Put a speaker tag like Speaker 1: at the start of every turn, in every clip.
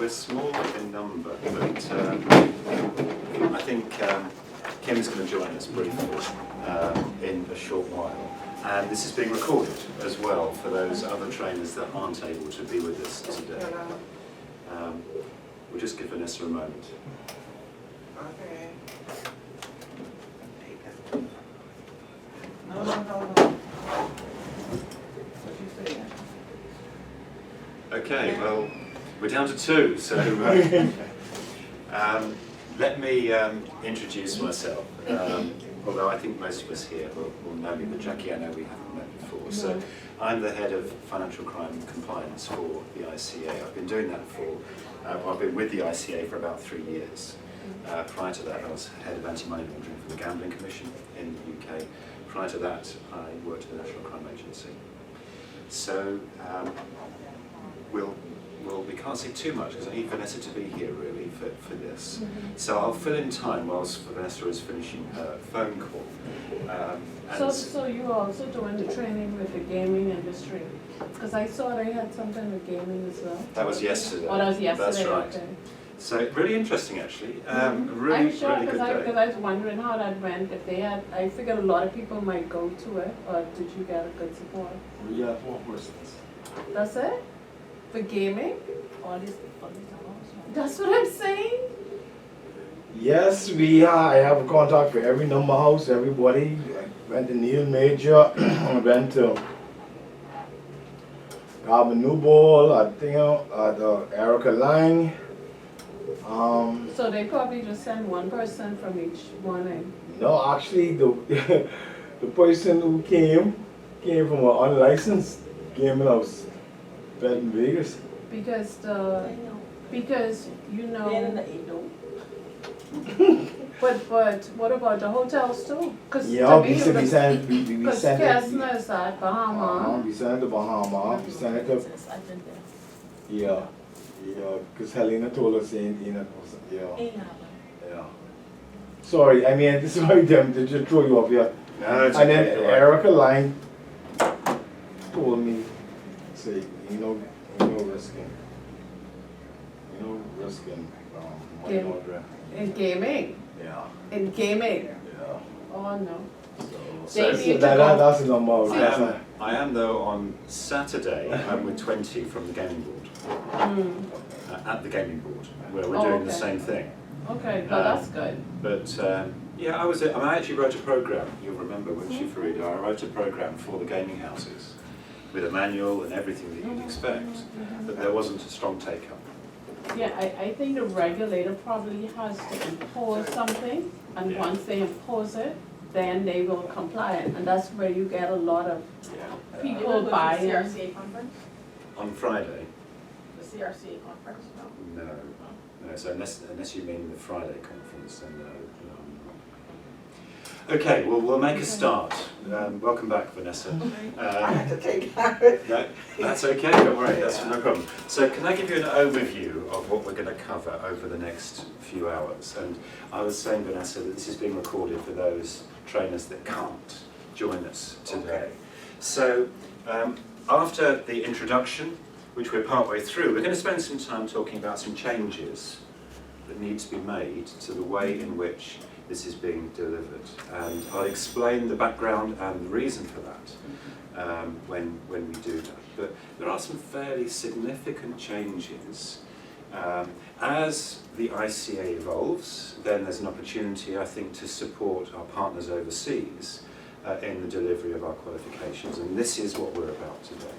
Speaker 1: we're small in number, but I think Kim's going to join us briefly in a short while. And this is being recorded as well for those other trainers that aren't able to be with us today. We'll just give Vanessa a moment.
Speaker 2: Okay. No. What you saying?
Speaker 1: Okay, well, we're down to two, so let me introduce myself. Although I think most of us here will know me, but Jackie, I know we haven't met before. So I'm the head of financial crime and compliance for the ICA. I've been doing that I've been with the ICA for about 3 years. Prior to that, I was head of anti-money laundering for the Gambling Commission in the UK. Prior to that, I worked at the National Crime Agency. So we can't say too much because I need Vanessa to be here really for this. So I'll fill in time whilst Vanessa is finishing her phone call.
Speaker 3: So you're also doing the training with the gaming industry? Because I saw they had something with gaming as well.
Speaker 1: That was yesterday.
Speaker 3: Oh, that was yesterday.
Speaker 1: That's right.
Speaker 3: Okay.
Speaker 1: So really interesting actually. Really,
Speaker 3: I'm sure
Speaker 1: really good day.
Speaker 3: because I was wondering how that went. If they had, I figured a lot of people might go to it, or did you get a good support?
Speaker 4: We have 4 persons.
Speaker 3: That's it? For gaming? That's what I'm saying?
Speaker 4: Yes, I have a contact for every number house, everybody. I went to Neil Major, I went to Alvin Newball, I think Erica Lang.
Speaker 3: So they probably just send one person from each morning.
Speaker 4: No, actually the the person who came from an unlicensed gaming house, bet in Vegas.
Speaker 3: Because you know. But what about the hotels too?
Speaker 4: Yeah, we sent
Speaker 3: Because
Speaker 4: it.
Speaker 3: Kesner is at Bahama.
Speaker 4: We sent it to Bahama. We sent it to. Yeah, because Helena told us yeah. Sorry, I mean, this is why them to just throw you off here.
Speaker 1: No, it's
Speaker 4: And
Speaker 1: okay,
Speaker 4: then
Speaker 1: all right.
Speaker 4: Erica Line told me, say, you know risking money
Speaker 3: Yeah.
Speaker 4: laundering.
Speaker 3: In gaming.
Speaker 4: Yeah.
Speaker 3: In gaming.
Speaker 4: Yeah.
Speaker 3: Oh no.
Speaker 1: So
Speaker 3: They need to
Speaker 4: That's the number.
Speaker 1: I am though on Saturday. I'm with 20 from the gaming board at the gaming board where we're doing the same thing.
Speaker 3: Okay, well that's good.
Speaker 1: But yeah, I actually wrote a program. You'll remember, won't you, Farida? I wrote a program for the gaming houses with a manual and everything that you'd expect, but there wasn't a strong take-up.
Speaker 3: Yeah, I think the regulator probably has to impose something, and
Speaker 1: Yeah.
Speaker 3: once they impose it, then they will comply, and that's where you get a lot of people buying.
Speaker 5: CRCA conference?
Speaker 1: On Friday?
Speaker 5: The CRCA conference, no?
Speaker 1: No. So unless you mean the Friday conference, then no. Okay, well we'll make a start. Welcome back, Vanessa.
Speaker 2: I had to take that.
Speaker 1: No, that's okay, don't worry, that's no problem. So can I give you an overview of what we're going to cover over the next few hours? And I was saying, Vanessa, that this is being recorded for those trainers that can't join us today. So after the introduction, which we're partway through, we're going to spend some time talking about some changes that need to be made to the way in which this is being delivered, and I'll explain the background and the reason for that when we do that. But there are some fairly significant changes. As the ICA evolves, then there's an opportunity, I think, to support our partners overseas in the delivery of our qualifications, and this is what we're about today.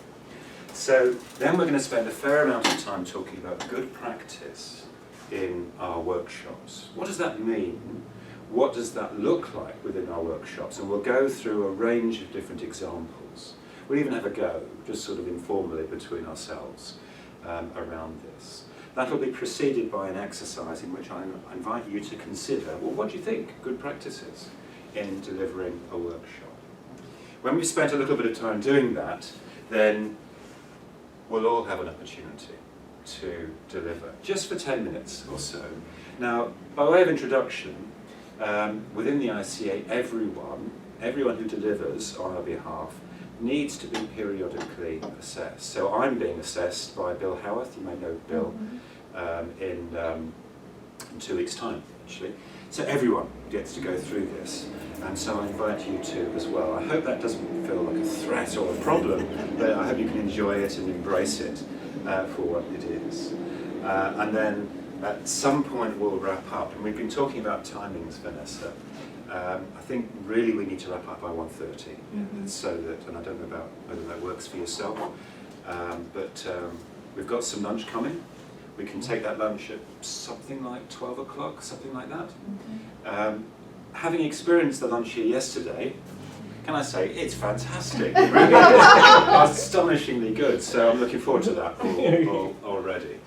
Speaker 1: So then we're going to spend a fair amount of time talking about good practice in our workshops. What does that mean? What does that look like within our workshops? And we'll go through a range of different examples. We'll even have a go, just sort of informally between ourselves around this. That'll be preceded by an exercise in which I invite you to consider, well, what do you think good practice is in delivering a workshop? When we've spent a little bit of time doing that, then we'll all have an opportunity to deliver, just for 10 minutes or so. Now, by way of introduction, within the ICA, everyone who delivers on our behalf needs to be periodically assessed. So I'm being assessed by Bill Howarth, you may know Bill. in 2 weeks' time, actually. So everyone gets to go through this, and so I invite you to as well. I hope that doesn't feel like a threat or a problem, but I hope you can enjoy it and embrace it for what it is. And then at some point we'll wrap up, and we've been talking about timings, Vanessa. I think really we need to wrap up by 1:30, so that, and I don't know about whether that works for yourself, but we've got some lunch coming. We can take that lunch at something like 12 o'clock, something like that. Having experienced the lunch here yesterday, can I say, it's fantastic. It really is astonishingly good, so I'm looking forward to that already.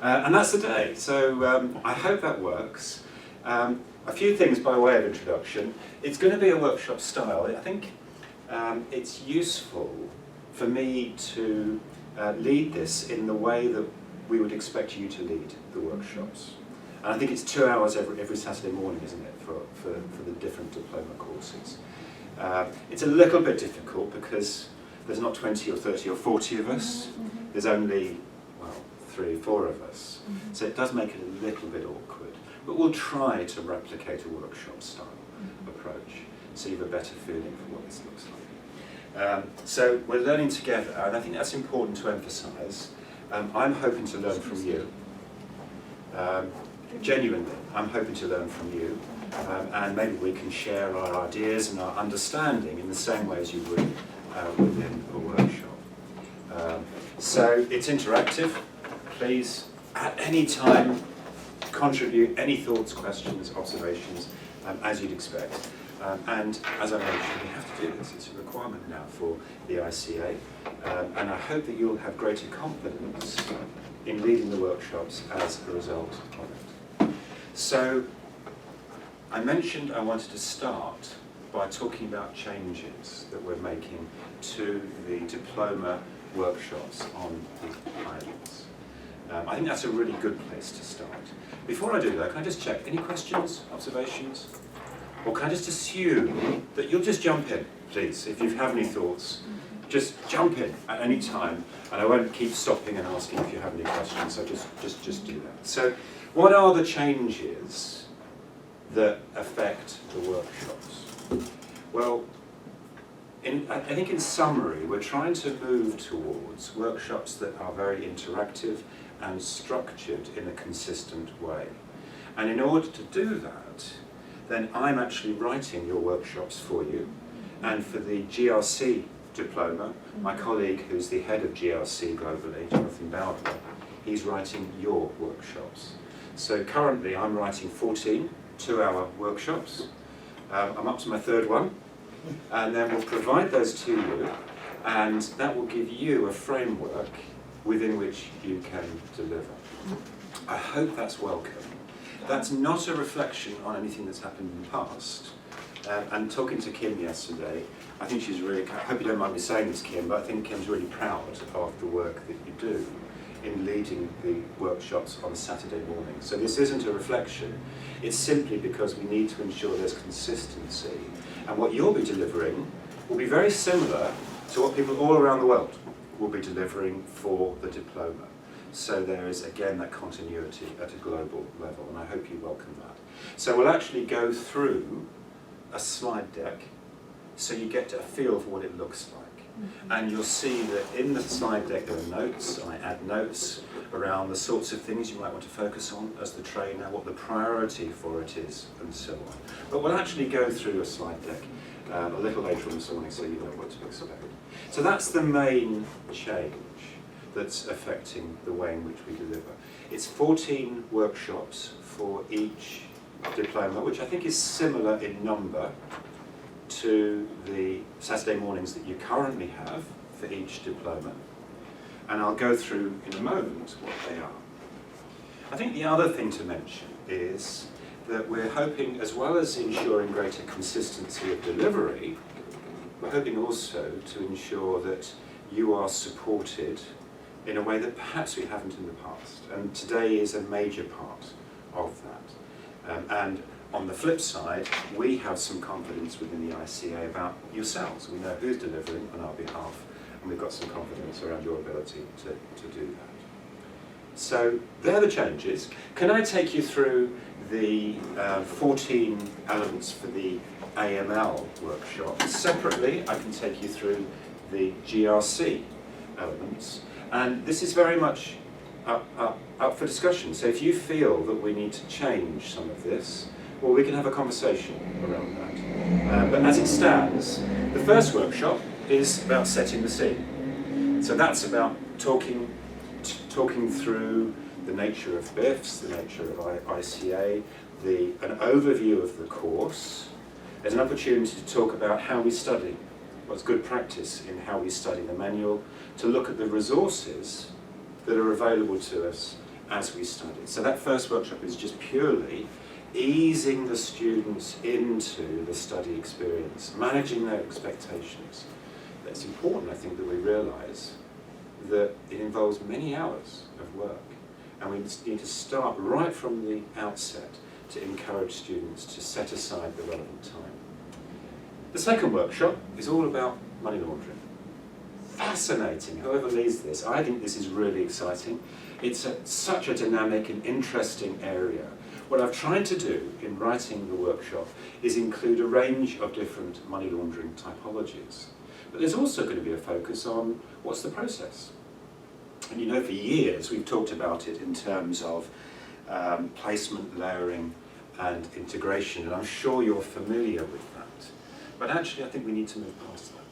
Speaker 1: And that's the day, so I hope that works. A few things by way of introduction. It's going to be a workshop style. I think it's useful for me to lead this in the way that we would expect you to lead the workshops. And I think it's 2 hours every Saturday morning, isn't it, for the different diploma courses. It's a little bit difficult because there's not 20 or 30 or 40 of us. There's only, well, 3 or 4 of us. So it does make it a little bit awkward. But we'll try to replicate a workshop style approach so you have a better feeling for what this looks like. So we're learning together, and I think that's important to emphasise. I'm hoping to learn from you. Genuinely, I'm hoping to learn from you, and maybe we can share our ideas and our understanding in the same way as you would within a workshop. So it's interactive. Please, at any time, contribute any thoughts, questions, observations, as you'd expect. And as I mentioned, we have to do this. It's a requirement now for the ICA, and I hope that you'll have greater confidence in leading the workshops as a result of it. So, I mentioned I wanted to start by talking about changes that we're making to the diploma workshops on the islands. I think that's a really good place to start. Before I do that, can I just check, any questions, observations? Or can I just assume that you'll just jump in, please, if you have any thoughts. Just jump in at any time, and I won't keep stopping and asking if you have any questions, so just do that. So, what are the changes that affect the workshops? Well, I think in summary, we're trying to move towards workshops that are very interactive and structured in a consistent way. And in order to do that, then I'm actually writing your workshops for you. And for the GRC diploma, my colleague who's the head of GRC globally, Jonathan Bowdler, he's writing your workshops. So currently I'm writing 14 2-hour workshops. I'm up to my 3rd one. And then we'll provide those to you, and that will give you a framework within which you can deliver. I hope that's welcome. That's not a reflection on anything that's happened in the past. And talking to Kim yesterday, I think she's really, I hope you don't mind me saying this, Kim, but I think Kim's really proud of the work that you do in leading the workshops on Saturday morning. So this isn't a reflection, it's simply because we need to ensure there's consistency. And what you'll be delivering will be very similar to what people all around the world will be delivering for the diploma. So there is, again, that continuity at a global level, and I hope you welcome that. So we'll actually go through a slide deck so you get a feel for what it looks like. And you'll see that in the slide deck there are notes. I add notes around the sorts of things you might want to focus on as the trainer, what the priority for it is, and so on. But we'll actually go through a slide deck a little later on this morning so you know what to expect. So that's the main change that's affecting the way in which we deliver. It's 14 workshops for each diploma, which I think is similar in number to the Saturday mornings that you currently have for each diploma. And I'll go through in a moment what they are. I think the other thing to mention is that we're hoping, as well as ensuring greater consistency of delivery, we're hoping also to ensure that you are supported in a way that perhaps we haven't in the past. And today is a major part of that. And on the flip side, we have some confidence within the ICA about yourselves. We know who's delivering on our behalf, and we've got some confidence around your ability to do that. So they're the changes. Can I take you through the 14 elements for the AML workshop? Separately, I can take you through the GRC elements. And this is very much up for discussion. So if you feel that we need to change some of this, well, we can have a conversation around that. But as it stands, the first workshop is about setting the scene. So that's about talking through the nature of BIFs, the nature of ICA, an overview of the course. There's an opportunity to talk about how we study, what's good practice in how we study the manual, to look at the resources that are available to us as we study. So that first workshop is just purely easing the students into the study experience, managing their expectations. It's important, I think, that we realise that it involves many hours of work, and we need to start right from the outset to encourage students to set aside the relevant time. The second workshop is all about money laundering. Fascinating, whoever leads this. I think this is really exciting. It's such a dynamic and interesting area. What I've tried to do in writing the workshop is include a range of different money laundering typologies. But there's also going to be a focus on what's the process. And you know, for years we've talked about it in terms of placement, layering and integration, and I'm sure you're familiar with that. But actually I think we need to move past that.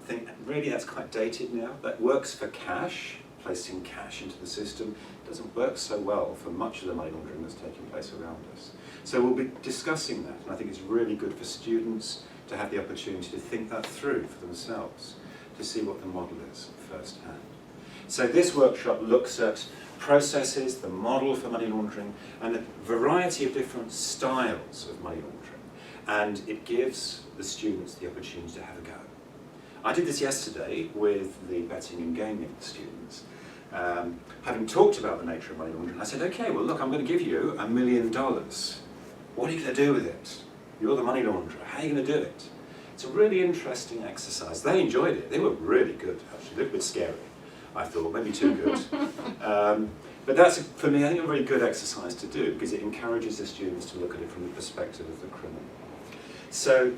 Speaker 1: I think really that's quite dated now. That works for cash, placing cash into the system. It doesn't work so well for much of the money laundering that's taking place around us. So we'll be discussing that, and I think it's really good for students to have the opportunity to think that through for themselves, to see what the model is firsthand. So this workshop looks at processes, the model for money laundering, and a variety of different styles of money laundering. And it gives the students the opportunity to have a go. I did this yesterday with the betting and gaming students. Having talked about the nature of money laundering, I said, okay, well look, I'm going to give you $1 million. What are you going to do with it? You're the money launderer, how are you going to do it? It's a really interesting exercise. They enjoyed it, they were really good actually, a little bit scary, I thought, maybe too good. But that's, for me, I think a really good exercise to do because it encourages the students to look at it from the perspective of the criminal. So,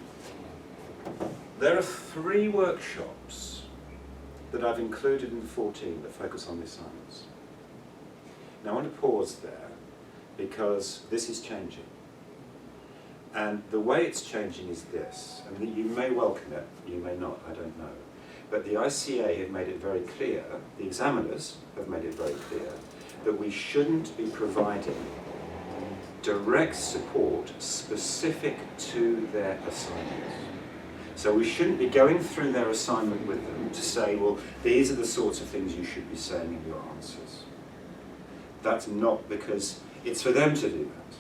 Speaker 1: there are 3 workshops that I've included in the 14 that focus on the assignments. Now I want to pause there because this is changing. And the way it's changing is this, and you may welcome it, you may not, I don't know. But the ICA have made it very clear, the examiners have made it very clear, that we shouldn't be providing direct support specific to their assignments. So we shouldn't be going through their assignment with them to say, well, these are the sorts of things you should be saying in your answers. That's not, because it's for them to do that.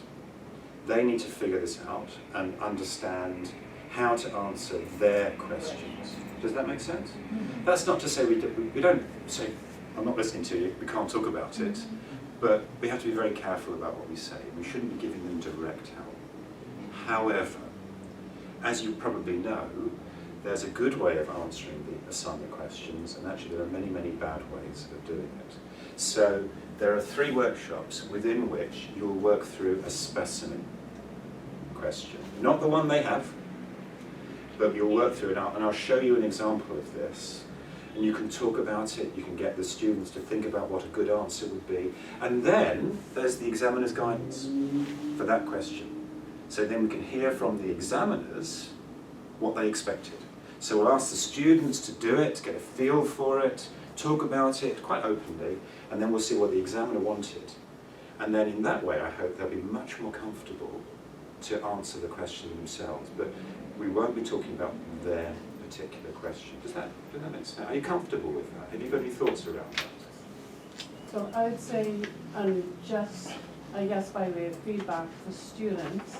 Speaker 1: They need to figure this out and understand how to answer their questions. Does that make sense? That's not to say we don't say, I'm not listening to you, we can't talk about it, but we have to be very careful about what we say. We shouldn't be giving them direct help. However, as you probably know, there's a good way of answering the assignment questions, and actually there are many, many bad ways of doing it. So there are 3 workshops within which you'll work through a specimen question. Not the one they have, but you'll work through it, and I'll show you an example of this. And you can talk about it, you can get the students to think about what a good answer would be. And then there's the examiner's guidance for that question. So then we can hear from the examiners what they expected. So we'll ask the students to do it, get a feel for it, talk about it quite openly, and then we'll see what the examiner wanted. And then in that way, I hope they'll be much more comfortable to answer the question themselves. But we won't be talking about their particular question. Does that make sense? Are you comfortable with that? Have you got any thoughts around that?
Speaker 3: So I would say, just, I guess by way of feedback for students,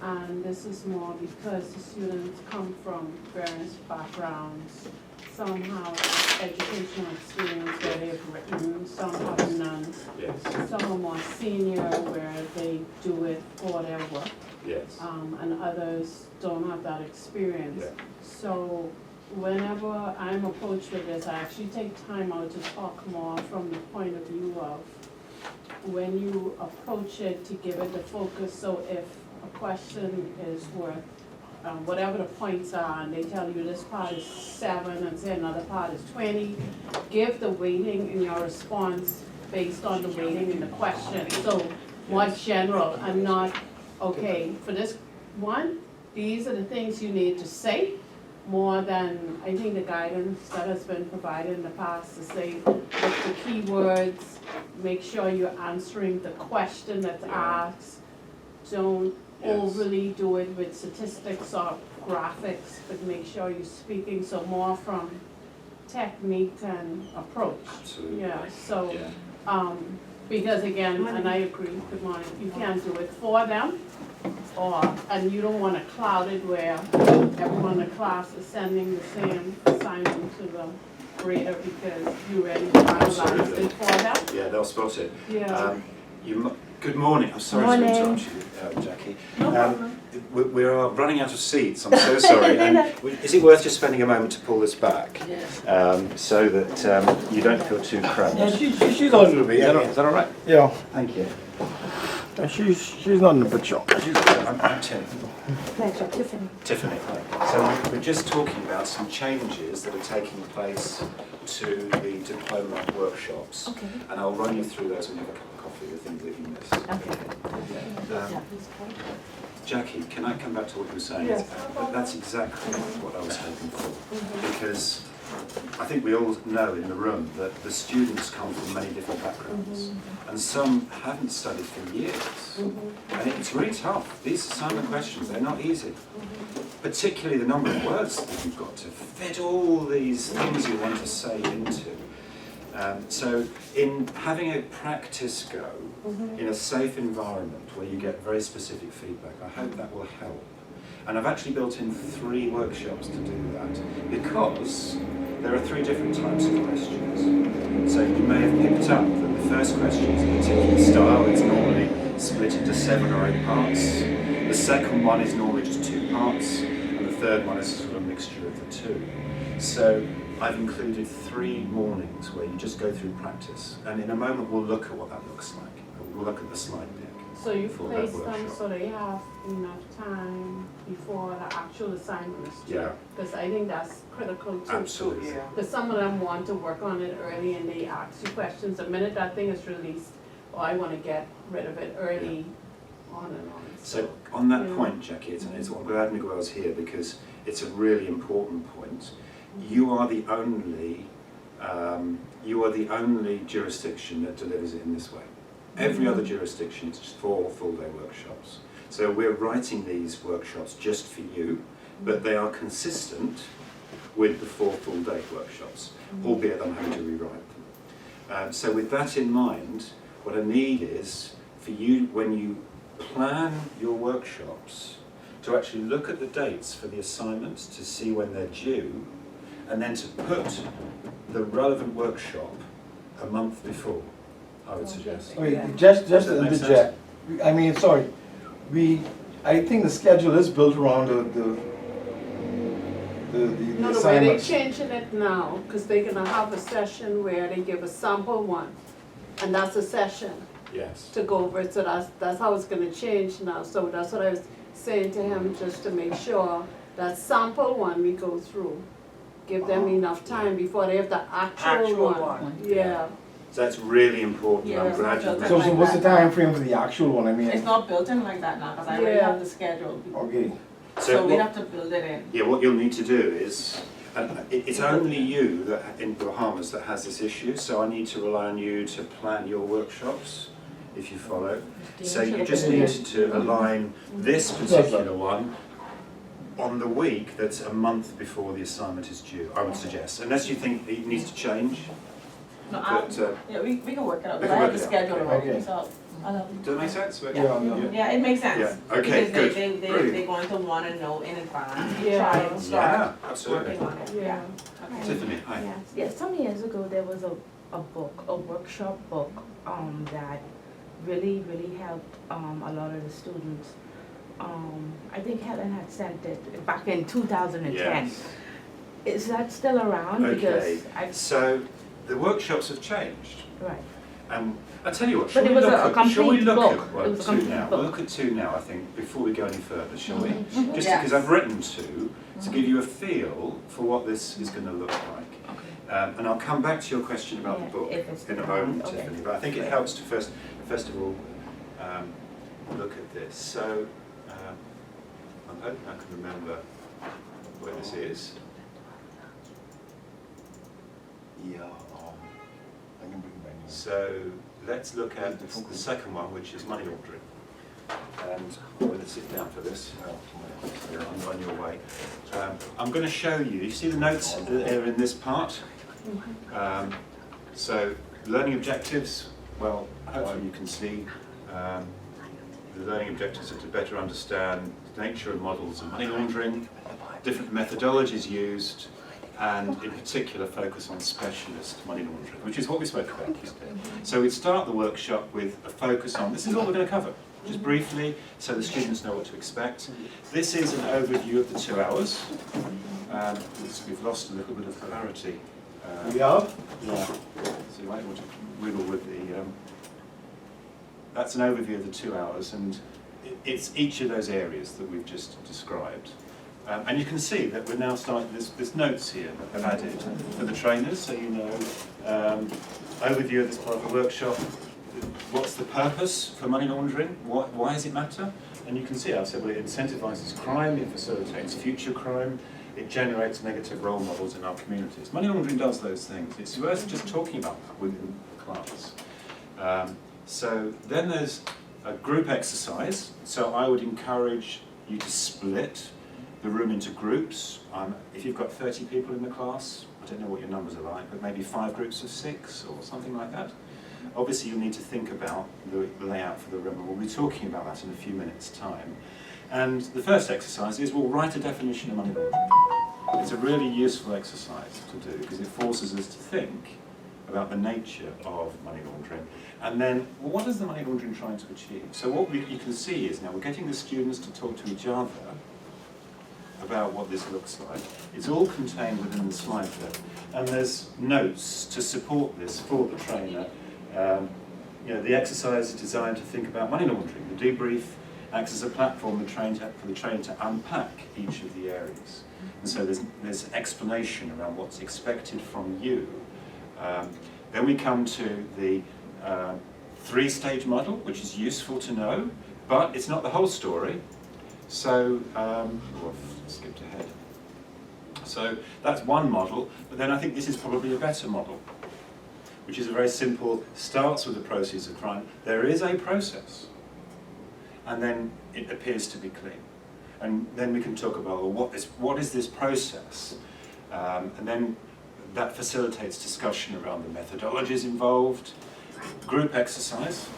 Speaker 3: and this is more because the students come from various backgrounds. Some have educational experience where they've written, some have none.
Speaker 1: Yes.
Speaker 3: Some are more senior where they do it for their work.
Speaker 1: Yes.
Speaker 3: And others don't have that experience.
Speaker 1: Yeah.
Speaker 3: So whenever I'm approached with this, I actually take time out to talk more from the point of view of when you approach it, to give it the focus. So if a question is worth whatever the points are, and they tell you this part is 7 and say another part is 20, give the weighting in your response based on the weighting in the question. So more general and not, okay, for this one, these are the things you need to say, more than, I think, the guidance that has been provided in the past to say, look the keywords, make sure you're answering the question that's asked. Don't overly do it with statistics or graphics, but make sure you're speaking, so more from technique and approach.
Speaker 1: Absolutely.
Speaker 3: Yeah, so,
Speaker 1: Yeah.
Speaker 3: because again, and I agree, good morning, you can't do it for them, and you don't wanna cloud it where everyone in the class is sending the same assignment to the grader because you already finalized it for them.
Speaker 1: Yeah, they'll spot it.
Speaker 3: Yeah.
Speaker 1: Good morning. I'm sorry to interrupt you, Jackie.
Speaker 3: No problem.
Speaker 1: We are running out of seats. I'm so sorry. And is it worth just spending a moment to pull this back, so that you don't feel too cramped?
Speaker 4: Yeah, she's on the way.
Speaker 1: Is that all right?
Speaker 4: Yeah.
Speaker 1: Thank you.
Speaker 4: She's not in the picture.
Speaker 1: I'm Tim.
Speaker 5: Pleasure, Tiffany.
Speaker 1: Tiffany. So we're just talking about some changes that are taking place to the diploma workshops.
Speaker 5: Okay.
Speaker 1: And I'll run you through those when you have a cup of coffee, the things that you missed.
Speaker 5: Okay.
Speaker 1: Jackie, can I come back to what you were saying?
Speaker 3: Yes.
Speaker 1: That's exactly what I was hoping for. Because I think we all know in the room that the students come from many different backgrounds. And some haven't studied for years. And it's really tough. These assignment questions, they're not easy. Particularly the number of words that you've got to fit all these things you want to say into. So in having a practice go in a safe environment where you get very specific feedback, I hope that will help. And I've actually built in 3 workshops to do that, because there are 3 different types of questions. So you may have picked up that the first question is a particular style. It's normally split into 7 or 8 parts. The second one is normally just 2 parts, and the third one is sort of a mixture of the 2. So I've included 3 mornings where you just go through practice, and in a moment we'll look at what that looks like. We'll look at the slide deck.
Speaker 3: So you
Speaker 1: for that
Speaker 3: place them
Speaker 1: workshop.
Speaker 3: so they have enough time before the actual assignment is due?
Speaker 1: Yeah.
Speaker 3: Because I think that's critical too.
Speaker 1: Absolutely.
Speaker 2: Yeah.
Speaker 3: Because some of them want to work on it early and they ask you questions. The minute that thing is released, oh, I want to get rid of it early, on and on.
Speaker 1: So on that
Speaker 3: Yeah.
Speaker 1: point, Jackie, it's I'm glad Miguel's here, because it's a really important point. You are the only jurisdiction that delivers it in this way. Every other jurisdiction is just 4 full-day workshops. So we're writing these workshops just for you, but they are consistent with the 4 full-day workshops, albeit I'm having to rewrite them. So with that in mind, what I need is for you, when you plan your workshops, to actually look at the dates for the assignments to see when they're due, and then to put the relevant workshop a month before, I would suggest.
Speaker 4: Wait, just
Speaker 1: Does
Speaker 4: to
Speaker 1: that make
Speaker 4: interject. I mean, sorry. I think the schedule is built around the
Speaker 3: No, the way they
Speaker 4: assignments.
Speaker 3: changing it now, because they're gonna have a session where they give a sample one, and that's a session
Speaker 1: Yes.
Speaker 3: to go over it, so that's how it's gonna change now. So that's what I was saying to him, just to make sure that sample one we go through. Give them enough time before they have the actual
Speaker 2: Actual
Speaker 3: one.
Speaker 2: one.
Speaker 3: Yeah.
Speaker 1: So that's really important.
Speaker 5: Yeah,
Speaker 1: I'm
Speaker 5: it's
Speaker 1: glad
Speaker 5: not
Speaker 1: you
Speaker 5: just-
Speaker 4: So what's the time frame for the actual one? I mean,
Speaker 5: It's not built in like that now, because I already
Speaker 3: Yeah.
Speaker 5: have the schedule.
Speaker 4: okay.
Speaker 5: So we
Speaker 1: what-
Speaker 5: have to build it in.
Speaker 1: Yeah, what you'll need to do is, and it's only you that in Bahamas that has this issue, so I need to rely on you to plan your workshops, if you follow. So you just need to align this particular one on the week that's a month before the assignment is due, I would suggest, unless you think it needs to change.
Speaker 5: No,
Speaker 1: But,
Speaker 5: yeah, we can work it out,
Speaker 1: we
Speaker 5: but
Speaker 1: can
Speaker 5: I have
Speaker 1: work
Speaker 5: the
Speaker 1: it out.
Speaker 5: schedule already,
Speaker 4: Okay.
Speaker 5: so.
Speaker 1: Does that make sense?
Speaker 5: Yeah, it makes sense.
Speaker 1: Yeah, okay,
Speaker 5: Because
Speaker 1: good.
Speaker 5: they're
Speaker 1: Brilliant.
Speaker 5: going to want to know in advance,
Speaker 3: Yeah.
Speaker 5: try and
Speaker 1: Yeah,
Speaker 5: start
Speaker 1: absolutely.
Speaker 5: working on it,
Speaker 3: Yeah.
Speaker 5: yeah. Okay.
Speaker 1: Tiffany, hi.
Speaker 6: Yes, yes, some years ago, there was a book, a workshop book, that really helped, a lot of the students. I think Helen had sent it back in 2010.
Speaker 1: Yes.
Speaker 6: Is that still around?
Speaker 1: Okay,
Speaker 6: Because I,
Speaker 1: so the workshops have changed.
Speaker 6: right.
Speaker 1: I tell you what,
Speaker 6: But
Speaker 1: shall
Speaker 6: it
Speaker 1: we
Speaker 6: was
Speaker 1: look
Speaker 6: a
Speaker 1: at, shall we
Speaker 6: complete
Speaker 1: look
Speaker 6: book.
Speaker 1: at
Speaker 6: It was a
Speaker 1: two
Speaker 6: complete
Speaker 1: now?
Speaker 6: book.
Speaker 1: We'll look at two now, I think, before we go any further, shall we? Just
Speaker 5: Yes.
Speaker 1: because I've written two to give you a feel for what this is going to look like.
Speaker 6: Okay.
Speaker 1: And I'll come back to your question about
Speaker 6: Yeah,
Speaker 1: the book
Speaker 6: if it's
Speaker 1: in a
Speaker 6: around,
Speaker 1: moment,
Speaker 6: okay.
Speaker 1: Tiffany, but I think it helps to first of all look at this. So I'm hoping I can remember where this is.
Speaker 4: Yeah, I can bring back.
Speaker 1: So let's look at the second one, which is money laundering. And I'm going to sit down for this. I'm on your way. I'm going to show you. You see the notes that are in this part? So learning objectives. Well, hopefully you can see the learning objectives are to better understand the nature and models of money laundering, different methodologies used, and in particular focus on specialist money laundering, which is what we spoke about yesterday. So we'd start the workshop with a focus on, this is all we're going to cover, just briefly, so the students know what to expect. This is an overview of the 2 hours. We've lost a little bit of clarity.
Speaker 4: We have?
Speaker 1: Yeah, so you might want to wiggle with the, that's an overview of the 2 hours, and it's each of those areas that we've just described. And you can see that we're now starting, there's notes here that I've added for the trainers, so you know, overview of this part of the workshop, what's the purpose for money laundering, why does it matter? And you can see, I've said, well, it incentivises crime, it facilitates future crime, it generates negative role models in our communities. Money laundering does those things. It's worth just talking about that within class. So then there's a group exercise, so I would encourage you to split the room into groups. If you've got 30 people in the class, I don't know what your numbers are like, but maybe 5 groups of 6 or something like that. Obviously you'll need to think about the layout for the room, and we'll be talking about that in a few minutes' time. And the first exercise is we'll write a definition of money laundering. It's a really useful exercise to do because it forces us to think about the nature of money laundering. And then, well, what is the money laundering trying to achieve? So what you can see is now we're getting the students to talk to each other about what this looks like. It's all contained within the slide deck. And there's notes to support this for the trainer. You know, the exercise is designed to think about money laundering. The debrief acts as a platform for the trainer to unpack each of the areas. And so there's explanation around what's expected from you. Then we come to the 3-stage model, which is useful to know, but it's not the whole story. So, I've skipped ahead. So that's one model, but then I think this is probably a better model, which is a very simple, starts with the process of crime. There is a process, and then it appears to be clean. And then we can talk about, well, what is this process? And then that facilitates discussion around the methodologies involved. Group exercise.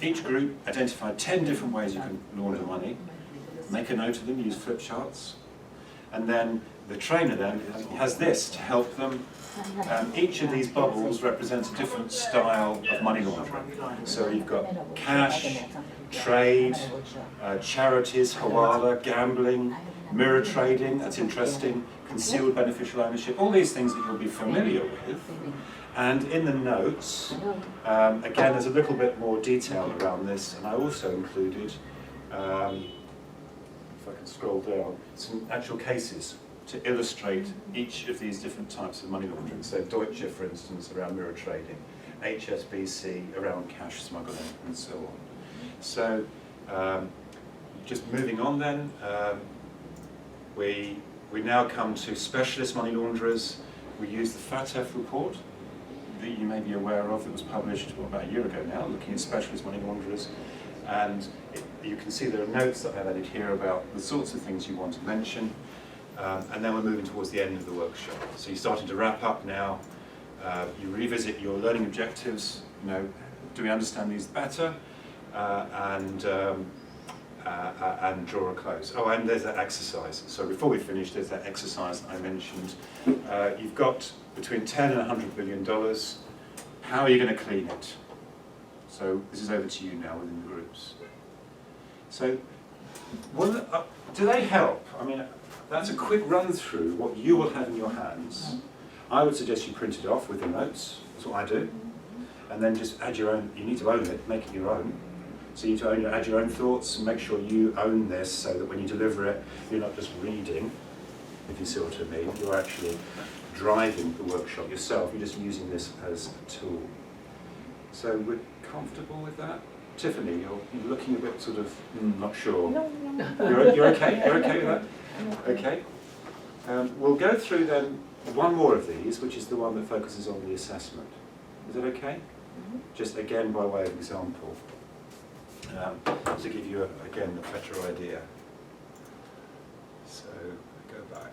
Speaker 1: Each group identified 10 different ways you can launder money. Make a note of them, use flip charts. And then the trainer then has this to help them. Each of these bubbles represents a different style of money laundering. So you've got cash, trade, charities, hawala, gambling, mirror trading, that's interesting, concealed beneficial ownership, all these things that you'll be familiar with. And in the notes, again, there's a little bit more detail around this, and I also included, if I can scroll down, some actual cases to illustrate each of these different types of money laundering. So Deutsche, for instance, around mirror trading, HSBC around cash smuggling, and so on. So, just moving on then, we now come to specialist money launderers. We use the FATF report that you may be aware of, that was published about a year ago now, looking at specialist money launderers. And you can see there are notes that I've added here about the sorts of things you want to mention. And then we're moving towards the end of the workshop. So you're starting to wrap up now. You revisit your learning objectives. You know, do we understand these better? And draw a close. Oh, and there's that exercise. So before we finish, there's that exercise I mentioned. You've got between $10 and $100 billion. How are you going to clean it? So this is over to you now within the groups. So, do they help? I mean, that's a quick run through what you will have in your hands. I would suggest you print it off with your notes. That's what I do. And then just add your own. You need to own it, make it your own. So you need to add your own thoughts and make sure you own this so that when you deliver it, you're not just reading, if you see what I mean. You're actually driving the workshop yourself. You're just using this as a tool. So we're comfortable with that? Tiffany, you're looking a bit sort of not sure.
Speaker 6: No.
Speaker 1: You're okay? You're okay with that? Okay. We'll go through then one more of these, which is the one that focuses on the assessment. Is that okay? Just again by way of example, to give you, again, a better idea. So, go back.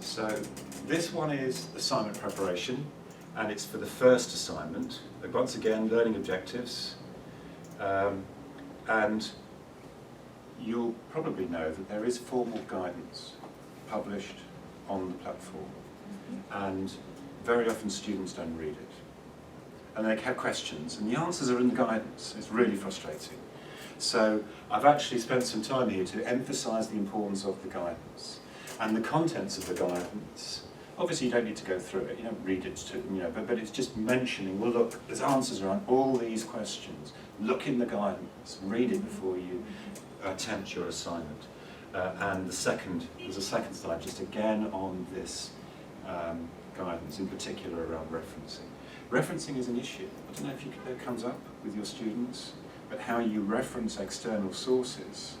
Speaker 1: So, this one is assignment preparation, and it's for the first assignment. Once again, learning objectives. And you'll probably know that there is formal guidance published on the platform, and very often students don't read it. And they have questions, and the answers are in the guidance. It's really frustrating. So I've actually spent some time here to emphasise the importance of the guidance. And the contents of the guidance, obviously you don't need to go through it, you don't read it, but it's just mentioning, well look, there's answers around all these questions. Look in the guidance, read it before you attempt your assignment. And there's a second slide just again on this guidance, in particular around referencing. Referencing is an issue. I don't know if it comes up with your students, but how you reference external sources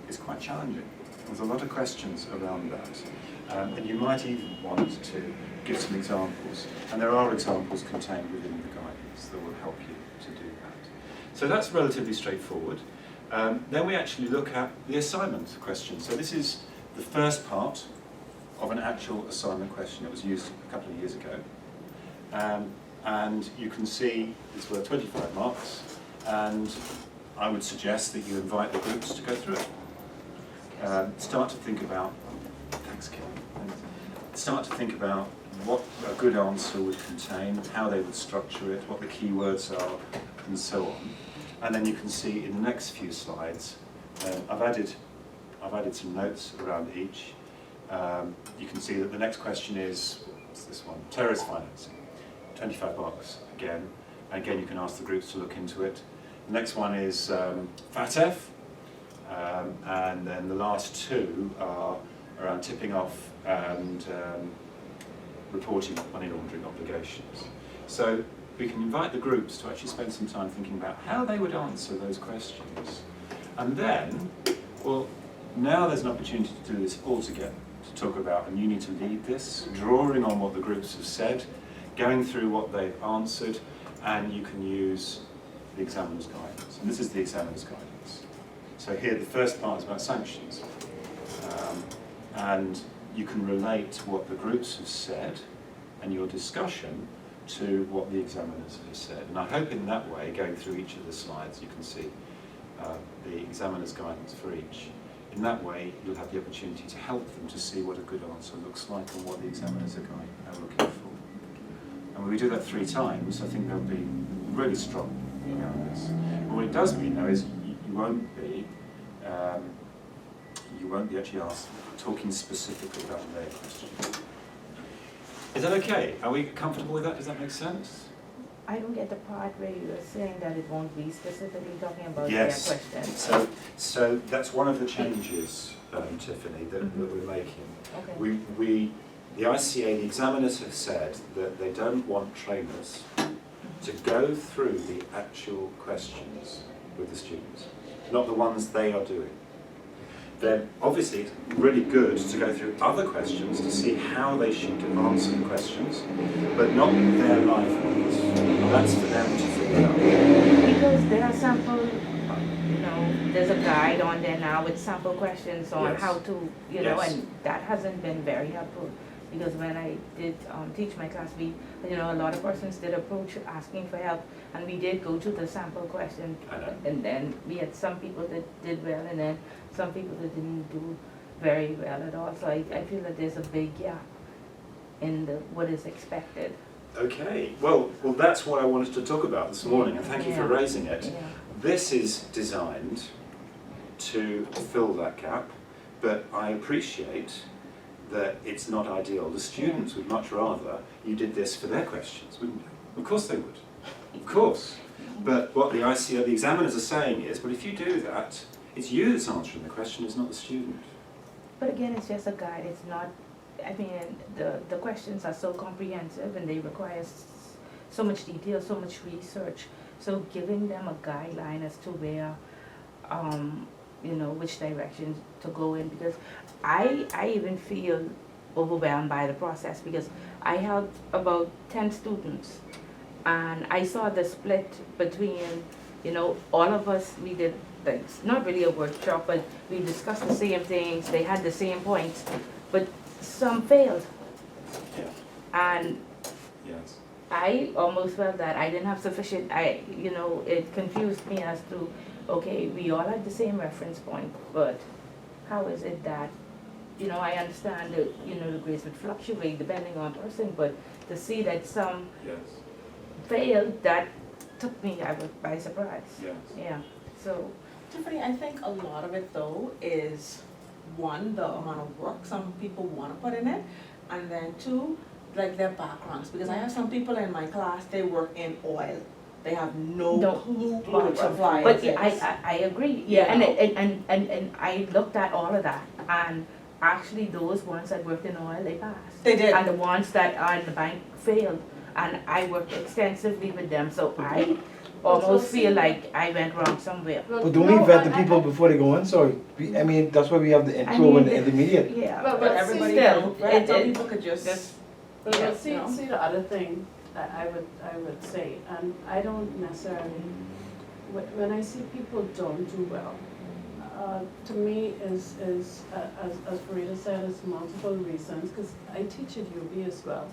Speaker 1: is quite challenging. There's a lot of questions around that. And you might even want to give some examples. And there are examples contained within the guidance that will help you to do that. So that's relatively straightforward. Then we actually look at the assignment question. So this is the first part of an actual assignment question that was used a couple of years ago. And you can see it's worth 25 marks, and I would suggest that you invite the groups to go through it. Start to think about, thanks Kim, start to think about what a good answer would contain, how they would structure it, what the key words are, and so on. And then you can see in the next few slides, I've added some notes around each. You can see that the next question is, what's this one? Terrorist financing. 25 marks again. And again, you can ask the groups to look into it. The next one is FATF. And then the last two are around tipping off and reporting money laundering obligations. So we can invite the groups to actually spend some time thinking about how they would answer those questions. And then, well, now there's an opportunity to do this all together, to talk about, and you need to lead this, drawing on what the groups have said, going through what they've answered, and you can use the examiner's guidance. And this is the examiner's guidance. So here the first part is about sanctions. And you can relate what the groups have said and your discussion to what the examiners have said. And I hope in that way, going through each of the slides, you can see the examiner's guidance for each. In that way, you'll have the opportunity to help them to see what a good answer looks like and what the examiners are looking for. And when we do that 3 times, I think they'll be really strong around this. But what it does mean, though, is you won't be actually talking specifically about their question. Is that okay? Are we comfortable with that? Does that make sense?
Speaker 6: I don't get the part where you were saying that it won't be specifically talking about
Speaker 1: Yes.
Speaker 6: their question.
Speaker 1: So that's one of the changes, Tiffany, that we're making.
Speaker 6: Okay.
Speaker 1: The ICA, the examiners have said that they don't want trainers to go through the actual questions with the students, not the ones they are doing. Then obviously it's really good to go through other questions to see how they should answer the questions, but not their live ones. That's for them to figure out.
Speaker 6: Because there are sample, there's a guide on there now with sample questions on
Speaker 1: Yes.
Speaker 6: how to,
Speaker 1: Yes.
Speaker 6: and that hasn't been very helpful. Because when I did teach my class, a lot of persons did approach asking for help, and we did go to the sample question,
Speaker 1: I know.
Speaker 6: and then we had some people that did well, and then some people that didn't do very well at all. So I feel that there's a big gap in what is expected.
Speaker 1: Okay, well that's what I wanted to talk about this morning, and thank you for raising it.
Speaker 6: Yeah.
Speaker 1: This is designed to fill that gap, but I appreciate that it's not ideal. The students would much rather you did this for their questions, wouldn't they? Of course they would. Of course. But what the ICA, the examiners are saying is, but if you do that, it's you that's answering the question, it's not the student.
Speaker 6: But again, it's just a guide, it's not, I mean, the questions are so comprehensive and they require so much detail, so much research. So giving them a guideline as to where, you know, which direction to go in, because I even feel overwhelmed by the process, because I had about 10 students and I saw the split between, you know, all of us, we did, like, it's not really a workshop, but we discussed the same things, they had the same points, but some failed.
Speaker 1: Yeah.
Speaker 6: And
Speaker 1: Yes.
Speaker 6: I almost felt that I didn't have sufficient, you know, it confused me as to, okay, we all had the same reference point, but how is it that, you know, I understand that, you know, the grades would fluctuate depending on person, but to see that some
Speaker 1: Yes.
Speaker 6: failed, that took me by surprise.
Speaker 1: Yes.
Speaker 6: Yeah, so,
Speaker 5: Tiffany, I think a lot of it though is, one, the amount of work some people want to put in it, and then two, like their backgrounds, because I have some people in my class, they work in oil. They have no clue how to apply
Speaker 6: but
Speaker 5: it.
Speaker 6: I agree, yeah,
Speaker 5: You know?
Speaker 6: and I looked at all of that, and actually those ones that worked in oil, they passed.
Speaker 5: They did.
Speaker 6: And the ones that are in the bank failed, and I worked extensively with them, so I almost feel like I went wrong somewhere.
Speaker 4: But don't we vet the people before they go in? Sorry, I mean, that's why we have the intro and the intermediate.
Speaker 6: Yeah,
Speaker 3: But
Speaker 5: But everybody
Speaker 6: still,
Speaker 5: knows, right? Some
Speaker 6: it-
Speaker 5: people could just,
Speaker 3: But
Speaker 5: Yeah,
Speaker 3: see,
Speaker 5: you know.
Speaker 3: see the other thing that I would say, and I don't necessarily, when I see people don't do well, to me is as Farida said, is multiple reasons, because I teach at UB as well.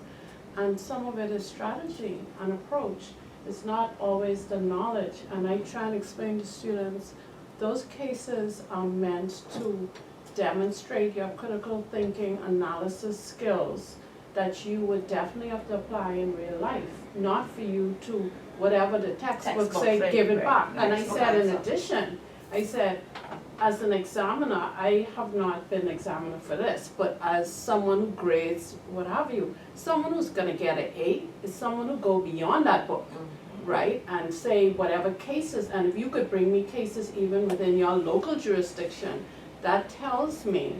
Speaker 3: And some of it is strategy and approach. It's not always the knowledge, and I try and explain to students, those cases are meant to demonstrate your critical thinking, analysis skills that you would definitely have to apply in real life, not for you to, whatever the textbook say,
Speaker 6: Textbook,
Speaker 3: give it
Speaker 6: right,
Speaker 3: back.
Speaker 6: right.
Speaker 3: And I said, in addition, I said, as an examiner, I have not been an examiner for this, but as someone who grades, what have you, someone who's gonna get an 8 is someone who go beyond that book, right? And say whatever cases, and if you could bring me cases even within your local jurisdiction, that tells me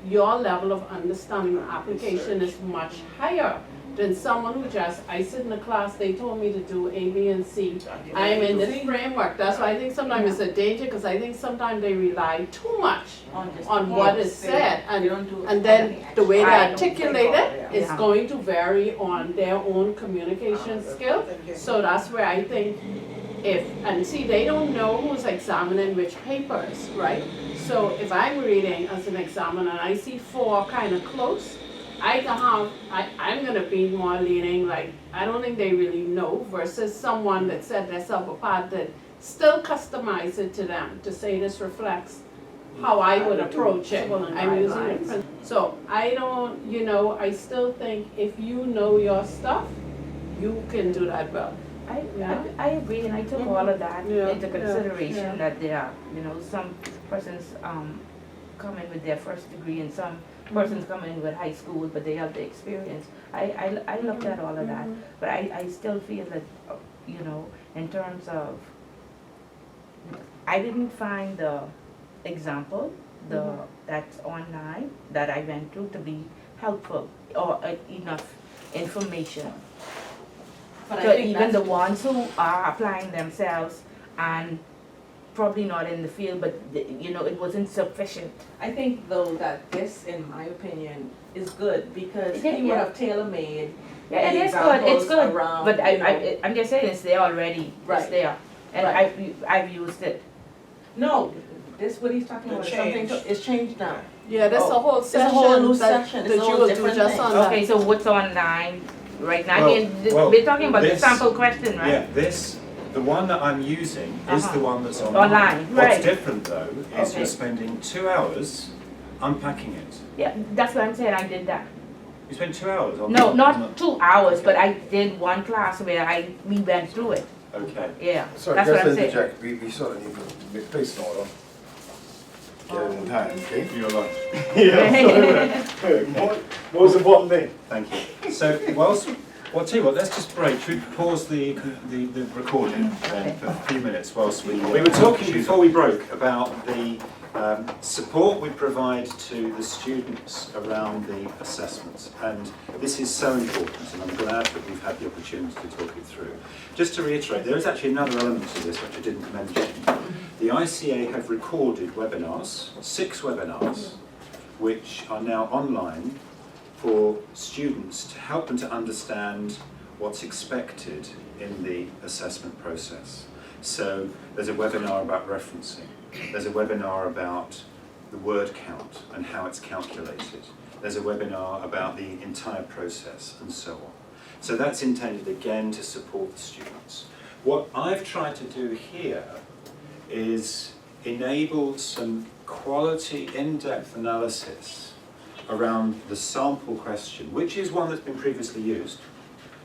Speaker 3: your level of understanding and application is much higher than someone who just, I sit in a class, they told me to do A, B, and C. I am in this framework. That's why I think sometimes it's a danger, because I think sometimes they rely too much on what is said. And then the way they
Speaker 5: Right.
Speaker 3: articulate it is
Speaker 6: Yeah.
Speaker 3: going to vary on their own communication skill. So that's where I think and see, they don't know who's examining which papers, right? So if I'm reading as an examiner and I see 4 kind of close, I'm gonna be more leaning like, I don't think they really know, versus someone that set themselves apart that still customize it to them, to say this reflects how I would approach it. I'm using it. So I don't, you know, I still think if you know your stuff, you can do that well.
Speaker 6: I agree, and I took all of that
Speaker 3: Yeah,
Speaker 6: into
Speaker 3: yeah,
Speaker 6: consideration,
Speaker 3: yeah.
Speaker 6: that there are, you know, some persons come in with their first degree, and some persons come in with high school, but they have the experience. I looked at all of that, but I still feel that, you know, in terms of, I didn't find the example, that's online, that I went through to be helpful, or enough information.
Speaker 5: but
Speaker 6: So
Speaker 5: I think
Speaker 6: even
Speaker 5: that's,
Speaker 6: the ones who are applying themselves and probably not in the field, but you know, it wasn't sufficient.
Speaker 5: I think though that this, in my opinion, is good, because
Speaker 6: Yeah,
Speaker 5: he would
Speaker 6: yeah.
Speaker 5: have tailor-made
Speaker 6: Yeah,
Speaker 5: the
Speaker 6: it is good, it's
Speaker 5: examples
Speaker 6: good,
Speaker 5: around,
Speaker 6: but
Speaker 5: you know.
Speaker 6: I'm just saying, it's there already, it's
Speaker 5: Right.
Speaker 6: there, and
Speaker 5: Right.
Speaker 6: I've used it.
Speaker 5: No, this, what he's talking
Speaker 2: It
Speaker 5: about is something,
Speaker 2: changed.
Speaker 5: it's changed now.
Speaker 3: Yeah, that's a whole
Speaker 5: It's a
Speaker 3: session
Speaker 5: whole new
Speaker 3: that
Speaker 5: section. It's
Speaker 3: that
Speaker 5: a
Speaker 3: you
Speaker 5: whole
Speaker 3: will do
Speaker 5: different
Speaker 3: just
Speaker 5: thing.
Speaker 3: on that.
Speaker 6: Okay, so what's online right now? I
Speaker 1: Well,
Speaker 6: mean,
Speaker 1: well,
Speaker 6: we're talking about the
Speaker 1: this-
Speaker 6: sample question, right?
Speaker 1: Yeah, the one that I'm using is
Speaker 6: Uh-huh.
Speaker 1: the one that's online.
Speaker 6: Online,
Speaker 1: What's
Speaker 6: right.
Speaker 1: different though is
Speaker 6: Okay.
Speaker 1: you're spending 2 hours unpacking it.
Speaker 6: Yeah, that's what I'm saying, I did that.
Speaker 1: You spend 2 hours on
Speaker 6: No,
Speaker 1: on
Speaker 6: not 2 hours, but I did one class where we went through it,
Speaker 1: Okay.
Speaker 6: yeah,
Speaker 7: Sorry,
Speaker 6: that's what
Speaker 7: just
Speaker 6: I'm
Speaker 7: to
Speaker 6: saying.
Speaker 7: interject, we sort of need to place an order.
Speaker 4: Get it in time, okay?
Speaker 1: You're right.
Speaker 4: Yeah, sorry. Most important thing.
Speaker 1: Thank you. So whilst, well, I'll tell you what, let's just break. Should we pause the recording then for a few minutes whilst we were talking before we broke about the support we provide to the students around the assessments, and this is so important, and I'm glad that we've had the opportunity to talk it through. Just to reiterate, there is actually another element to this which I didn't mention. The ICA have recorded webinars, 6 webinars, which are now online for students to help them to understand what's expected in the assessment process. So there's a webinar about referencing. There's a webinar about the word count and how it's calculated. There's a webinar about the entire process and so on. So that's intended again to support the students. What I've tried to do here is enable some quality in-depth analysis around the sample question, which is one that's been previously used.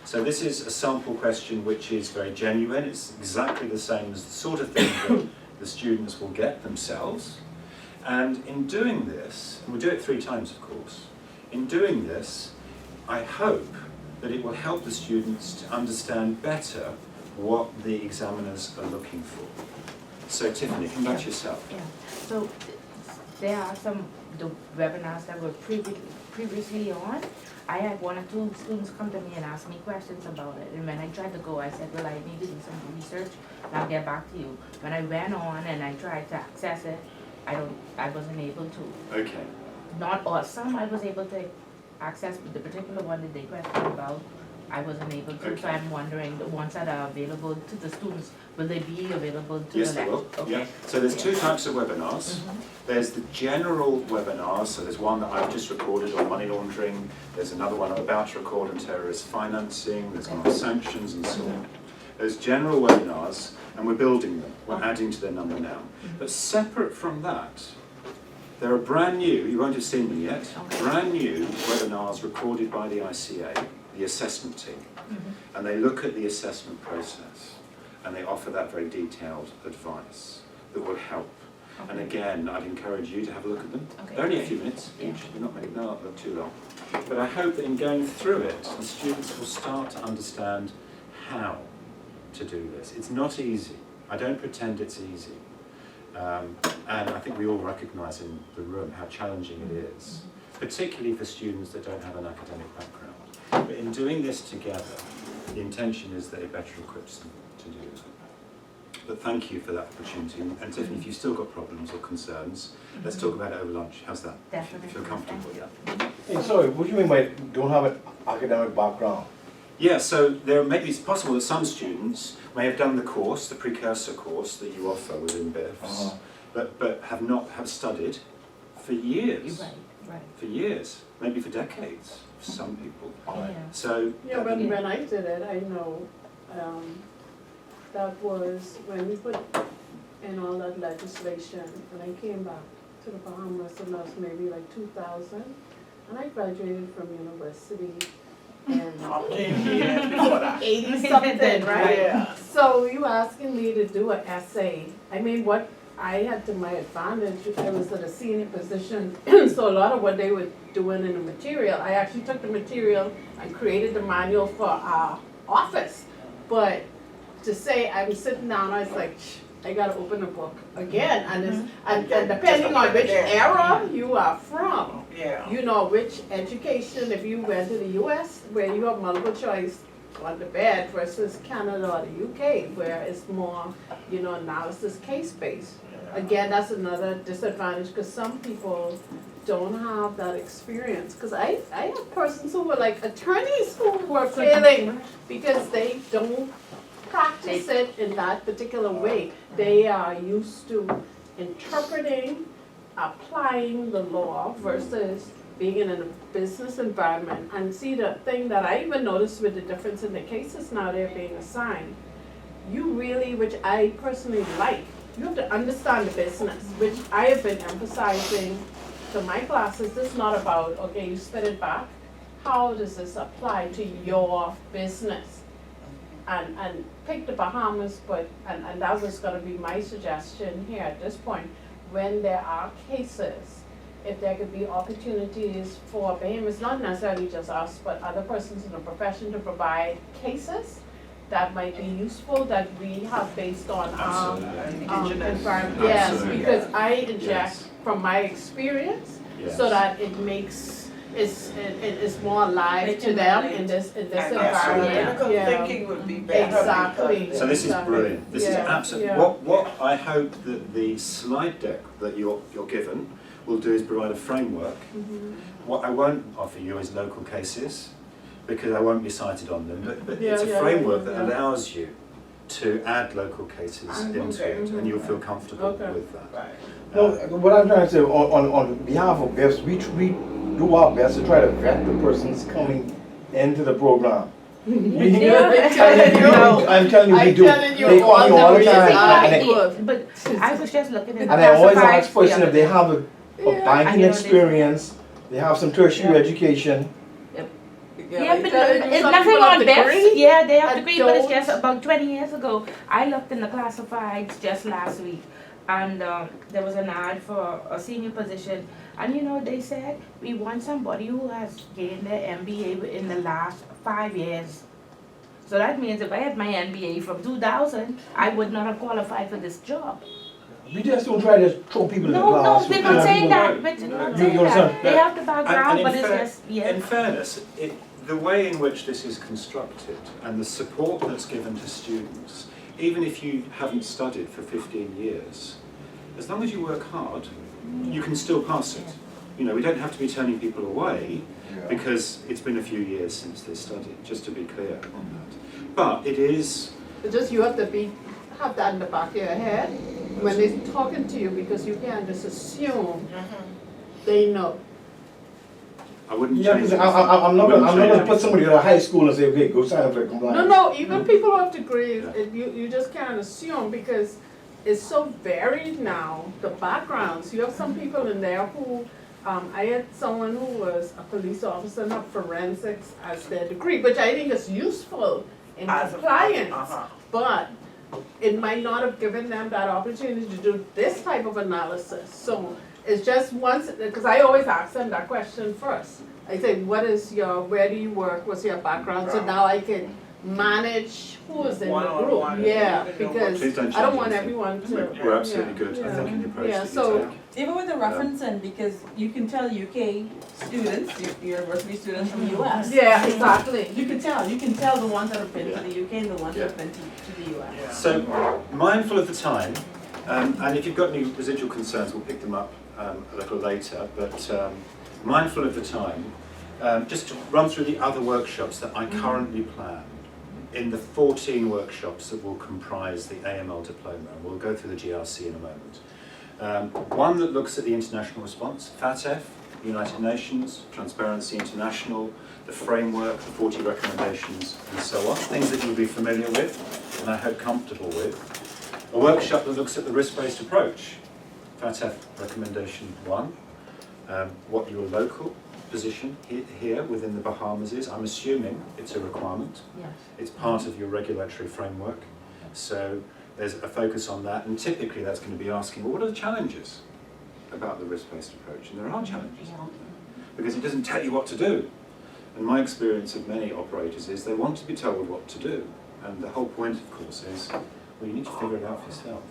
Speaker 1: So this is a sample question which is very genuine. It's exactly the same as the sort of thing that the students will get themselves. And in doing this, and we'll do it 3 times of course, in doing this, I hope that it will help the students to understand better what the examiners are looking for. So Tiffany, come back to yourself.
Speaker 6: Yeah, so there are the webinars that were previously on. I had 1 or 2 students come to me and ask me questions about it, and when I tried to go, I said, well, I need to do some research, and I'll get back to you. When I went on and I tried to access it, I wasn't able to.
Speaker 1: Okay.
Speaker 6: Not all, some I was able to access, but the particular one that they questioned about, I wasn't able to.
Speaker 1: Okay.
Speaker 6: So I'm wondering, the ones that are available to the students, will they be available to
Speaker 1: Yes,
Speaker 6: the
Speaker 1: they will.
Speaker 6: Okay.
Speaker 1: Yeah. So there's 2 types of webinars. There's the general webinars, so there's one that I've just recorded on money laundering, there's another one I'm about to record on terrorist financing, there's one on sanctions and so on. There's general webinars, and we're building them, we're adding to their number now. But separate from that, there are brand new, you won't have seen them yet, brand new webinars recorded by the ICA, the assessment team, and they look at the assessment process, and they offer that very detailed advice that will help. And again, I'd encourage you to have a look at them.
Speaker 6: Okay,
Speaker 1: They're only a
Speaker 6: great.
Speaker 1: few minutes
Speaker 6: Yeah.
Speaker 1: each, they're not too long. But I hope that in going through it, the students will start to understand how to do this. It's not easy. I don't pretend it's easy. And I think we all recognise in the room how challenging it is, particularly for students that don't have an academic background. But in doing this together, the intention is that it better equips them to do it. But thank you for that opportunity. And Tiffany, if you've still got problems or concerns, let's talk about it over lunch. How's that?
Speaker 6: Definitely.
Speaker 1: Feel comfortable?
Speaker 6: Thank
Speaker 1: Yeah.
Speaker 4: Hey, sorry, what do you mean by don't have an academic background?
Speaker 1: Yeah, so it's possible that some students may have done the course, the precursor course that you offer within BIFs, but have studied for years.
Speaker 6: Right.
Speaker 1: For years, maybe for decades, for some people.
Speaker 6: Yeah.
Speaker 1: So
Speaker 3: Yeah, when I did it, I know that was when we put in all that legislation, and I came back to the Bahamas, and that was maybe like 2000, and I graduated from university in 80 something, right?
Speaker 2: Yeah.
Speaker 3: So you asking me to do an essay, I mean, what I had to my advantage, I was at a senior position, so a lot of what they were doing in the material, I actually took the material and created the manual for our office. But to say I'm sitting down, I was like, I gotta open the book again, and it's, and depending on which era you are from,
Speaker 2: Yeah.
Speaker 3: you know, which education, if you went to the US, where you have multiple choice on the bed versus Canada or the UK, where it's more, you know, analysis case-based. Again, that's another disadvantage, because some people don't have that experience. Because I have persons who were like attorneys who were failing because they don't practice it in that particular way. They are used to interpreting, applying the law versus being in a business environment. And see, the thing that I even noticed with the difference in the cases now they're being assigned, you really, which I personally like, you have to understand the business, which I have been emphasizing to my classes. This is not about, okay, you spit it back. How does this apply to your business? And pick the Bahamas, but, and that was gonna be my suggestion here at this point, when there are cases, if there could be opportunities for behemoths, not necessarily just us, but other persons in the profession to provide cases that might be useful, that we have based on
Speaker 2: Indigenous.
Speaker 3: environment. Yes,
Speaker 1: Absolutely.
Speaker 3: because I inject
Speaker 1: Yes.
Speaker 3: from my experience,
Speaker 1: Yes.
Speaker 3: so that it makes, it's more alive
Speaker 5: They
Speaker 3: to
Speaker 5: can
Speaker 3: them
Speaker 5: relate.
Speaker 3: in this
Speaker 2: And
Speaker 3: environment.
Speaker 2: critical
Speaker 3: Yeah.
Speaker 2: thinking would be better.
Speaker 3: Exactly.
Speaker 2: because-
Speaker 1: So this is
Speaker 3: Exactly.
Speaker 1: brilliant. This is
Speaker 3: Yeah,
Speaker 1: absolutely,
Speaker 3: yeah.
Speaker 1: what I hope that the slide deck that you're given will do is provide a framework.
Speaker 3: Mhm.
Speaker 1: What I won't offer you is local cases, because I won't be cited on them, but
Speaker 3: Yeah,
Speaker 1: it's a
Speaker 3: yeah,
Speaker 1: framework
Speaker 3: yeah,
Speaker 1: that
Speaker 3: yeah.
Speaker 1: allows you to add local cases
Speaker 2: Mhm.
Speaker 1: into
Speaker 2: Okay.
Speaker 1: it, and you'll feel comfortable
Speaker 3: Okay.
Speaker 1: with that.
Speaker 2: Right.
Speaker 4: No, what I'm trying to say, on behalf of BEFs, we do our best to try to vet the persons coming into the program.
Speaker 3: I'm telling you.
Speaker 4: I'm telling you, we
Speaker 3: I'm
Speaker 4: do.
Speaker 3: telling you,
Speaker 4: They call me all the
Speaker 3: the
Speaker 4: time,
Speaker 3: reason
Speaker 4: and
Speaker 3: I-
Speaker 6: But I was just looking at the
Speaker 4: and I always
Speaker 6: classifieds
Speaker 4: ask person
Speaker 6: the
Speaker 4: if they
Speaker 6: other
Speaker 4: have a
Speaker 3: Yeah.
Speaker 6: And
Speaker 4: banking
Speaker 6: you know, they-
Speaker 4: experience, they have some tertiary
Speaker 6: Yeah.
Speaker 4: education.
Speaker 6: Yeah, but
Speaker 3: telling you,
Speaker 6: it's
Speaker 3: some
Speaker 6: nothing
Speaker 3: people have
Speaker 6: on BEPS.
Speaker 3: degree.
Speaker 6: Yeah, they have
Speaker 3: I
Speaker 6: degree, but it's
Speaker 3: don't.
Speaker 6: just about 20 years ago. I looked in the classifieds just last week, and there was an ad for a senior position. And you know, they said, we want somebody who has gained their MBA in the last 5 years. So that means if I had my MBA from 2000, I would not have qualified for this job.
Speaker 4: We just don't try to throw people in the
Speaker 6: No,
Speaker 4: class.
Speaker 6: they're
Speaker 4: You
Speaker 6: not
Speaker 4: know,
Speaker 6: saying
Speaker 4: people-
Speaker 6: that, but they're not
Speaker 4: You
Speaker 6: saying
Speaker 4: understand?
Speaker 6: that. They have the background,
Speaker 1: in
Speaker 6: but it's
Speaker 1: fair-
Speaker 6: just, yeah.
Speaker 1: In fairness, the way in which this is constructed and the support that's given to students, even if you haven't studied for 15 years, as long as you work hard, you can still pass it. You know, we don't have to be turning people away because it's been a few years since they studied, just to be clear on that. But it is,
Speaker 3: It's just you have to have that in the back of your head when they're talking to you, because you can't just assume they know.
Speaker 1: I wouldn't
Speaker 4: Yeah,
Speaker 1: change
Speaker 4: because
Speaker 1: it.
Speaker 4: I'm not
Speaker 1: Wouldn't
Speaker 4: gonna
Speaker 1: change
Speaker 4: put somebody to high school and say, okay, go sign up for compliance.
Speaker 3: No, even people who have degrees,
Speaker 1: Yeah.
Speaker 3: you just can't assume, because it's so varied now, the backgrounds. You have some people in there who, I had someone who was a police officer and have forensics as their degree, which I think is useful in
Speaker 2: As a-
Speaker 3: compliance.
Speaker 2: uh-huh.
Speaker 3: But it might not have given them that opportunity to do this type of analysis. So it's just once, because I always ask them that question first. I say, where do you work, what's your background? So now I can manage who is in the
Speaker 2: One-on-one.
Speaker 3: group. Yeah,
Speaker 2: You know,
Speaker 3: because
Speaker 1: Please don't
Speaker 3: I don't
Speaker 1: change
Speaker 3: want
Speaker 1: anything.
Speaker 3: everyone to.
Speaker 1: We're absolutely
Speaker 3: yeah,
Speaker 1: good, I
Speaker 3: yeah.
Speaker 1: think, in the approach
Speaker 3: Yeah,
Speaker 1: that
Speaker 3: so-
Speaker 1: you take.
Speaker 5: Even with the referencing, because you can tell UK students, university students from US.
Speaker 3: Yeah, exactly.
Speaker 5: You can tell the ones that have been to the UK and the ones that have been to the US.
Speaker 1: So, mindful of the time, and if you've got any residual concerns, we'll pick them up a little later, but mindful of the time, just to run through the other workshops that I currently plan in the 14 workshops that will comprise the AML diploma. We'll go through the GRC in a moment. One that looks at the international response, FATF, United Nations, Transparency International, the framework, the 40 recommendations, and so on, things that you'll be familiar with and I hope comfortable with. A workshop that looks at the risk-based approach, FATF recommendation 1, what your local position here within the Bahamas is. I'm assuming it's a requirement.
Speaker 6: Yes.
Speaker 1: It's part of your regulatory framework. So there's a focus on that, and typically that's going to be asking, well, what are the challenges about the risk-based approach? And there are challenges, because it doesn't tell you what to do. And my experience of many operators is they want to be told what to do. And the whole point, of course, is, well, you need to figure it out for yourself.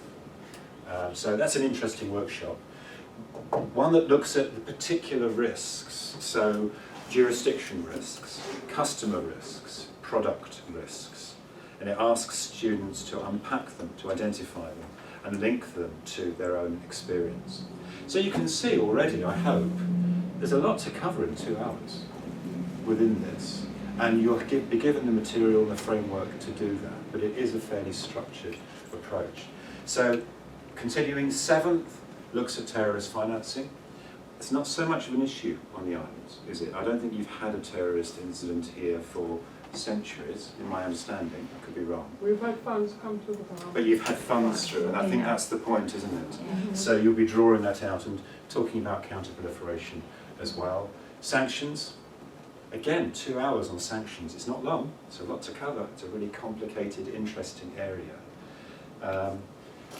Speaker 1: So that's an interesting workshop. One that looks at the particular risks, so jurisdiction risks, customer risks, product risks, and it asks students to unpack them, to identify them, and link them to their own experience. So you can see already, I hope, there's a lot to cover in 2 hours within this, and you'll be given the material and the framework to do that, but it is a fairly structured approach. So, continuing, 7th looks at terrorist financing. It's not so much of an issue on the islands, is it? I don't think you've had a terrorist incident here for centuries, in my understanding. I could be wrong.
Speaker 3: We've had funds come to the Bahamas.
Speaker 1: But you've had funds through, and I think that's the point, isn't it? So you'll be drawing that out and talking about counter-proliferation as well. Sanctions, again, 2 hours on sanctions. It's not long, it's a lot to cover. It's a really complicated, interesting area.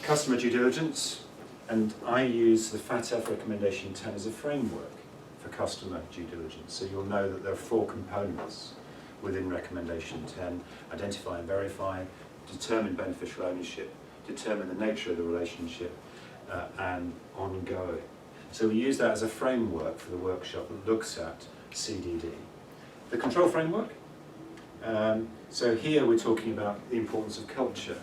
Speaker 1: Customer due diligence, And I use the FATF recommendation 10 as a framework for customer due diligence. So you'll know that there are 4 components within recommendation 10: identify and verify, determine beneficial ownership, determine the nature of the relationship, and ongoing. So we use that as a framework for the workshop that looks at CDD. The control framework. So here we're talking about the importance of culture.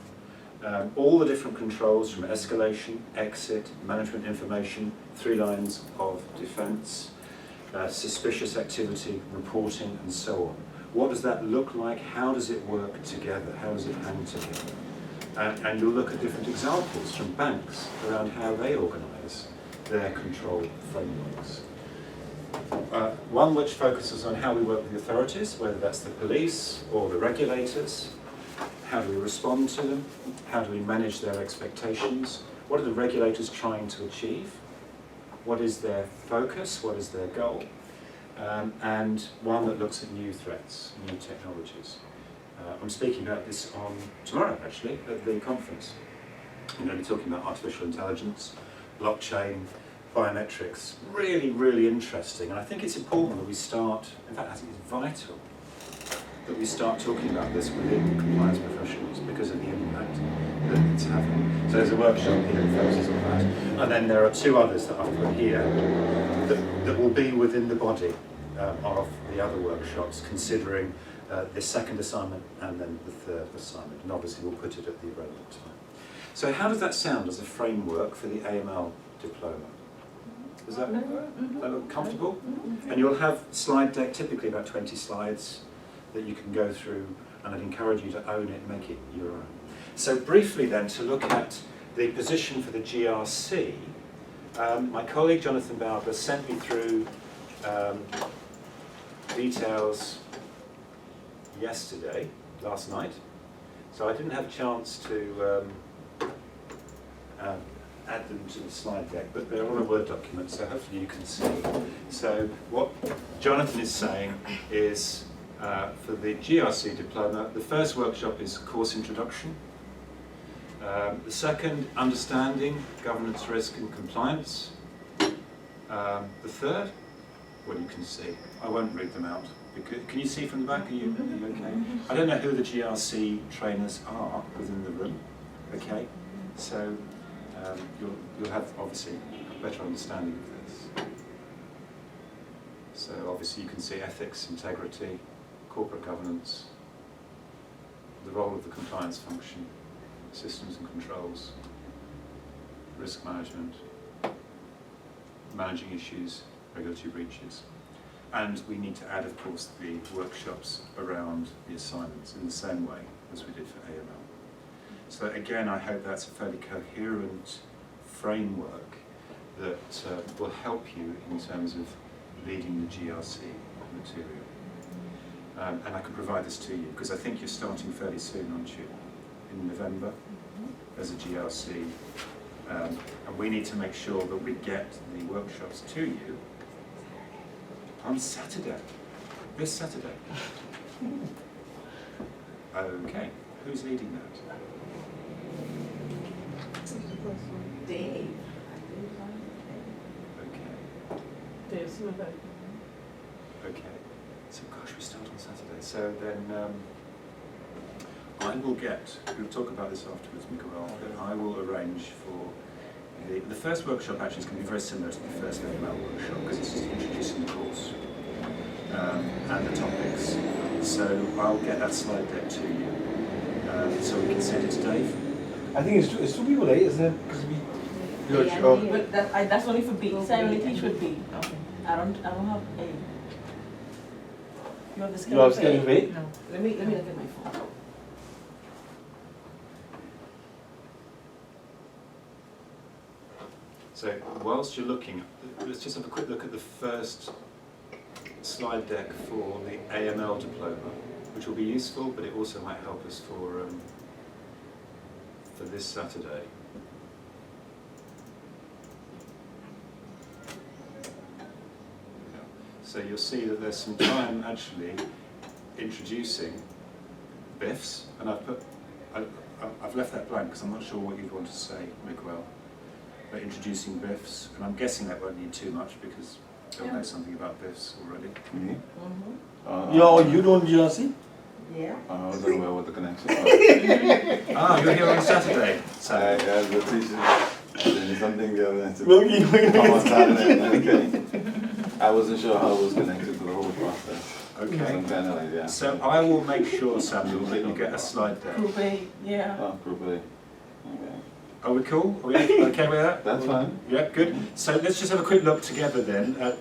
Speaker 1: All the different controls from escalation, exit, management information, 3 lines of defence, suspicious activity, reporting, and so on. What does that look like? How does it work together? How does it hang together? And you'll look at different examples from banks around how they organise their control frameworks. One which focuses on how we work with the authorities, whether that's the police or the regulators. How do we respond to them? How do we manage their expectations? What are the regulators trying to achieve? What is their focus? What is their goal? And one that looks at new threats, new technologies. I'm speaking about this on tomorrow, actually, at the conference. I'm going to be talking about artificial intelligence, blockchain, biometrics. Really, really interesting. And I think it's important that we start, in fact, I think it's vital that we start talking about this within compliance professionals because of the impact that it's having. So there's a workshop here that focuses on that. And then there are 2 others that I've put here that will be within the body of the other workshops, considering the second assignment and then the third assignment. And obviously we'll put it at the relevant time. So how does that sound as a framework for the AML diploma? Does that look comfortable? And you'll have slide deck, typically about 20 slides, that you can go through, and I'd encourage you to own it and make it your own. So briefly then, to look at the position for the GRC, my colleague Jonathan Barber sent me through details last night, so I didn't have a chance to add them to the slide deck, but they're on a Word document, so hopefully you can see. So what Jonathan is saying is, for the GRC diploma, the first workshop is course introduction. The second, understanding governance, risk and compliance. The third, well, you can see. I won't read them out. Can you see from the back? Are you okay? I don't know who the GRC trainers are within the room. Okay, so you'll have obviously a better understanding of this. So obviously you can see ethics, integrity, corporate governance, the role of the compliance function, systems and controls, risk management, managing issues, regulatory breaches. And we need to add, of course, the workshops around the assignments in the same way as we did for AML. So again, I hope that's a fairly coherent framework that will help you in terms of leading the GRC material. And I can provide this to you, because I think you're starting fairly soon, aren't you? In November, as a GRC. And we need to make sure that we get the workshops to you on Saturday, this Saturday. Okay, who's leading that?
Speaker 5: Dave.
Speaker 1: Okay,
Speaker 3: Dave Smith.
Speaker 1: okay. So gosh, we start on Saturday. So then I will we'll talk about this afterwards, Miguel, but I will arrange for the first workshop actually is going to be very similar to the first AML workshop, because it's just introducing the course and the topics. So I'll get that slide deck to you so we can send it to Dave.
Speaker 4: I think it's 2 people, isn't it? Because
Speaker 5: But that's only for B. So I only teach with B.
Speaker 6: Okay.
Speaker 5: I don't have A. You have the
Speaker 4: you
Speaker 5: schedule
Speaker 4: have
Speaker 5: for
Speaker 4: schedule
Speaker 5: A?
Speaker 4: rate?
Speaker 6: No.
Speaker 5: Let me look at my phone.
Speaker 1: So whilst you're looking, let's just have a quick look at the first slide deck for the AML diploma, which will be useful, but it also might help us for this Saturday. So you'll see that there's some time actually introducing BIFs, and I've left that blank because I'm not sure what you'd want to say, Miguel. about introducing BIFs, and I'm guessing that won't need too much because they'll
Speaker 5: Yeah.
Speaker 1: know something about BIFs already.
Speaker 4: Me?
Speaker 5: Mm-hmm.
Speaker 4: You don't GRC?
Speaker 5: Yeah.
Speaker 4: I was aware what the connection was.
Speaker 1: Ah, you're here on Saturday.
Speaker 4: I
Speaker 1: So,
Speaker 4: had the teacher doing something the other night. Come on Saturday, okay. I wasn't sure how it was connected to the whole process.
Speaker 1: okay.
Speaker 4: Some kind of like, yeah.
Speaker 1: So I will make sure, Samuel, that you get a slide there.
Speaker 5: Group A, yeah.
Speaker 4: Oh, group A. Okay.
Speaker 1: Are we cool? Are we okay with that?
Speaker 4: That's fine.
Speaker 1: Yeah, good. So let's just have a quick look together then at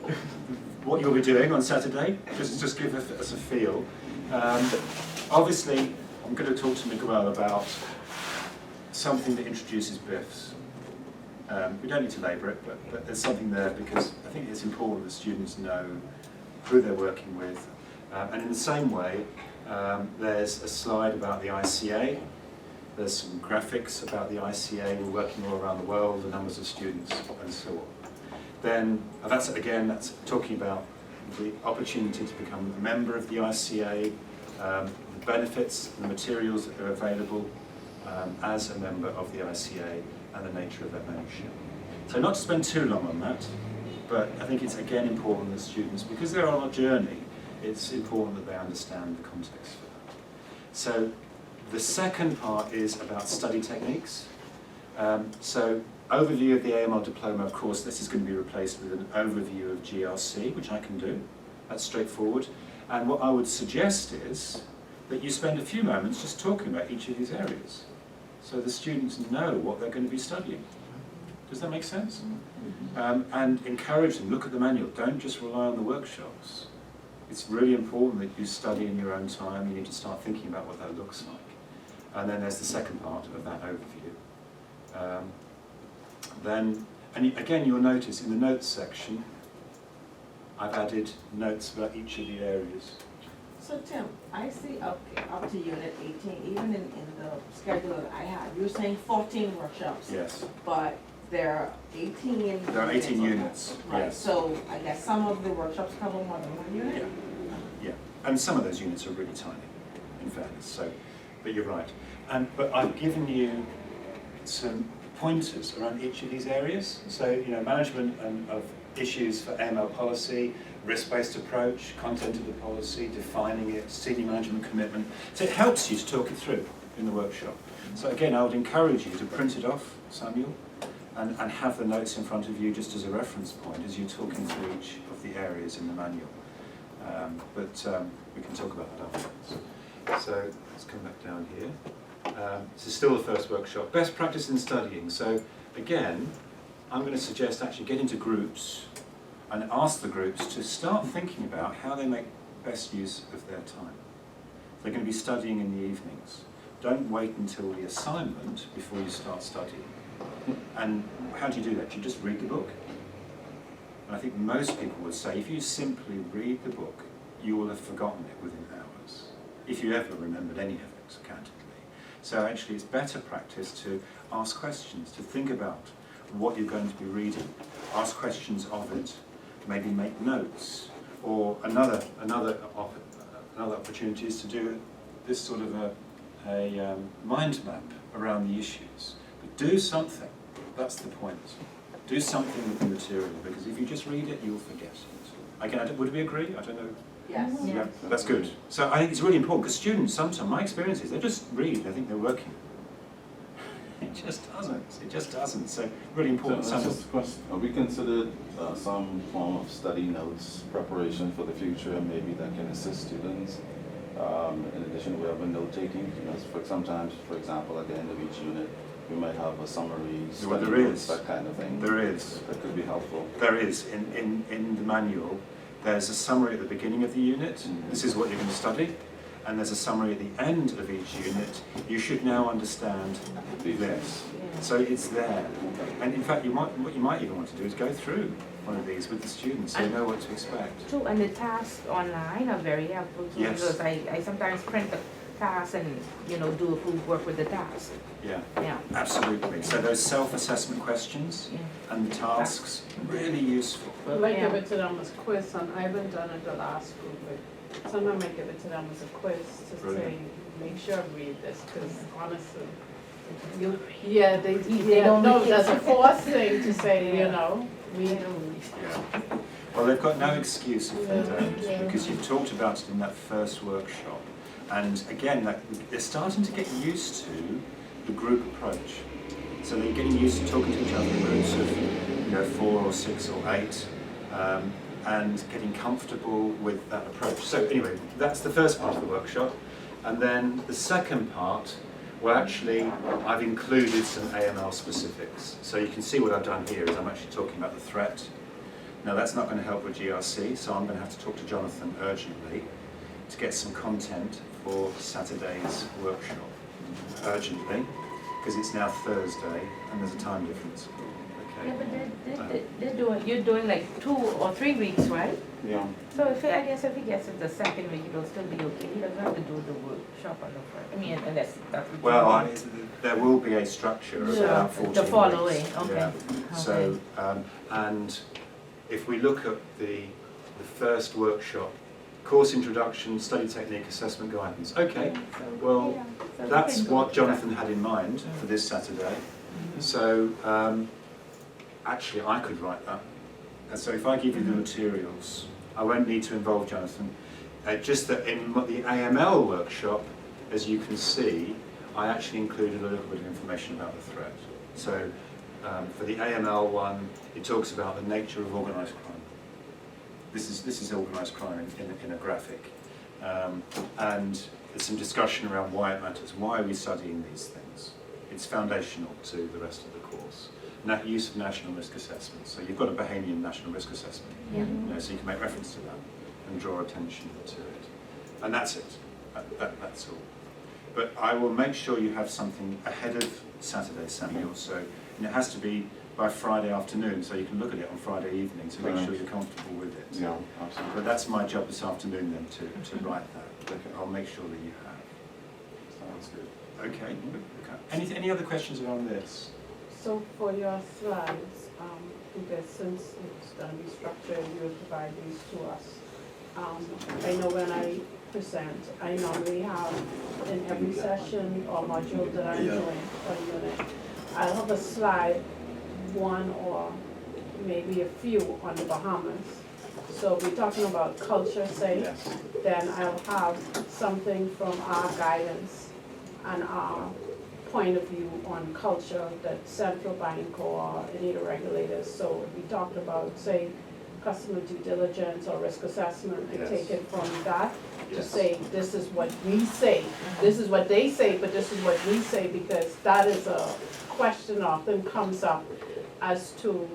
Speaker 1: what you'll be doing on Saturday. Just give us a feel. Obviously, I'm going to talk to Miguel about something that introduces BIFs. We don't need to labour it, but there's something there because I think it's important that students know who they're working with. And in the same way, there's a slide about the ICA. There's some graphics about the ICA. We're working all around the world, the numbers of students, and so on. Then, that's talking about the opportunity to become a member of the ICA, the benefits, the materials that are available as a member of the ICA, and the nature of that membership. So not to spend too long on that, but I think it's again important that students, because they're on a journey, it's important that they understand the context for that. So the second part is about study techniques. So overview of the AML diploma, of course, this is going to be replaced with an overview of GRC, which I can do. That's straightforward. And what I would suggest is that you spend a few moments just talking about each of these areas, so the students know what they're going to be studying. Does that make sense? And encourage them, look at the manual, don't just rely on the workshops. It's really important that you study in your own time. You need to start thinking about what that looks like. And then there's the second part of that overview. Again, you'll notice in the notes section, I've added notes about each of the areas.
Speaker 5: So Tim, I see up to unit 18, even in the schedule that I have, you're saying 14 workshops.
Speaker 1: Yes.
Speaker 5: But there are 18
Speaker 1: There are 18 units,
Speaker 5: Right,
Speaker 1: yes.
Speaker 5: so I guess some of the workshops cover more than one unit?
Speaker 1: Yeah, yeah. And some of those units are really tiny, in fairness. So, but you're right. But I've given you some pointers around each of these areas. So, management of issues for AML policy, risk-based approach, content of the policy, defining it, senior management commitment. So it helps you to talk it through in the workshop. So again, I would encourage you to print it off, Samuel, and have the notes in front of you just as a reference point as you're talking through each of the areas in the manual. We can talk about that afterwards. So let's come back down here. This is still the first workshop. Best practice in studying. So again, I'm going to suggest actually get into groups and ask the groups to start thinking about how they make best use of their time. They're going to be studying in the evenings. Don't wait until the assignment before you start studying. And how do you do that? You just read the book. And I think most people would say if you simply read the book, you will have forgotten it within hours, if you ever remembered any of it, candidly. So actually it's better practice to ask questions, to think about what you're going to be reading, ask questions of it, maybe make notes, or another opportunity is to do this sort of a mind map around the issues. But do something, that's the point. Do something with the material, because if you just read it, you'll forget it. Again, would we agree? I don't know.
Speaker 5: Yes.
Speaker 1: Yeah, that's good. So I think it's really important, because students, sometimes, my experience is, they just read, they think they're working. It just doesn't. It just doesn't. So really important.
Speaker 4: So, just a question. Have we considered some form of study notes preparation for the future, maybe that can assist students? In addition, we have a note taking. Sometimes, for example, at the end of each unit, we might have a summary, study notes, that kind of thing.
Speaker 1: There is.
Speaker 4: That could be helpful.
Speaker 1: There is. In the manual, there's a summary at the beginning of the unit.
Speaker 4: Mm-hmm.
Speaker 1: This is what you're going to study. And there's a summary at the end of each unit. You should now understand this. So it's there. And in fact, what you might even want to do is go through one of these with the students so you know what to expect.
Speaker 6: True, and the tasks online are very helpful too,
Speaker 1: Yes.
Speaker 6: because I sometimes print the task and do a group work with the task.
Speaker 1: Yeah,
Speaker 6: Yeah.
Speaker 1: absolutely. So those self-assessment questions
Speaker 6: Yeah.
Speaker 1: and the tasks, really useful.
Speaker 3: I might give it to them as a quiz, and I haven't done it the last group, but sometimes I might give it to them as a quiz to say,
Speaker 1: Brilliant.
Speaker 3: make sure I read this, because honestly,
Speaker 6: You,
Speaker 3: Yeah, they
Speaker 6: don't
Speaker 3: no,
Speaker 6: make
Speaker 3: that's a
Speaker 6: it.
Speaker 3: forced thing to say, you know, we,
Speaker 6: they don't really
Speaker 1: Yeah. Well, they've got no excuse if they
Speaker 3: Yeah.
Speaker 1: don't,
Speaker 3: Yeah.
Speaker 1: because you've talked about it in that first workshop. And again, they're starting to get used to the group approach. So they're getting used to talking to each other in groups of 4 or 6 or 8, and getting comfortable with that approach. So anyway, that's the first part of the workshop. And then the second part, well actually I've included some AML specifics. So you can see what I've done here is I'm actually talking about the threat. Now that's not going to help with GRC, so I'm going to have to talk to Jonathan urgently to get some content for Saturday's workshop. Urgently, because it's now Thursday and there's a time difference.
Speaker 6: Yeah,
Speaker 1: Okay.
Speaker 6: but you're doing like 2 or 3 weeks, right?
Speaker 4: Yeah.
Speaker 6: So I guess if he gets it the second week, it'll still be okay. He doesn't have to do the workshop on the first. I mean, unless that's what you
Speaker 1: Well,
Speaker 6: want.
Speaker 1: there will be a structure of
Speaker 6: Sure.
Speaker 1: about 14
Speaker 6: The following,
Speaker 1: weeks.
Speaker 6: okay.
Speaker 1: Yeah. So, and if we look at the first workshop, course introduction, study technique, assessment guidance. Okay, well,
Speaker 6: So we
Speaker 1: that's
Speaker 6: can go
Speaker 1: what
Speaker 6: through that.
Speaker 1: Jonathan had in mind for this Saturday. So, actually, I could write that. And so if I give you the materials, I won't need to involve Jonathan. Just that in the AML workshop, as you can see, I actually included a little bit of information about the threat. So for the AML one, it talks about the nature of organised crime. This is organised crime in a graphic. And there's some discussion around why it matters. Why are we studying these things? It's foundational to the rest of the course. Use of national risk assessment. So you've got a Bahamian national risk assessment.
Speaker 6: Yeah.
Speaker 1: So you can make reference to that and draw attention to it. And that's it. That's all. But I will make sure you have something ahead of Saturday, Samuel. So, and it has to be by Friday afternoon, so you can look at it on Friday evening to make sure you're comfortable with it.
Speaker 4: Yeah, absolutely.
Speaker 1: But that's my job this afternoon then to write that. I'll make sure that you have.
Speaker 4: Sounds good.
Speaker 1: Okay. Any other questions around this?
Speaker 3: so for your slides, because since it's gonna be structured, you will provide these to us. I know when I present, I normally have in every session or module that I'm doing or unit, I'll have a slide, one or maybe a few on the Bahamas. So we're talking about culture, say,
Speaker 1: Yes.
Speaker 3: then I'll have something from our guidance and our point of view on culture that central bank or any of the regulators. So we talked about, say, customer due diligence or risk assessment, I
Speaker 1: Yes.
Speaker 3: take it from that to
Speaker 1: Yes.
Speaker 3: say, this is what we say. This is what they say, but this is what we say, because that is a question often comes up as to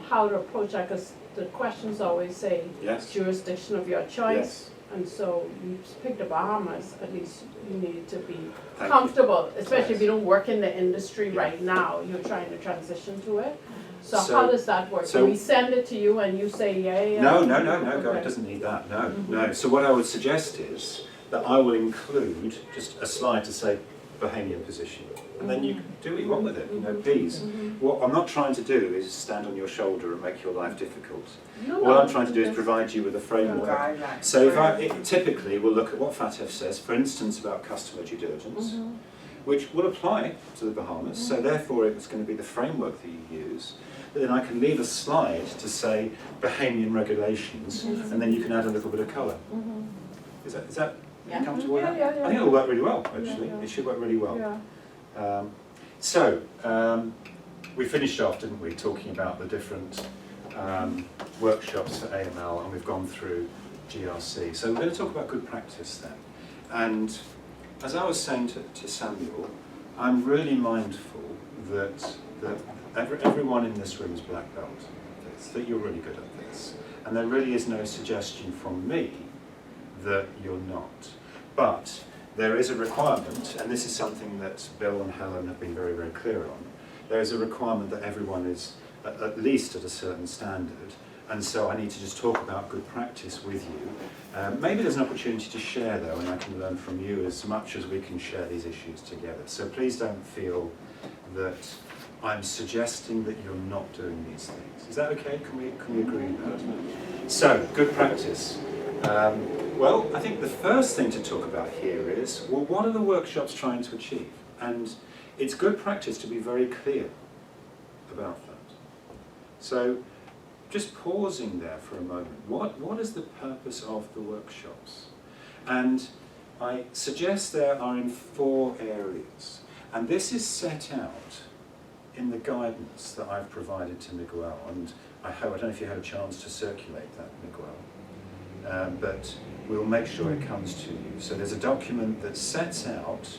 Speaker 3: how to approach that, because the questions always say
Speaker 1: Yes.
Speaker 3: jurisdiction of your choice.
Speaker 1: Yes.
Speaker 3: And so you pick the Bahamas, at least you need to be
Speaker 1: Thank you.
Speaker 3: comfortable, especially if you
Speaker 1: Yes.
Speaker 3: don't work in the industry
Speaker 1: Yeah.
Speaker 3: right now, you're trying to transition to it. So
Speaker 1: So-
Speaker 3: how does that work?
Speaker 1: so-
Speaker 3: Do we send it to you and you say yay?
Speaker 1: No, God, it
Speaker 3: Okay.
Speaker 1: doesn't need that, no. So what I would suggest is that I will include just a slide to say Bahamian position, and then you can do what you want with it, please. What I'm not trying to do is stand on your shoulder and make your life difficult.
Speaker 3: No,
Speaker 1: All
Speaker 3: no,
Speaker 1: I'm trying to do is
Speaker 3: that's-
Speaker 1: provide you with a framework.
Speaker 2: Guidelines.
Speaker 1: So typically we'll look at what FATF says, for instance about customer due diligence, which will apply to the Bahamas, so therefore it's going to be the framework that you use. But then I can leave a slide to say Bahamian regulations, and then you can add a little bit of colour. Is that
Speaker 5: Yeah.
Speaker 1: comfortable with that?
Speaker 3: Yeah.
Speaker 1: I think it'll work really well, actually.
Speaker 3: Yeah.
Speaker 1: It should work really well.
Speaker 3: Yeah.
Speaker 1: We finished off, didn't we, talking about the different workshops for AML, and we've gone through GRC. So we're going to talk about good practice then. And as I was saying to Samuel, I'm really mindful that everyone in this room is black belt at this, that you're really good at this. And there really is no suggestion from me that you're not. But there is a requirement, and this is something that Bill and Helen have been very, very clear on. There is a requirement that everyone is at least at a certain standard, and so I need to just talk about good practice with you. Maybe there's an opportunity to share though, and I can learn from you as much as we can share these issues together. So please don't feel that I'm suggesting that you're not doing these things. Is that okay? Can we agree with that? So, good practice. Well, I think the first thing to talk about here is, well, what are the workshops trying to achieve? And it's good practice to be very clear about that. So just pausing there for a moment, what is the purpose of the workshops? And I suggest there are in 4 areas. And this is set out in the guidance that I've provided to Miguel. And I don't know if you had a chance to circulate that, Miguel. But we'll make sure it comes to you. So there's a document that sets out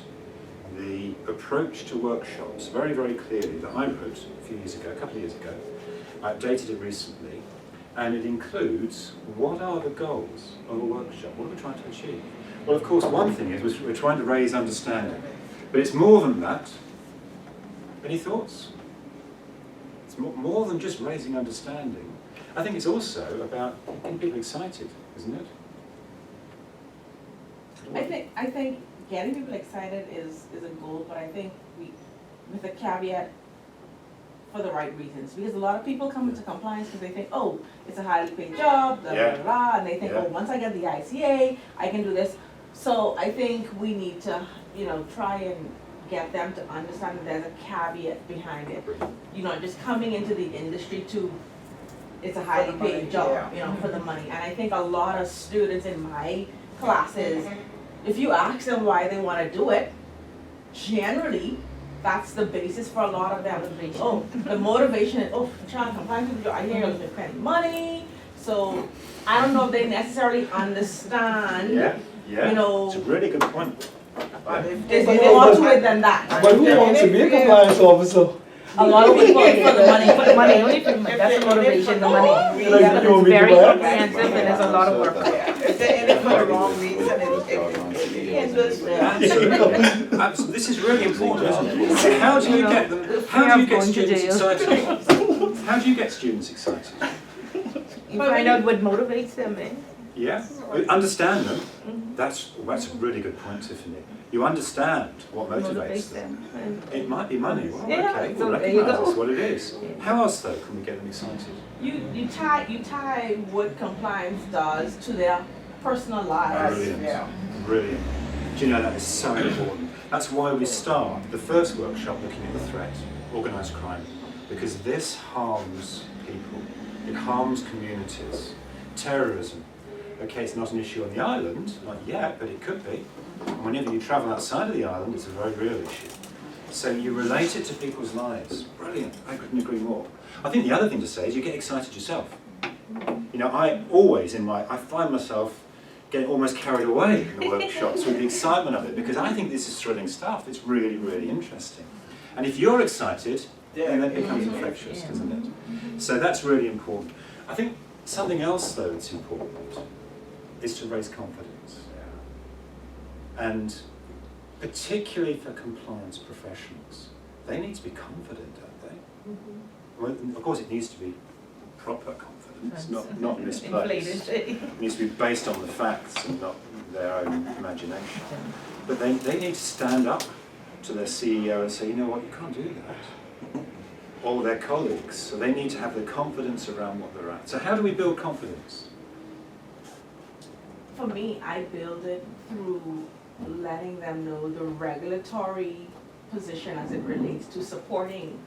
Speaker 1: the approach to workshops very, very clearly that I wrote a few years ago, a couple of years ago. I updated it recently, and it includes what are the goals of a workshop, what are we trying to achieve? Well, of course, one thing is we're trying to raise understanding, but it's more than that. Any thoughts? It's more than just raising understanding. I think it's also about getting people excited, isn't it?
Speaker 5: I think getting people excited is a goal, but I think with a caveat, for the right reasons. Because a lot of people come into compliance because they think, oh, it's a highly paid job, blah, blah, blah, and they think, oh, once I get the ICA, I can do this. So I think we need to, try and get them to understand that there's a caveat behind it. Just coming into the industry it's a highly paid job, for the money. And I think a lot of students in my classes, if you ask them why they want to do it, generally, that's the basis for a lot of them. Oh, the motivation is, I'm trying to comply with you, I hear you're spending money. So I don't know if they necessarily understand,
Speaker 1: It's a really good point.
Speaker 5: There's more to it than that.
Speaker 7: But who wants to be a compliance officer?
Speaker 5: A lot of people for the money.
Speaker 6: For the money, only for the money, that's the motivation, the money.
Speaker 7: Like,
Speaker 6: Yeah,
Speaker 7: you want
Speaker 6: it's
Speaker 7: me to
Speaker 6: very
Speaker 7: buy?
Speaker 6: comprehensive and it's a lot of work.
Speaker 2: If they're in it for the wrong reason,
Speaker 1: Absolutely. This is really important, isn't it? How do you get them? How do you get students excited? How do you get students excited?
Speaker 6: You find out what motivates them, eh?
Speaker 1: Yeah, understand them. That's a really good point, Tiffany. You understand what motivates them. It might be money. Well,
Speaker 6: Yeah,
Speaker 1: okay,
Speaker 6: so
Speaker 1: we'll
Speaker 6: there you
Speaker 1: recognise
Speaker 6: go.
Speaker 1: that's what it is. How else though can we get them excited?
Speaker 5: You tie what compliance does to their personal lives.
Speaker 1: Brilliant. Brilliant. Do you know that is so important? That's why we start the first workshop looking at the threat, organised crime, because this harms people. It harms communities. Terrorism. Okay, it's not an issue on the island, not yet, but it could be. And whenever you travel outside of the island, it's a very real issue. So you relate it to people's lives. Brilliant. I couldn't agree more. I think the other thing to say is you get excited yourself. I find myself getting almost carried away in the workshops with the excitement of it, because I think this is thrilling stuff. It's really, really interesting. And if you're excited, then it becomes infectious, doesn't it? So that's really important. I think something else, though, that's important is to raise confidence. And particularly for compliance professionals, they need to be confident, don't they? Well, of course, it needs to be proper confidence, not misplaced. It needs to be based on the facts and not their own imagination. But they need to stand up to their CEO and say, you know what, you can't do that. Or their colleagues. So they need to have the confidence around what they're at. So how do we build confidence?
Speaker 5: For me, I build it through letting them know the regulatory position as it relates to supporting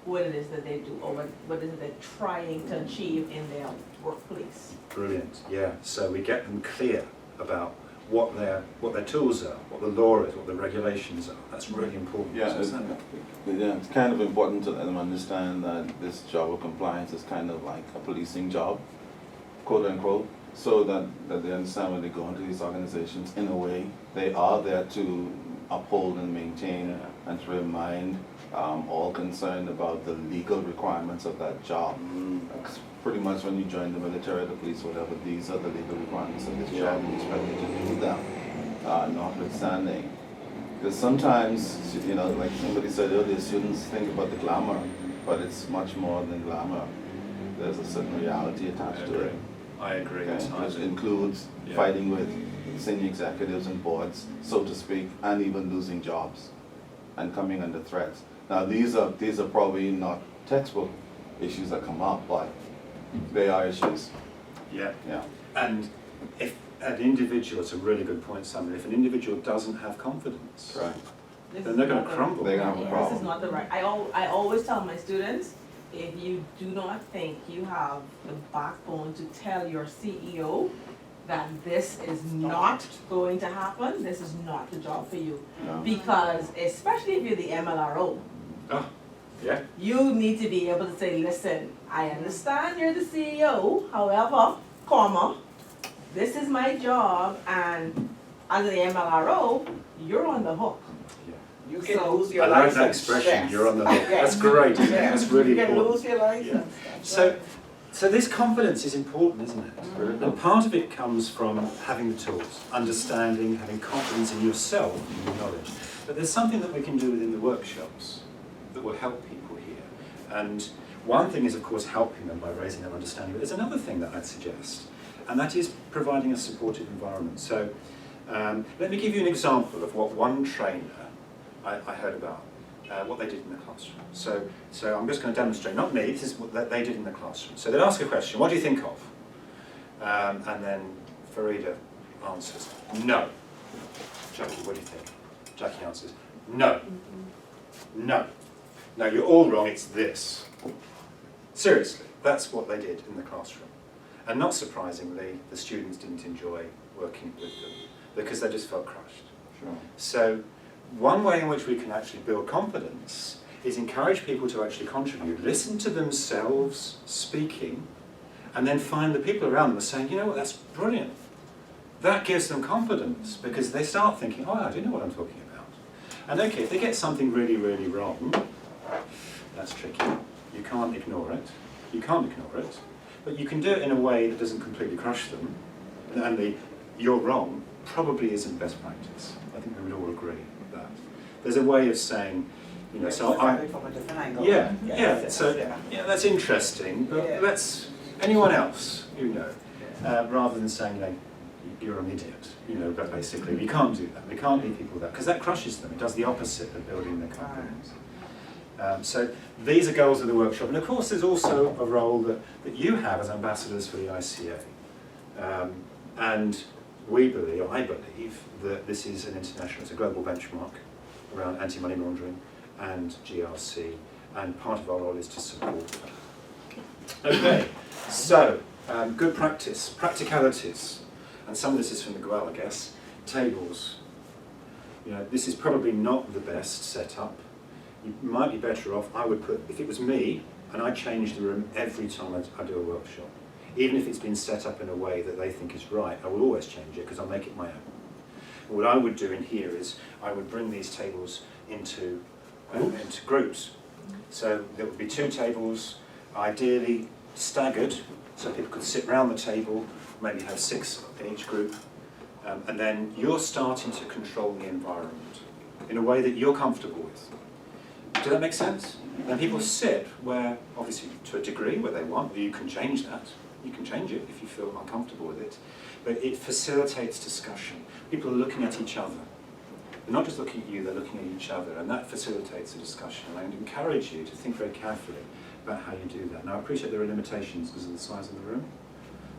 Speaker 5: what it is that they do or what it is they're trying to achieve in their workplace.
Speaker 1: Brilliant, yeah. So we get them clear about what their tools are, what the law is, what the regulations are. That's really important.
Speaker 4: It's kind of important to let them understand that this job of compliance is kind of like a policing job, quote unquote, so that they understand when they go into these organizations, in a way, they are there to uphold and maintain and to remind all concerned about the legal requirements of that job. Pretty much when you join the military, the police, whatever, these are the legal requirements of this job, and you expect you to do them, notwithstanding. Because sometimes, like somebody said earlier, students think about the glamour, but it's much more than glamour. There's a certain reality attached to it.
Speaker 1: I agree.
Speaker 4: Okay? Which includes fighting with senior executives and boards, so to speak, and even losing jobs and coming under threats. Now these are probably not textbook issues that come up, but they are issues.
Speaker 1: Yeah.
Speaker 4: Yeah.
Speaker 1: And if an individual, it's a really good point, Simon, if an individual doesn't have confidence,
Speaker 4: Right.
Speaker 1: then they're going to crumble.
Speaker 4: They're gonna have a
Speaker 5: This is
Speaker 4: problem.
Speaker 5: not the right, I always tell my students, if you do not think you have the backbone to tell your CEO that this is not going to happen, this is not the job for you.
Speaker 4: No.
Speaker 5: Because especially if you're the MLRO,
Speaker 1: Oh, yeah.
Speaker 5: you need to be able to say, listen, I understand you're the CEO, however, comma, this is my job, and as the MLRO, you're on the hook.
Speaker 2: You can
Speaker 5: So-
Speaker 2: lose your
Speaker 1: I like
Speaker 2: license.
Speaker 1: that expression,
Speaker 2: Yes.
Speaker 1: you're on the hook.
Speaker 2: Yes.
Speaker 1: That's great, isn't it?
Speaker 2: Yes.
Speaker 1: That's really
Speaker 2: You can
Speaker 1: important.
Speaker 2: lose your license. That's
Speaker 1: So,
Speaker 2: right.
Speaker 1: so this confidence is important, isn't it? And part of it comes from having the tools, understanding, having confidence in yourself and your knowledge. But there's something that we can do within the workshops that will help people here. And one thing is, of course, helping them by raising their understanding. But there's another thing that I'd suggest, and that is providing a supportive environment. So let me give you an example of what one trainer I heard about, what they did in the classroom. So I'm just going to demonstrate, not me, this is what they did in the classroom. So they'd ask a question, what do you think of? And then Farida answers, no. Jackie, what do you think? Jackie answers, no. No. No, you're all wrong, it's this. Seriously, that's what they did in the classroom. And not surprisingly, the students didn't enjoy working with them because they just felt crushed.
Speaker 4: Sure.
Speaker 1: So one way in which we can actually build confidence is encourage people to actually contribute, listen to themselves speaking, and then find the people around them saying, you know what, that's brilliant. That gives them confidence because they start thinking, oh, I do know what I'm talking about. And okay, if they get something really, really wrong, that's tricky. You can't ignore it. You can't ignore it. But you can do it in a way that doesn't completely crush them. And the you're wrong probably isn't best practice. I think we would all agree with that. There's a way of saying, you know, so
Speaker 2: Look at
Speaker 1: I,
Speaker 2: it from a different angle.
Speaker 1: yeah,
Speaker 2: Yes,
Speaker 1: yeah,
Speaker 2: yes,
Speaker 1: so,
Speaker 2: yeah.
Speaker 1: yeah, that's interesting, but
Speaker 2: Yeah.
Speaker 1: let's, anyone else, you know, rather than saying, like, you're an idiot, you know, but basically, we can't do that. We can't leave people that, because that crushes them. It does the opposite of building their confidence. So these are goals of the workshop, and of course there's also a role that you have as ambassadors for the ICA. And we believe, or I believe, that this is an international, it's a global benchmark around anti-money laundering and GRC, and part of our role is to support that. Okay, so good practice, practicalities, and some of this is from the GWAL, I guess. Tables. You know, this is probably not the best setup. You might be better off, I would put, if it was me, and I change the room every time I do a workshop, even if it's been set up in a way that they think is right, I will always change it because I'll make it my own. What I would do in here is I would bring these tables into groups. So there would be 2 tables, ideally staggered, so people could sit round the table, maybe have 6 in each group, and then you're starting to control the environment in a way that you're comfortable with. Does that make sense? And people sit where, obviously to a degree where they want, you can change that. You can change it if you feel uncomfortable with it. But it facilitates discussion. People are looking at each other. They're not just looking at you, they're looking at each other, and that facilitates a discussion. And I would encourage you to think very carefully about how you do that. Now I appreciate there are limitations because of the size of the room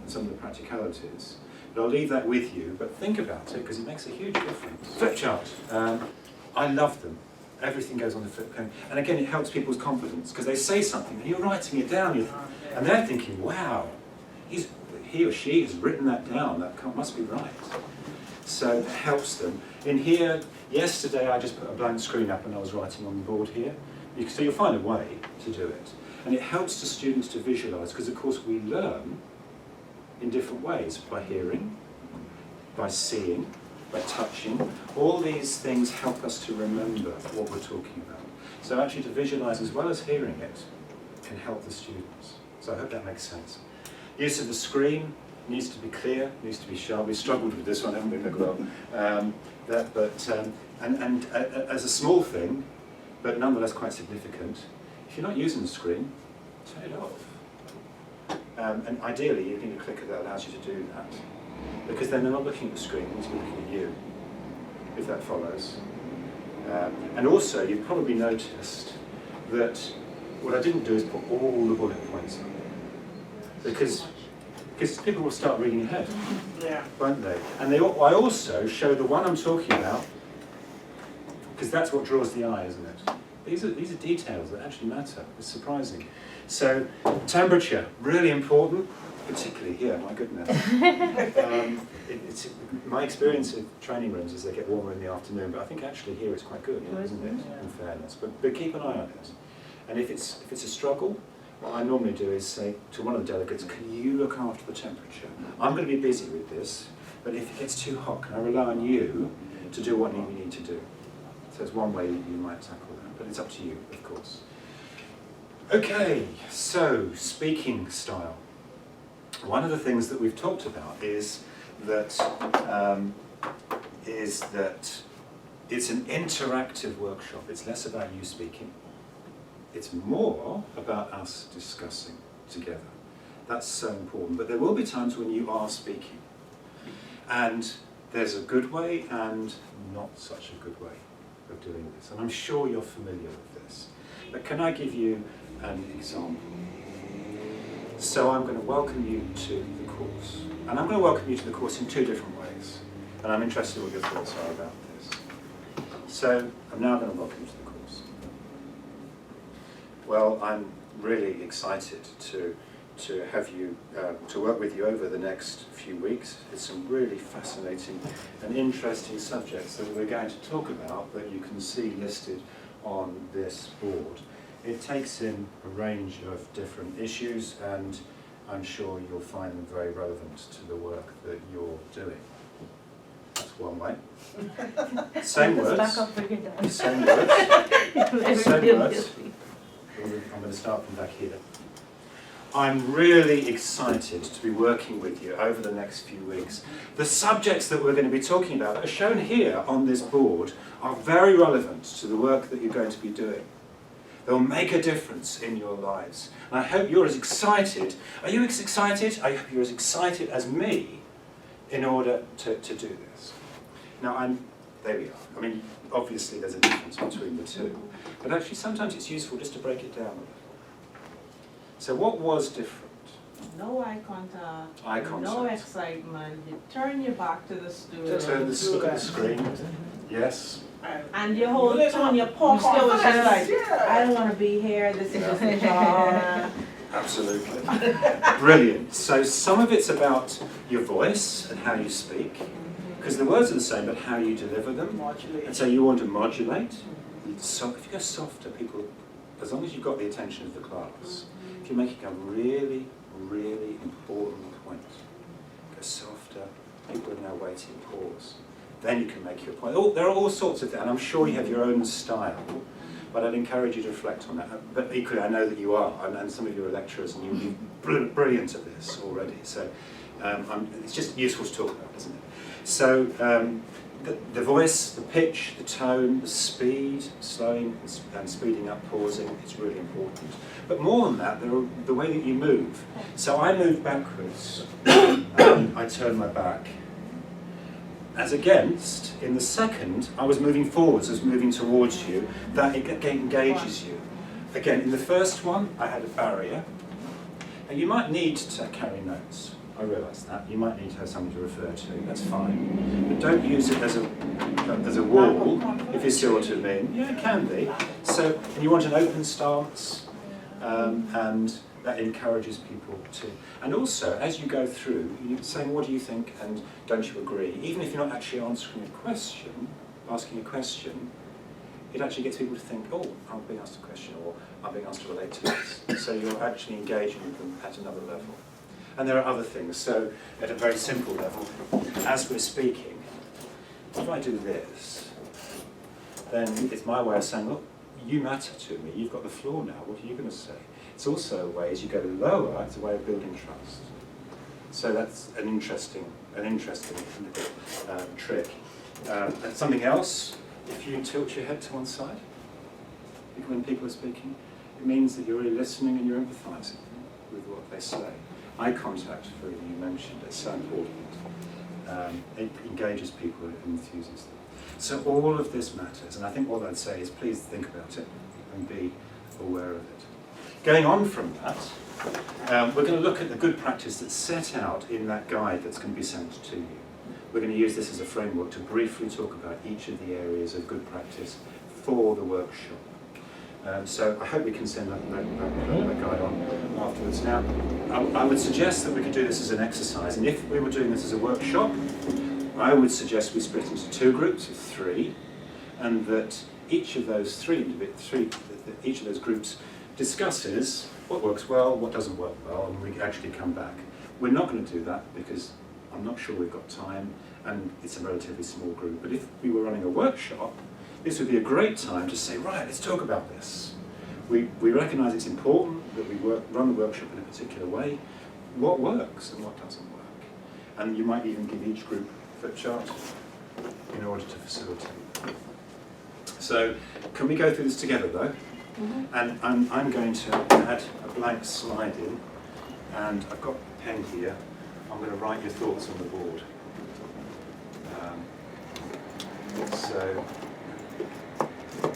Speaker 1: and some of the practicalities. But I'll leave that with you, but think about it because it makes a huge difference. Flip chart. I love them. Everything goes on the flip pen. And again, it helps people's confidence because they say something and you're writing it down and they're thinking, wow, he or she has written that down, that must be right. So it helps them. In here, yesterday I just put a blank screen up and I was writing on the board here. So you'll find a way to do it. And it helps the students to visualise because of course we learn in different ways, by hearing, by seeing, by touching. All these things help us to remember what we're talking about. So actually to visualise as well as hearing it can help the students. So I hope that makes sense. Use of the screen needs to be clear, needs to be sharp. We struggled with this one, haven't we, Nicole? As a small thing, but nonetheless quite significant, if you're not using the screen, turn it off. And ideally, you need a clicker that allows you to do that. Because then they're not looking at the screen, they're looking at you, if that follows. And also, you've probably noticed that what I didn't do is put all the bullet points up. Because people will start reading ahead,
Speaker 2: Yeah.
Speaker 1: won't they? And I also show the one I'm talking about because that's what draws the eye, isn't it? These are details that actually matter. It's surprising. So temperature, really important, particularly here, my goodness. It's my experience of training rooms is they get warmer in the afternoon, but I think actually here it's quite good, isn't it, in fairness? But keep an eye on it. And if it's a struggle, what I normally do is say to one of the delegates, can you look after the temperature? I'm going to be busy with this, but if it gets too hot, can I rely on you to do what you need to do? So it's one way that you might tackle that, but it's up to you, of course. Okay, so speaking style. One of the things that we've talked about is that it's an interactive workshop. It's less about you speaking. It's more about us discussing together. That's so important. But there will be times when you are speaking. And there's a good way and not such a good way of doing this. And I'm sure you're familiar with this. But can I give you an example? So I'm going to welcome you to the course. And I'm going to welcome you to the course in two different ways. And I'm interested in what your thoughts are about this. So I'm now going to welcome you to the course. Well, I'm really excited to have you, to work with you over the next few weeks. It's some really fascinating and interesting subjects that we're going to talk about that you can see listed on this board. It takes in a range of different issues, and I'm sure you'll find them very relevant to the work that you're doing. That's one way. Same words. Same words. Same words. I'm going to start from back here. I'm really excited to be working with you over the next few weeks. The subjects that we're going to be talking about, that are shown here on this board, are very relevant to the work that you're going to be doing. They'll make a difference in your lives. And I hope you're as excited. Are you as excited? I hope you're as excited as me in order to do this. Now, there we are. I mean, obviously there's a difference between the two. But actually, sometimes it's useful just to break it down a little. So what was different?
Speaker 5: No eye contact.
Speaker 1: Eye contact.
Speaker 5: No excitement. You turn your back to the student.
Speaker 1: Look at the screen. Yes.
Speaker 5: And you hold on your posture was just like, I don't want to be here, this is just a job.
Speaker 1: Absolutely. Brilliant. So some of it's about your voice and how you speak, because the words are the same, but how you deliver them. And so you want to modulate. So if you go softer, people, as long as you've got the attention of the class, if you're making a really, really important point, go softer, people are now waiting, pause. Then you can make your point. Oh, there are all sorts of things, and I'm sure you have your own style, but I'd encourage you to reflect on that. But equally, I know that you are, and some of you are lecturers, and you'll be brilliant at this already. So it's just useful to talk about, isn't it? So the voice, the pitch, the tone, the speed, slowing and speeding up, pausing, it's really important. But more than that, the way that you move. So I move backwards, I turn my back. As against, in the second, I was moving forwards, I was moving towards you. That engages you. Again, in the first one, I had a barrier. And you might need to carry notes. I realise that. You might need to have something to refer to. That's fine. But don't use it as a wall, if you see what I mean. Yeah, it can be. So, and you want an open stance, and that encourages people to. And also, as you go through, you're saying, what do you think, and don't you agree? Even if you're not actually answering a question, asking a question, it actually gets people to think, oh, I'm being asked a question, or I'm being asked to relate to this. So you're actually engaging with them at another level. And there are other things. So at a very simple level, as we're speaking, if I do this, then it's my way of saying, look, you matter to me, you've got the floor now, what are you going to say? It's also a way, as you go lower, it's a way of building trust. So that's an interesting little trick. And something else, if you tilt your head to one side, when people are speaking, it means that you're really listening and you're empathising with what they say. Eye contact, for you mentioned, it's so important. It engages people, it enthuses them. So all of this matters, and I think what I'd say is please think about it and be aware of it. Going on from that, we're going to look at the good practice that's set out in that guide that's going to be sent to you. we're going to use this as a framework to briefly talk about each of the areas of good practice for the workshop. So I hope we can send that guide on afterwards. Now, I would suggest that we could do this as an exercise, and if we were doing this as a workshop, I would suggest we split into 2 groups of 3, and that each of those each of those groups discusses what works well, what doesn't work well, and we actually come back. We're not going to do that because I'm not sure we've got time, and it's a relatively small group. But if we were running a workshop, this would be a great time to say, right, let's talk about this. We recognise it's important that we run the workshop in a particular way. What works and what doesn't work? And you might even give each group a flip chart in order to facilitate. So, can we go through this together though? And I'm going to add a blank slide in, and I've got a pen here. I'm going to write your thoughts on the board. So, here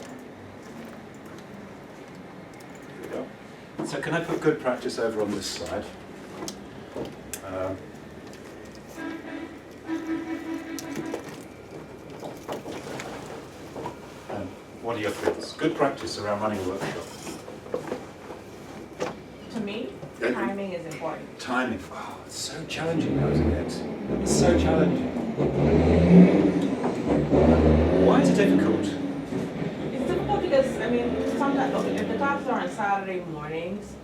Speaker 1: we go. So can I put good practice over on this side? What are your thoughts? Good practice around running a workshop.
Speaker 5: To me, timing is important.
Speaker 1: Timing. Oh, it's so challenging now, isn't it? It's so challenging. Why is it difficult?
Speaker 5: It's difficult because, I mean, sometimes, okay, if the classes are on Saturday mornings,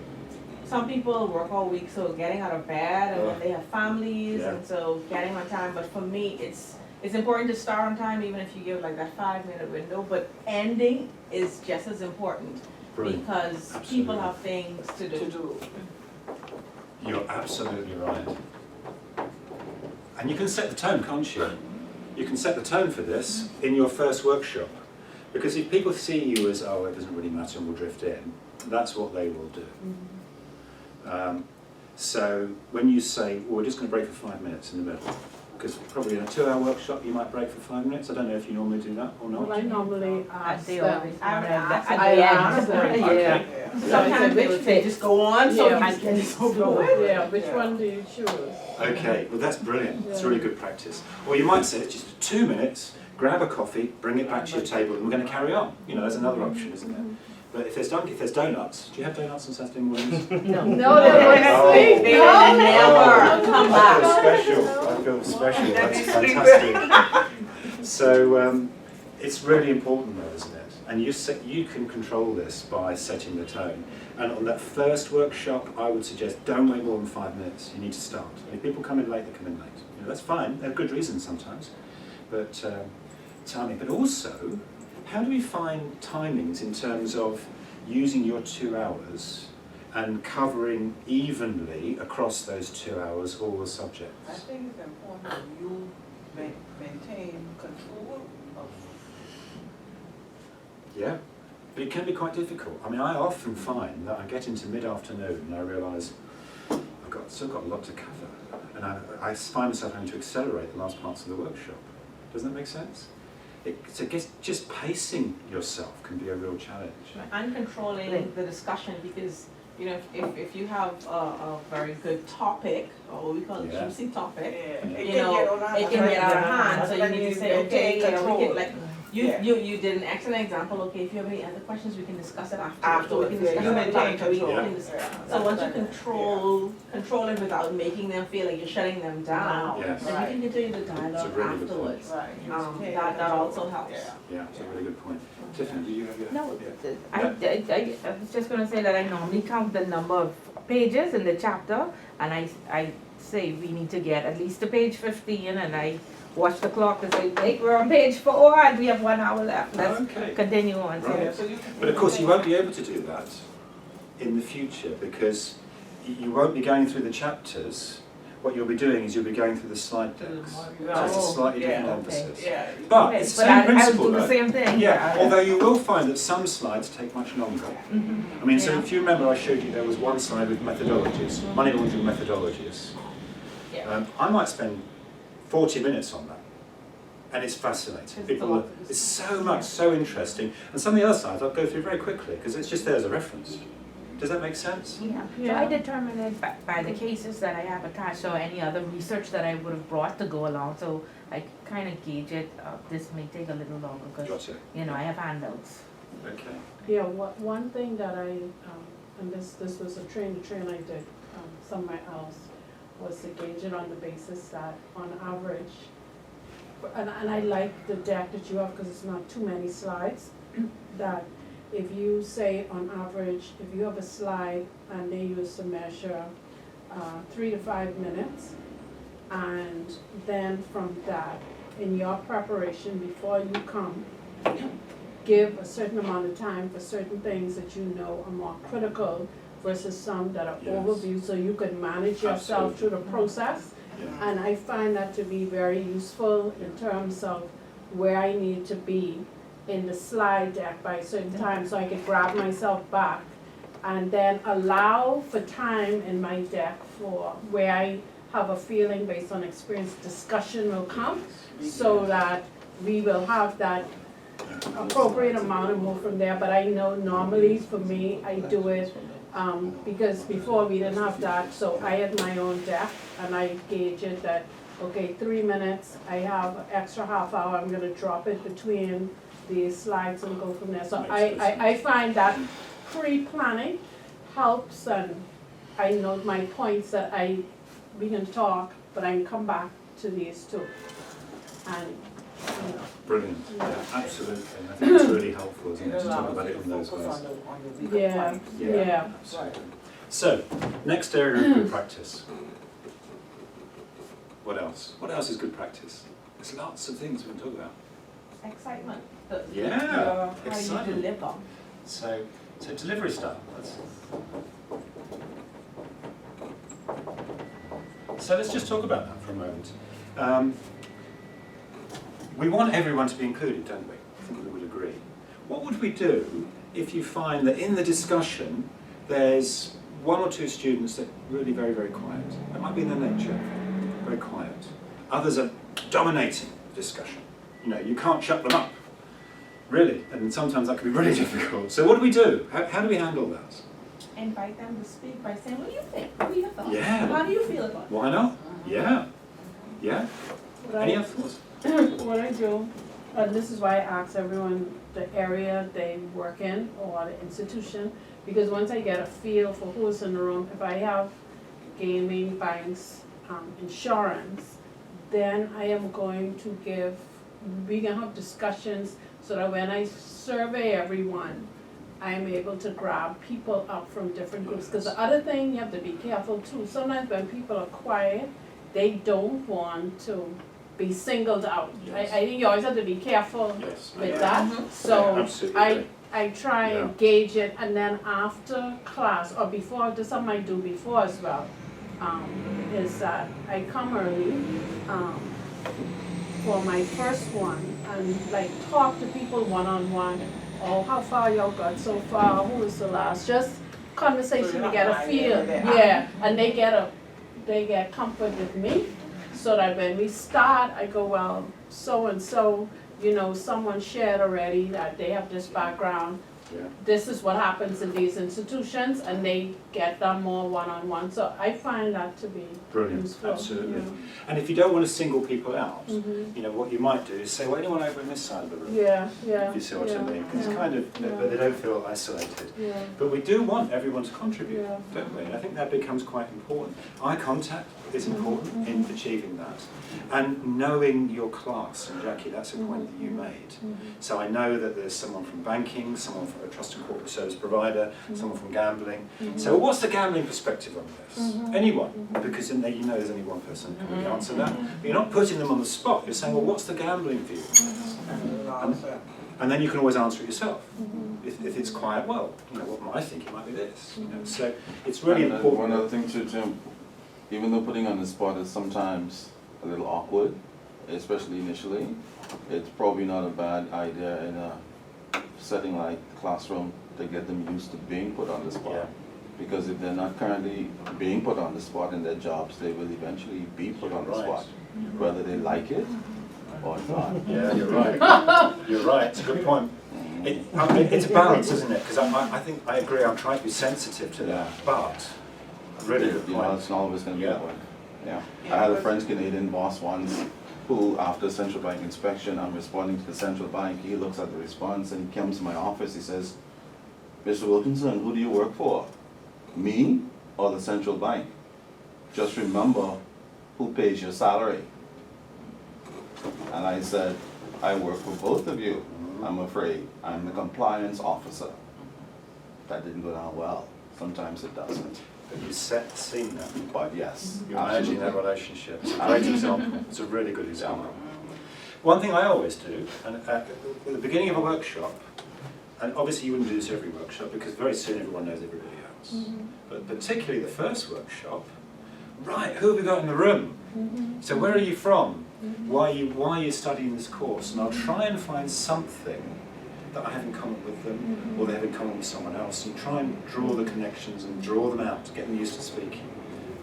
Speaker 5: some people work all week, so getting out of bed, and then they have families,
Speaker 1: Yeah.
Speaker 5: and so getting on time. But for me, it's important to start on time, even if you give like that 5-minute window, but ending is just as important.
Speaker 1: Brilliant.
Speaker 5: Because
Speaker 1: Absolutely.
Speaker 5: people have things to
Speaker 2: To
Speaker 5: do.
Speaker 2: do.
Speaker 1: You're absolutely right. And you can set the tone, can't you? You can set the tone for this in your first workshop. Because if people see you as, oh, it doesn't really matter and we'll drift in, that's what they will do. So when you say, well, we're just going to break for 5 minutes in the middle, because probably in a 2-hour workshop you might break for 5 minutes. I don't know if you normally do that or not.
Speaker 3: Well, I normally ask
Speaker 6: They
Speaker 3: them.
Speaker 6: always
Speaker 5: I would ask
Speaker 6: at
Speaker 3: I
Speaker 6: the
Speaker 3: ask
Speaker 6: end.
Speaker 3: them.
Speaker 1: Okay.
Speaker 2: Yeah.
Speaker 5: Sometimes they would say, just go on, so
Speaker 3: Yeah,
Speaker 5: you just get this over with.
Speaker 3: Yeah, which
Speaker 2: Yeah.
Speaker 3: one do you choose?
Speaker 1: Okay, well that's brilliant. It's
Speaker 3: Yeah.
Speaker 1: really good practice. Or you might say it's just 2 minutes, grab a coffee, bring it back to your table, and we're going to carry on. You know, there's another option, isn't there? But if there's donuts, do you have donuts on Saturday mornings?
Speaker 6: No.
Speaker 3: No, they're going to
Speaker 1: Oh.
Speaker 3: sleep.
Speaker 5: They
Speaker 3: No,
Speaker 5: will never come
Speaker 1: I
Speaker 5: back.
Speaker 1: feel special. I feel special. That's fantastic. So it's really important, though, isn't it? And you can control this by setting the tone. And on that first workshop, I would suggest don't wait more than 5 minutes. You need to start. And if people come in late, they come in late. You know, that's fine. There are good reasons sometimes. But timing. But also, how do we find timings in terms of using your 2 hours and covering evenly across those 2 hours all the
Speaker 2: I
Speaker 1: subjects?
Speaker 2: think it's important that you maintain control of.
Speaker 1: Yeah, but it can be quite difficult. I mean, I often find that I get into mid-afternoon and I realise still got a lot to cover, and I find myself having to accelerate the last parts of the workshop. Doesn't that make sense? So just pacing yourself can be a real challenge.
Speaker 5: And controlling the discussion, because you know, if you have a very good topic, or what we call a juicy topic,
Speaker 2: It
Speaker 5: you know, it can get out of hand. So you
Speaker 2: Then
Speaker 5: need to
Speaker 2: you
Speaker 5: say, okay, you know, we
Speaker 2: control.
Speaker 5: can like.
Speaker 2: Yeah.
Speaker 5: You did an excellent example. Okay, if you have any other questions, we can discuss it afterwards. So we can
Speaker 2: Afterwards,
Speaker 5: discuss
Speaker 2: yeah,
Speaker 5: it
Speaker 2: you maintain
Speaker 5: after, we
Speaker 2: control.
Speaker 5: can dis-
Speaker 2: Yeah.
Speaker 5: So once you
Speaker 2: Yeah.
Speaker 5: control it without making them feel like you're shutting them down,
Speaker 1: Yes.
Speaker 5: then you can continue the
Speaker 1: It's a
Speaker 5: dialogue
Speaker 1: really good point.
Speaker 5: afterwards.
Speaker 2: Right. You maintain
Speaker 5: That
Speaker 2: control.
Speaker 5: also helps.
Speaker 2: Yeah.
Speaker 1: Yeah, it's a really good point. Tiffany, do you have your...
Speaker 6: No,
Speaker 1: Yeah.
Speaker 6: I was just gonna say that I normally count the number of pages in the chapter, and I say we need to get at least to page 15, and I watch the clock to say, hey, we're on page 4 and we have 1 hour left, let's
Speaker 1: Okay.
Speaker 6: continue on. So,
Speaker 1: Right.
Speaker 2: Yeah, so you can-
Speaker 1: But of course you won't be able to do that in the future, because you won't be going through the chapters. What you'll be doing is you'll be going through the slide decks. So it's a slightly different
Speaker 2: Yeah.
Speaker 1: emphasis.
Speaker 2: Yeah.
Speaker 1: But
Speaker 6: okay,
Speaker 1: it's the
Speaker 6: but
Speaker 1: same
Speaker 6: I will
Speaker 1: principle
Speaker 6: do the
Speaker 1: though.
Speaker 6: same thing.
Speaker 1: Yeah, although you will find that some slides take much longer.
Speaker 6: Mhm.
Speaker 1: I mean, so
Speaker 6: Yeah.
Speaker 1: if you remember I showed you there was one slide with methodologies, money laundering methodologies.
Speaker 5: Yeah.
Speaker 1: I might spend 40 minutes on that. And it's fascinating.
Speaker 5: It's
Speaker 1: People, it's so much, so interesting. And some of the other slides I'll go through very quickly because it's just there as a reference. Does that make sense?
Speaker 6: Yeah, so
Speaker 3: Yeah.
Speaker 6: I determine it by the cases that I have attached or any other research that I would have brought to go along, so I kind of gauge it, this may take a little longer, because,
Speaker 1: Gotcha.
Speaker 6: I have handouts.
Speaker 1: Okay.
Speaker 3: Yeah, one thing that I, and this was a train I did somewhere else, was to gauge it on the basis that on average, and I like the deck that you have because it's not too many slides, that if you say on average, if you have a slide and they used to measure 3 to 5 minutes, and then from that, in your preparation before you come, give a certain amount of time for certain things that you know are more critical versus some that are
Speaker 1: Yes.
Speaker 3: overview, so you can manage yourself through the process.
Speaker 1: Yeah.
Speaker 3: And I find that to be very useful in terms of where I need to be in the slide deck by a certain time, so I could grab myself back and then allow for time in my deck for where I have a feeling based on experience, discussion will come, so that we will have that appropriate amount and move from there. But I know normally for me, I do it, because before we didn't have that, so I had my own deck and I gauge it that, okay, 3 minutes, I have extra half hour, I'm gonna drop it between these slides and go from there. So I find that pre-planning helps, and I know my points that we can talk, but I can come back to these two. And, you know.
Speaker 1: Brilliant. Yeah, absolutely. I think it's really helpful, isn't it, to talk about it in those ways.
Speaker 2: On the weaker
Speaker 3: Yeah,
Speaker 2: points.
Speaker 3: yeah.
Speaker 1: Absolutely. So, next area of good practice. What else? What else is good practice? There's lots of things we can talk about.
Speaker 5: Excitement.
Speaker 1: Yeah,
Speaker 5: How you
Speaker 1: excitement.
Speaker 5: deliver.
Speaker 1: So delivery style. So let's just talk about that for a moment. We want everyone to be included, don't we? I think we would agree. What would we do if you find that in the discussion there's 1 or 2 students that are really very, very quiet? That might be in their nature, very quiet. Others are dominating the discussion. You can't shut them up, really, and sometimes that can be really difficult. So what do? How do we handle that?
Speaker 5: Invite them to speak by saying, what do you think? What are your thoughts?
Speaker 1: Yeah.
Speaker 5: How do you feel about it?
Speaker 1: Why not? Yeah. Yeah. Any other thoughts?
Speaker 3: What I do, this is why I ask everyone the area they work in or the institution, because once I get a feel for who's in the room, if I have gaming, banks, insurance, then I am going to we can have discussions so that when I survey everyone, I'm able to grab people up from different groups. Because the other thing you have to be careful too, sometimes when people are quiet, they don't want to be singled out.
Speaker 1: Yes.
Speaker 3: I think you always have to be careful
Speaker 1: Yes.
Speaker 3: with that.
Speaker 1: Yeah,
Speaker 3: So
Speaker 1: absolutely.
Speaker 3: I try
Speaker 1: Yeah.
Speaker 3: and gauge it, and then after class or before, there's something I do before as well, is that I come early for my first one and like talk to people one-on-one. Oh, how far y'all got so far? Who was the last? Just conversation to get a feel. Yeah, and they get comfort with me, so that when we start, I go, well, so and so, someone shared already that they have this background.
Speaker 1: Yeah.
Speaker 3: This is what happens in these institutions, and they get them more one-on-one. So I find that to be
Speaker 1: Brilliant.
Speaker 3: useful.
Speaker 1: Absolutely. And if you don't want to single people out,
Speaker 3: Mhm.
Speaker 1: what you might do is say, well, anyone over in this side of the room?
Speaker 3: Yeah, yeah.
Speaker 1: If you see what I
Speaker 3: yeah,
Speaker 1: mean. It's
Speaker 3: yeah,
Speaker 1: kind of,
Speaker 3: yeah.
Speaker 1: but they don't feel isolated.
Speaker 3: Yeah,
Speaker 1: But we do want everyone to contribute,
Speaker 3: yeah.
Speaker 1: don't we? And I think that becomes quite important. Eye contact is important in achieving that. And knowing your class, and Jackie, that's a point that you made. So I know that there's someone from banking, someone from a trust and corporate service provider, someone from gambling. So what's the gambling perspective on this? Anyone, because in there you know there's only one person who can really answer that. But you're not putting them on the spot, you're saying, well, what's the gambling view? And then you can always answer it yourself. If it's quiet, well, what I think it might be this. So it's really
Speaker 4: And
Speaker 1: important.
Speaker 4: one other thing too, Jim, even though putting on the spot is sometimes a little awkward, especially initially, it's probably not a bad idea in a setting like classroom to get them used to being put on the spot.
Speaker 1: Yeah.
Speaker 4: Because if they're not currently being put on the spot in their jobs, they will eventually be put on the
Speaker 1: Right.
Speaker 4: spot, whether they like it or not.
Speaker 1: Yeah, you're right. You're right. It's a good point. It's a balance, isn't it? Because I think, I agree, I'm trying to be sensitive to that, but really good
Speaker 4: You know,
Speaker 1: point.
Speaker 4: it's not always gonna be
Speaker 1: Yeah.
Speaker 4: that way. Yeah.
Speaker 2: Yeah,
Speaker 4: I had a
Speaker 2: but-
Speaker 4: French Canadian boss once who, after central bank inspection, I'm responding to the central bank, he looks at the response and he comes to my office, he says, Mr. Wilkinson, who do you work for? Me or the central bank? Just remember who pays your salary. And I said, I work for both of you, I'm afraid. I'm the compliance officer. That didn't go down well. Sometimes it doesn't.
Speaker 1: But you've seen that.
Speaker 4: But yes,
Speaker 1: You're managing that
Speaker 4: absolutely.
Speaker 1: relationship. It's a great example. It's a really good example. One thing I always do, and at the beginning of a workshop, and obviously you wouldn't do this every workshop because very soon everyone knows everybody else. But particularly the first workshop, right, who have we got in the room? So where are you from? Why are you studying this course? And I'll try and find something that I have in common with them, or they have in common with someone else, and try and draw the connections and draw them out to get them used to speaking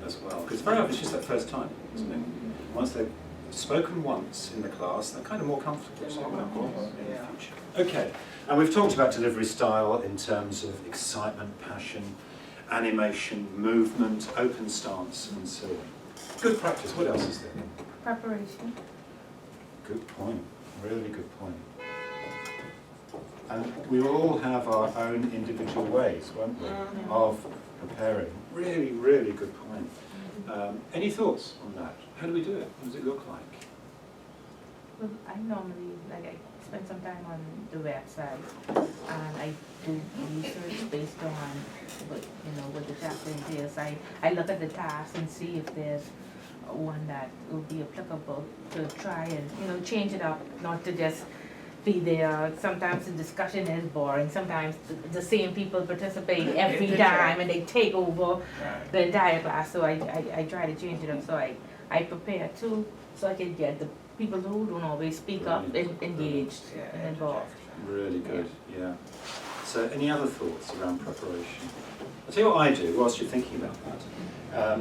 Speaker 1: as well. Because very often it's just that first time, isn't it? Once they've spoken once in the class, they're kind of more comfortable to talk about more in the future. Okay, and we've talked about delivery style in terms of excitement, passion, animation, movement, open stance, and so on. Good practice. What else is there?
Speaker 6: Preparation.
Speaker 1: Good point. Really good point. And we will all have our own individual ways, won't we, of preparing. Really, really good point. Any thoughts on that? How do we do it? What does it look like?
Speaker 6: Well, I normally, like, I spend some time on the website and I do research based on what the chapter entails. I look at the task and see if there's one that will be applicable to try and, change it up, not to just be there. Sometimes the discussion is boring. Sometimes the same people participate every time and they take over the entire class. So I try to change it up. So I prepare too, so I can get the people who don't always speak up engaged and involved.
Speaker 1: Really good, yeah. So any other thoughts around preparation? I'll tell you what I do whilst you're thinking about that.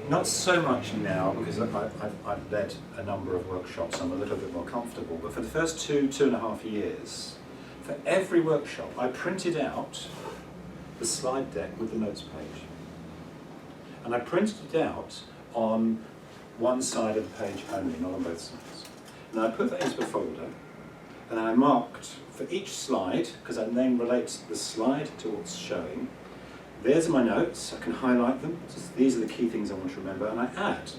Speaker 1: Not so much now, because I've led a number of workshops, I'm a little bit more comfortable, but for the first 2.5 years, for every workshop, I printed out the slide deck with the notes page. And I printed it out on one side of the page only, not on both sides. And I put that into a folder, and then I marked for each slide, because that name relates the slide to what's showing. There's my notes, I can highlight them. Just, these are the key things I want to remember, and I add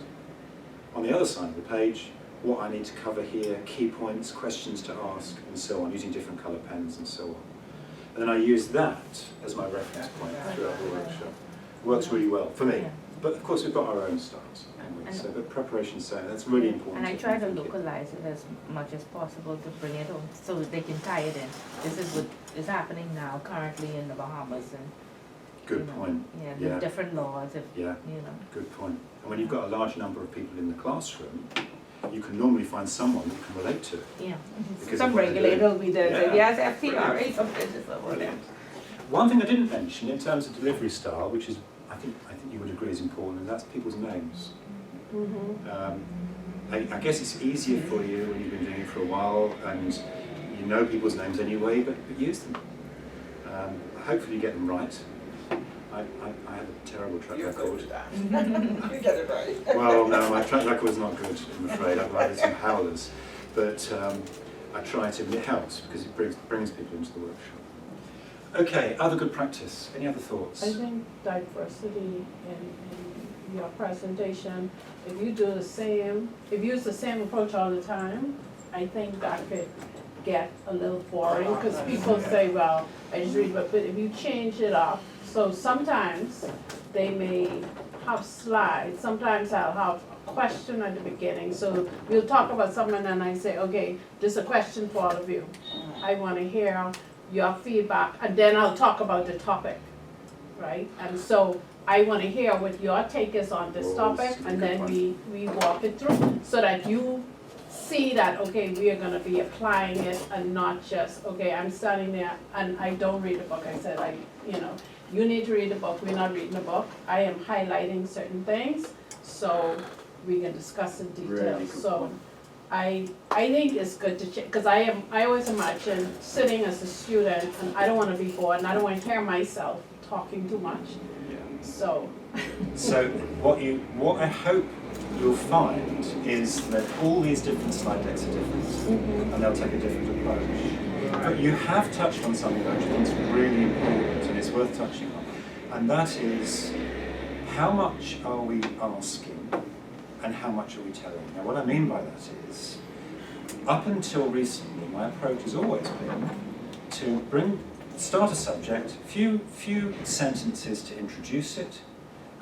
Speaker 1: on the other side of the page what I need to cover here, key points, questions to ask, and so on, using different colour pens and so on. And then I use that as my reference point throughout the workshop. Works really well for me.
Speaker 6: Yeah.
Speaker 1: But of course we've got our own styles, so but preparation, so that's really important.
Speaker 6: And I try to localize it as much as possible to bring it home so that they can tie it in. This is what is happening now currently in the Bahamas and
Speaker 1: Good point.
Speaker 6: Yeah,
Speaker 1: Yeah.
Speaker 6: the different laws, if,
Speaker 1: Yeah, good point. And when you've got a large number of people in the classroom, you can normally find someone you can relate to.
Speaker 6: yeah.
Speaker 1: Because
Speaker 6: Some
Speaker 1: of what they're
Speaker 6: regulator
Speaker 1: doing.
Speaker 6: will be there,
Speaker 1: Yeah.
Speaker 6: yes, FTRA, some places over there.
Speaker 1: Brilliant. One thing I didn't mention in terms of delivery style, which is I think you would agree is important, and that's people's names. I guess it's easier for you when you've been doing it for a while and you know people's names anyway, but use them. Hopefully you get them right. I have a terrible track
Speaker 2: You're good
Speaker 1: record.
Speaker 2: with that. You get it right.
Speaker 1: Well, no, my track record's not good, I'm afraid. I've had some howlers. But I try to, and it helps because it brings people into the workshop. Okay, other good practice. Any other thoughts?
Speaker 3: I think diversity in your presentation, if you use the same approach all the time, I think that could get a little boring, because people say, well, I just read, but if you change it up, so sometimes they may have slides, sometimes I'll have a question at the beginning, so we'll talk about something and I say, okay, this is a question for all of you. I want to hear your feedback, and then I'll talk about the topic, right? And so I want to hear what your take is on this topic, and then we walk it through, so that you see that, okay, we are going to be applying it, and not just, okay, I'm standing there and I don't read the book. I said, you need to read the book, we're not reading the book. I am highlighting certain things, so we can discuss in detail.
Speaker 1: Really good
Speaker 3: So
Speaker 1: point.
Speaker 3: I think it's good to check, because I always imagine sitting as a student, and I don't want to be bored, and I don't want to hear myself talking too much, so.
Speaker 1: So what I hope you'll find is that all these different slide decks are different, and they'll take a different approach. But you have touched on something that I think is really important, and it's worth touching on, and that is how much are we asking and how much are we telling? Now what I mean by that is, up until recently, my approach has always been to start a subject, few sentences to introduce it,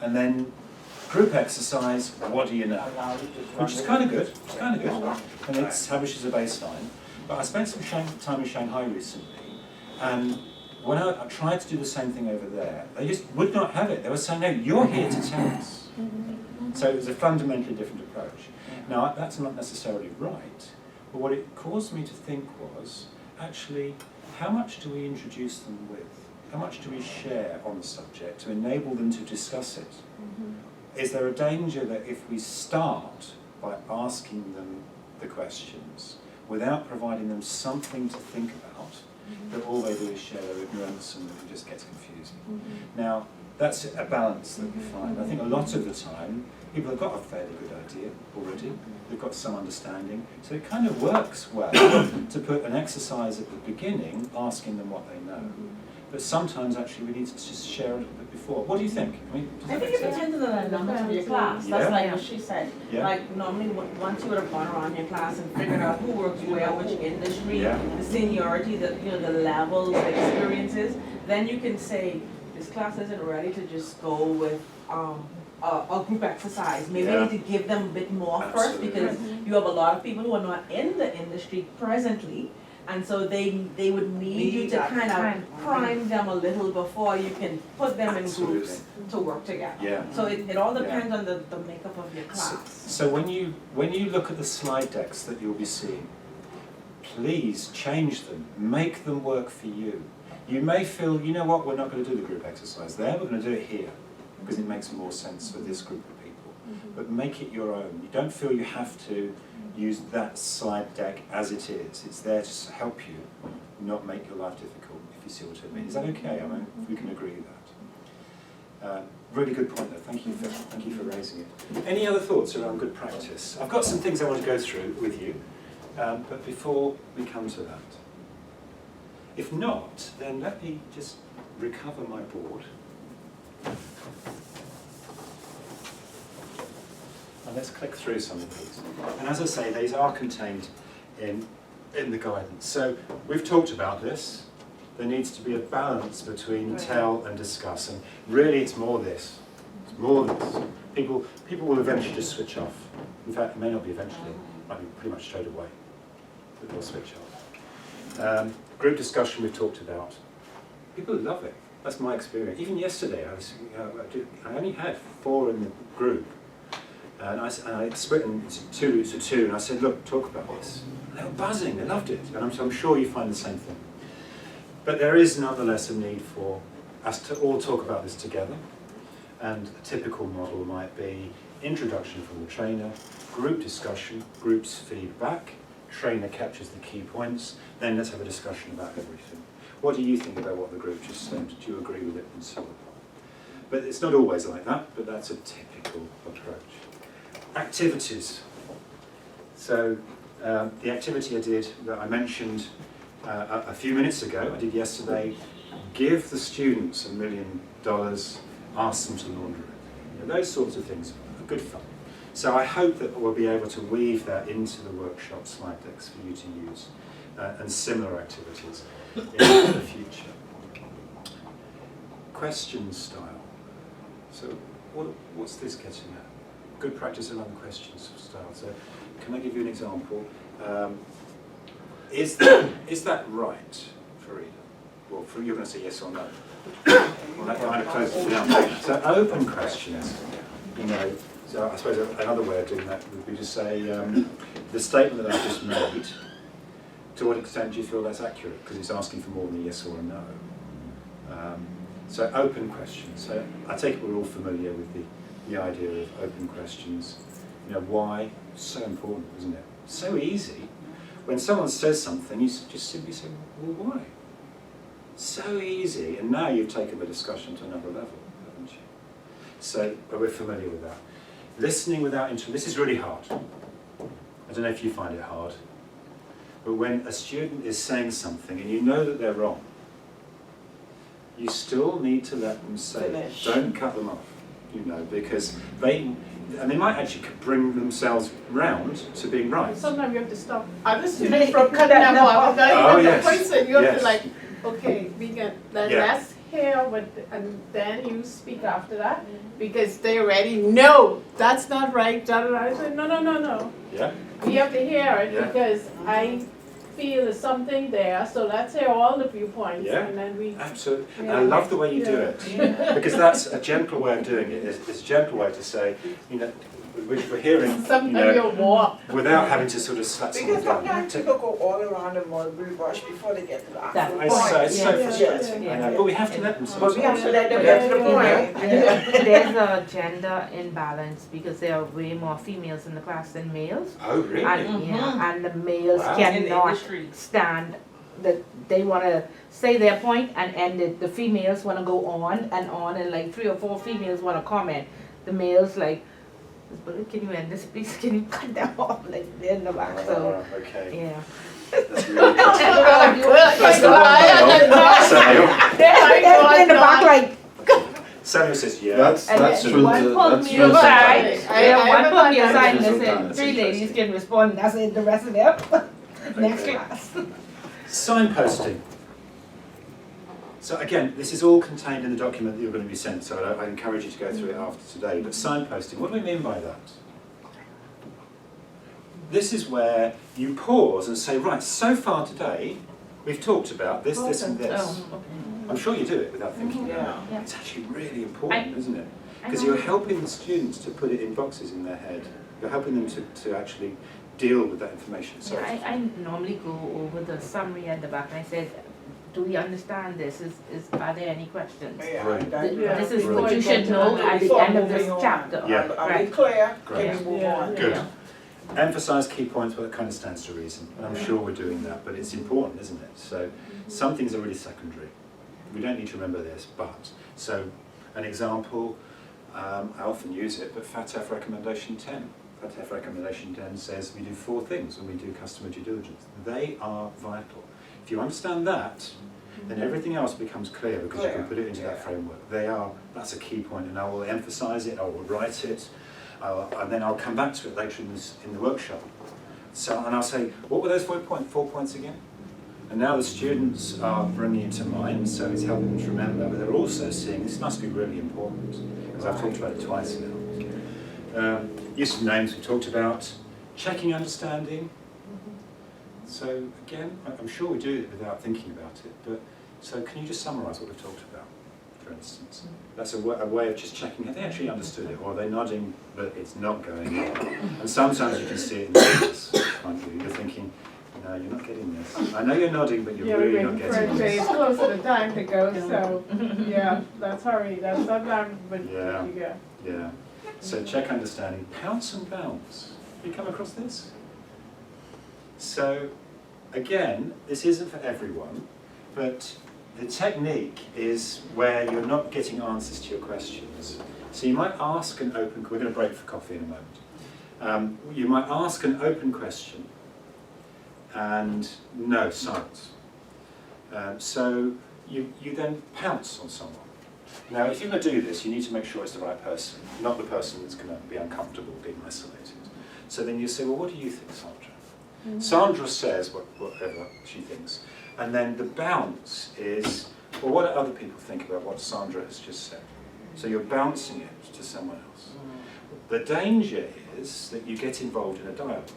Speaker 1: and then group exercise, what do you know? Which is kind of good, and it establishes a baseline. But I spent some time in Shanghai recently, and when I tried to do the same thing over there, they just would not have it. They were saying, no, you're here to tell us. So it was a fundamentally different approach. Now, that's not necessarily right, but what it caused me to think was, actually, how much do we introduce them with? How much do we share on the subject to enable them to discuss it? Is there a danger that if we start by asking them the questions without providing them something to think about, that all they do is share their ignorance and it just gets confusing? Now, that's a balance that we find. I think a lot of the time, people have got a fairly good idea already. They've got some understanding. So it kind of works well to put an exercise at the beginning, asking them what they know. But sometimes actually we need to just share a little bit before. What do you think? I mean, does
Speaker 5: I
Speaker 1: that
Speaker 5: think
Speaker 1: make
Speaker 5: it
Speaker 1: sense?
Speaker 5: depends on the numbers of your class.
Speaker 1: Yeah.
Speaker 5: That's like what she said.
Speaker 1: Yeah.
Speaker 5: Like normally, once you would have gone around your class and figured out who works where, which industry,
Speaker 1: Yeah.
Speaker 5: the seniority, the the levels, the experiences, then you can say this class isn't ready to just go with a group exercise. Maybe
Speaker 1: Yeah.
Speaker 5: I need to give them a bit more first,
Speaker 1: Absolutely.
Speaker 5: because you have a lot of people who are not in the industry presently. And so they would need you to kind of prime them a little before you can put them in groups to work together.
Speaker 1: Yeah.
Speaker 5: So it all depends on the makeup of your
Speaker 1: So,
Speaker 5: class.
Speaker 1: so when you look at the slide decks that you'll be seeing, please change them, make them work for you. You may feel, you know what, we're not going to do the group exercise there, we're going to do it here, because it makes more sense for this group of people. But make it your own. You don't feel you have to use that slide deck as it is. It's there to help you, not make your life difficult, if you see what I mean. Is that okay? I mean, if we can agree with that. Really good point though, thank you for raising it. Any other thoughts around good practice? I've got some things I want to go through with you, but before we come to that, if not, then let me just recover my board. And let's click through some of these. And as I say, these are contained in the guidance. So we've talked about this. There needs to be a balance between tell and discuss. And really it's more this. It's more this. People will eventually just switch off. In fact, it may not be eventually. It might be pretty much straight away that they'll switch off. Group discussion we've talked about. People love it. That's my experience. Even yesterday, I only had 4 in the group. And I split into 2 groups of 2, and I said, look, talk about this. And they were buzzing, they loved it, and I'm sure you find the same thing. But there is nonetheless a need for us to all talk about this together, and a typical model might be introduction from the trainer, group discussion, groups feedback, trainer captures the key points, then let's have a discussion about everything. What do you think about what the group just said? Do you agree with it, and so on? But it's not always like that, but that's a typical approach. Activities. So the activity I did that I mentioned a few minutes ago, I did yesterday, give the students $1 million, ask them to launder it. You know, those sorts of things are good fun. So I hope that we'll be able to weave that into the workshop slide decks for you to use, and similar activities in the future. Question style. So what's this getting at? Good practice around the questions style. So can I give you an example? Is that right, Farida? Well, you're going to say yes or no. Well, that kind of closes it down. So open questions, you know. So I suppose another way of doing that would be to say, the statement that I've just made, to what extent do you feel that's accurate? Because it's asking for more than a yes or a no. So open questions. So I take it we're all familiar with the idea of open questions. You know, why? So important, isn't it? So easy. When someone says something, you just simply say, well, why? So easy, and now you've taken the discussion to another level, haven't you? So, but we're familiar with that. Listening without interruption, this is really hard. I don't know if you find it hard, but when a student is saying something and you know that they're wrong, you still need to let them say it.
Speaker 2: Finish.
Speaker 1: Don't cut them off, you know, because they might actually bring themselves round to being right.
Speaker 3: Sometimes you have to stop other students from cutting them off.
Speaker 1: Oh,
Speaker 3: Even
Speaker 1: yes.
Speaker 3: the person, you have
Speaker 1: Yes.
Speaker 3: to like, okay, we can, let's hear what, and then you speak after that, because they already know that's not right, da da da. I said, no.
Speaker 1: Yeah?
Speaker 3: We have to hear it
Speaker 1: Yeah.
Speaker 3: because I feel there's something there, so let's hear all the viewpoints,
Speaker 1: Yeah.
Speaker 3: and then we.
Speaker 1: Absolutely. And
Speaker 3: Yeah.
Speaker 1: I love the way you do
Speaker 3: Yeah.
Speaker 1: it. Because that's a gentle way of doing it. It's a gentle way to say, you know, we're hearing, you
Speaker 3: Sometimes
Speaker 1: know,
Speaker 3: you're more.
Speaker 1: without having to sort of slap
Speaker 2: Because
Speaker 1: someone down.
Speaker 2: sometimes people go all around the mulberry bush before they get to the
Speaker 6: That-
Speaker 2: actual
Speaker 1: It's so,
Speaker 2: point.
Speaker 1: it's so
Speaker 6: Yeah.
Speaker 1: frustrating.
Speaker 2: Yeah.
Speaker 1: I know, but we have to let them
Speaker 2: But we have
Speaker 1: sometimes.
Speaker 2: to let them get to the
Speaker 3: Yeah.
Speaker 2: point.
Speaker 6: There's a gender imbalance because there are way more females in the class than males.
Speaker 1: Oh, really?
Speaker 6: And, yeah, and the males
Speaker 1: Wow.
Speaker 5: In the
Speaker 6: cannot
Speaker 5: industry.
Speaker 6: stand that they wanna say their point and end it. The females wanna go on, and like 3 or 4 females wanna comment. The males like, can you end this please? Can you cut that off? Like they're in the back, so,
Speaker 1: Oh, okay.
Speaker 6: yeah.
Speaker 1: That's really frustrating.
Speaker 3: That's
Speaker 1: That's the one Samuel.
Speaker 6: They're in the back like,
Speaker 1: Samuel says, yeah.
Speaker 4: That's
Speaker 6: and
Speaker 4: true.
Speaker 6: then one
Speaker 4: That's
Speaker 6: put me
Speaker 4: true
Speaker 6: aside,
Speaker 4: sometimes.
Speaker 3: I
Speaker 6: one
Speaker 3: haven't
Speaker 6: put me
Speaker 3: done
Speaker 6: aside and
Speaker 4: that.
Speaker 6: they said,
Speaker 1: Sometimes.
Speaker 6: 3 ladies can respond, that's it, the rest of them, next
Speaker 1: Okay.
Speaker 6: class.
Speaker 1: Signposting. So again, this is all contained in the document that you're going to be sent, so I encourage you to go through it after today. But signposting, what do we mean by that? This is where you pause and say, right, so far today, we've talked about this, this and this.
Speaker 6: Oh, okay.
Speaker 1: I'm sure you do it without thinking about it.
Speaker 6: Yeah.
Speaker 1: It's actually really important, isn't it? Because
Speaker 6: I
Speaker 1: you're
Speaker 6: know.
Speaker 1: helping the students to put it in boxes in their head. You're helping them to actually deal with that information. So
Speaker 6: Yeah, I normally go over the summary at the back and I said, do we understand this? Are there any questions?
Speaker 2: Yeah,
Speaker 1: Right.
Speaker 2: that-
Speaker 3: Yeah.
Speaker 6: This is
Speaker 1: Right.
Speaker 6: what you should know at the
Speaker 2: Before
Speaker 6: end of this
Speaker 2: moving on.
Speaker 6: chapter.
Speaker 1: Yeah.
Speaker 2: Are we
Speaker 6: Right.
Speaker 2: clear?
Speaker 1: Great.
Speaker 2: Can we move
Speaker 3: Yeah.
Speaker 2: on?
Speaker 1: Good.
Speaker 6: Yeah.
Speaker 1: Emphasise key points, well, that kind of stands to reason. And I'm sure we're doing that, but it's important, isn't it? So some things are really secondary. We don't need to remember this, but, so an example, I often use it, but FATF recommendation 10. FATF recommendation 10 says we do 4 things when we do customer due diligence. They are vital. If you understand that, then everything else becomes clear because you can put it into that framework. That's a key point, and I will emphasise it, I will write it, and then I'll come back to it later in the workshop. So, and I'll say, what were those 4 points again? And now the students are bringing it to mind, so it's helping them to remember, but they're also seeing this must be really important, because I've talked about it twice now. Use of names we talked about, checking understanding. So again, I'm sure we do it without thinking about it, but so can you just summarise what we've talked about, for instance? That's a way of just checking, have they actually understood it, or are they nodding that it's not going on? And sometimes you can see it in the face, can't you? You're thinking, no, you're not getting this. I know you're nodding, but you're
Speaker 3: Yeah,
Speaker 1: really
Speaker 3: we're
Speaker 1: not
Speaker 3: waiting for
Speaker 1: getting
Speaker 3: it,
Speaker 1: this.
Speaker 3: it's close to the time to go, so, yeah, that's hurry, that's not time, but
Speaker 1: Yeah.
Speaker 3: you go.
Speaker 1: Yeah. So check understanding. Pounce and bounce. Have you come across this? So again, this isn't for everyone, but the technique is where you're not getting answers to your questions. So you might ask an open, we're going to break for coffee in a moment. You might ask an open question and no, silence. So you then pounce on someone. Now, if you're going to do this, you need to make sure it's the right person, not the person that's going to be uncomfortable being isolated. So then you say, well, what do you think, Sandra? Sandra says whatever she thinks. And then the bounce is, well, what do other people think about what Sandra has just said? So you're bouncing it to someone else. The danger is that you get involved in a dialogue.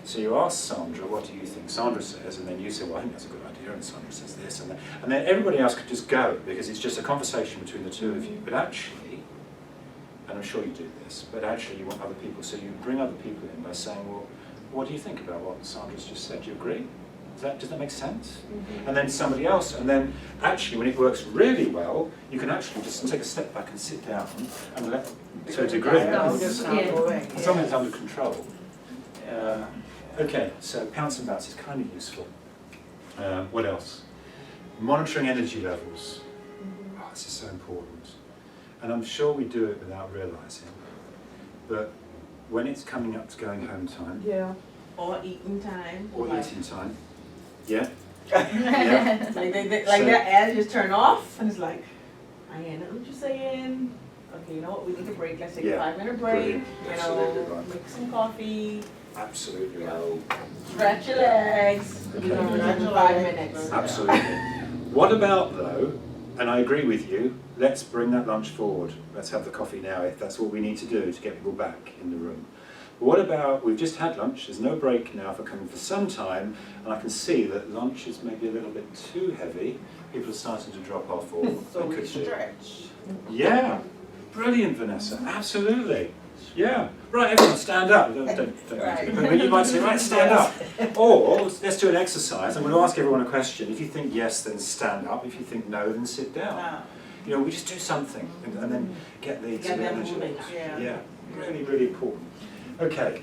Speaker 1: So you ask Sandra, what do you think? Sandra says, and then you say, well, I think that's a good idea, and Sandra says this and that. And then everybody else could just go, because it's just a conversation between the two of you. But actually, and I'm sure you do this, but actually you want other people, so you bring other people in by saying, well, what do you think about what Sandra's just said? Do you agree? Does that make sense? And then somebody else, and then actually when it works really well, you can actually just take a step back and sit down and let, to a degree,
Speaker 2: Yeah,
Speaker 6: Yeah.
Speaker 2: it's just not going.
Speaker 1: as long as it's under control. Okay, so pounds and bouts is kind of useful. What else? Monitoring energy levels. Oh, this is so important. And I'm sure we do it without realising. But when it's coming up to going home time,
Speaker 3: Yeah.
Speaker 5: Or eating time.
Speaker 1: or
Speaker 5: like,
Speaker 1: eating time, yeah? Yeah.
Speaker 5: Like
Speaker 1: So-
Speaker 5: their ads just turn off and it's like, I ain't know what you're saying. Okay, you know what, we need a break, let's take a
Speaker 1: Yeah.
Speaker 5: 5-minute break,
Speaker 1: Brilliant.
Speaker 5: you
Speaker 1: Absolutely
Speaker 5: know,
Speaker 1: right.
Speaker 5: make some coffee,
Speaker 1: Absolutely
Speaker 5: you
Speaker 1: right.
Speaker 5: know, stretch your legs,
Speaker 1: Okay.
Speaker 5: we're gonna return in 5 minutes.
Speaker 1: Absolutely. What about though, and I agree with you, let's bring that lunch forward. Let's have the coffee now if that's what we need to do to get people back in the room. But what about, we've just had lunch, there's no break now for coming for some time, and I can see that lunch is maybe a little bit too heavy. People are starting to drop off or
Speaker 2: So
Speaker 1: they
Speaker 2: we
Speaker 1: could do.
Speaker 2: stretch.
Speaker 1: Yeah, brilliant Vanessa, absolutely. Yeah, right, everyone stand up. Don't
Speaker 2: Right.
Speaker 1: but you might say, right, stand up. Or let's do an exercise. I'm going to ask everyone a question. If you think yes, then stand up. If you think no, then sit down.
Speaker 2: Now,
Speaker 1: You know, we just do something and then get the
Speaker 5: Get them
Speaker 1: energy.
Speaker 5: moving.
Speaker 2: Yeah.
Speaker 1: Yeah, really, really important. Okay,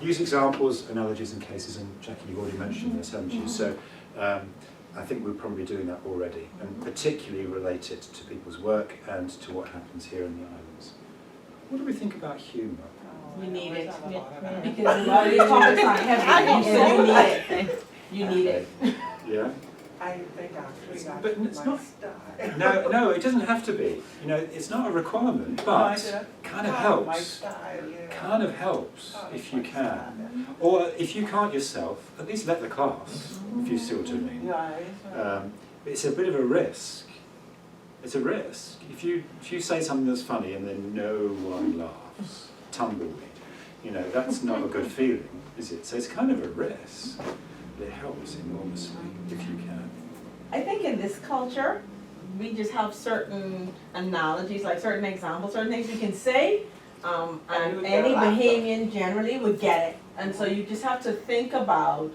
Speaker 1: use examples, analogies and cases, and Jackie, you've already mentioned this, haven't you? So I think we're probably doing that already, and particularly related to people's work and to what happens here in the islands. What do we think about humour?
Speaker 5: You need it.
Speaker 2: have a lot of that.
Speaker 5: Because a lot of these topics are heavy, so you need it. You need it.
Speaker 1: Yeah?
Speaker 2: I think actually that's
Speaker 1: But it's
Speaker 2: my
Speaker 1: not-
Speaker 2: style.
Speaker 1: No, it doesn't have to be. You know, it's not a requirement, but kind of
Speaker 2: My
Speaker 1: helps.
Speaker 2: style, yeah.
Speaker 1: Kind of helps
Speaker 2: Oh,
Speaker 1: if you
Speaker 2: my
Speaker 1: can.
Speaker 2: style.
Speaker 1: Or if you can't yourself, at least let the class, if you see what I mean.
Speaker 2: Yeah,
Speaker 1: It's a bit of a risk. It's a risk. If you say something that's funny and then no one laughs, tumbleweed, you know, that's not a good feeling, is it? So it's kind of a risk. But it helps enormously if you can.
Speaker 5: I think in this culture, we just have certain analogies, like certain examples, certain things we can say,
Speaker 2: And
Speaker 5: and
Speaker 2: you get
Speaker 5: any
Speaker 2: laughter.
Speaker 5: Bahamian generally would get it. And so you just have to think about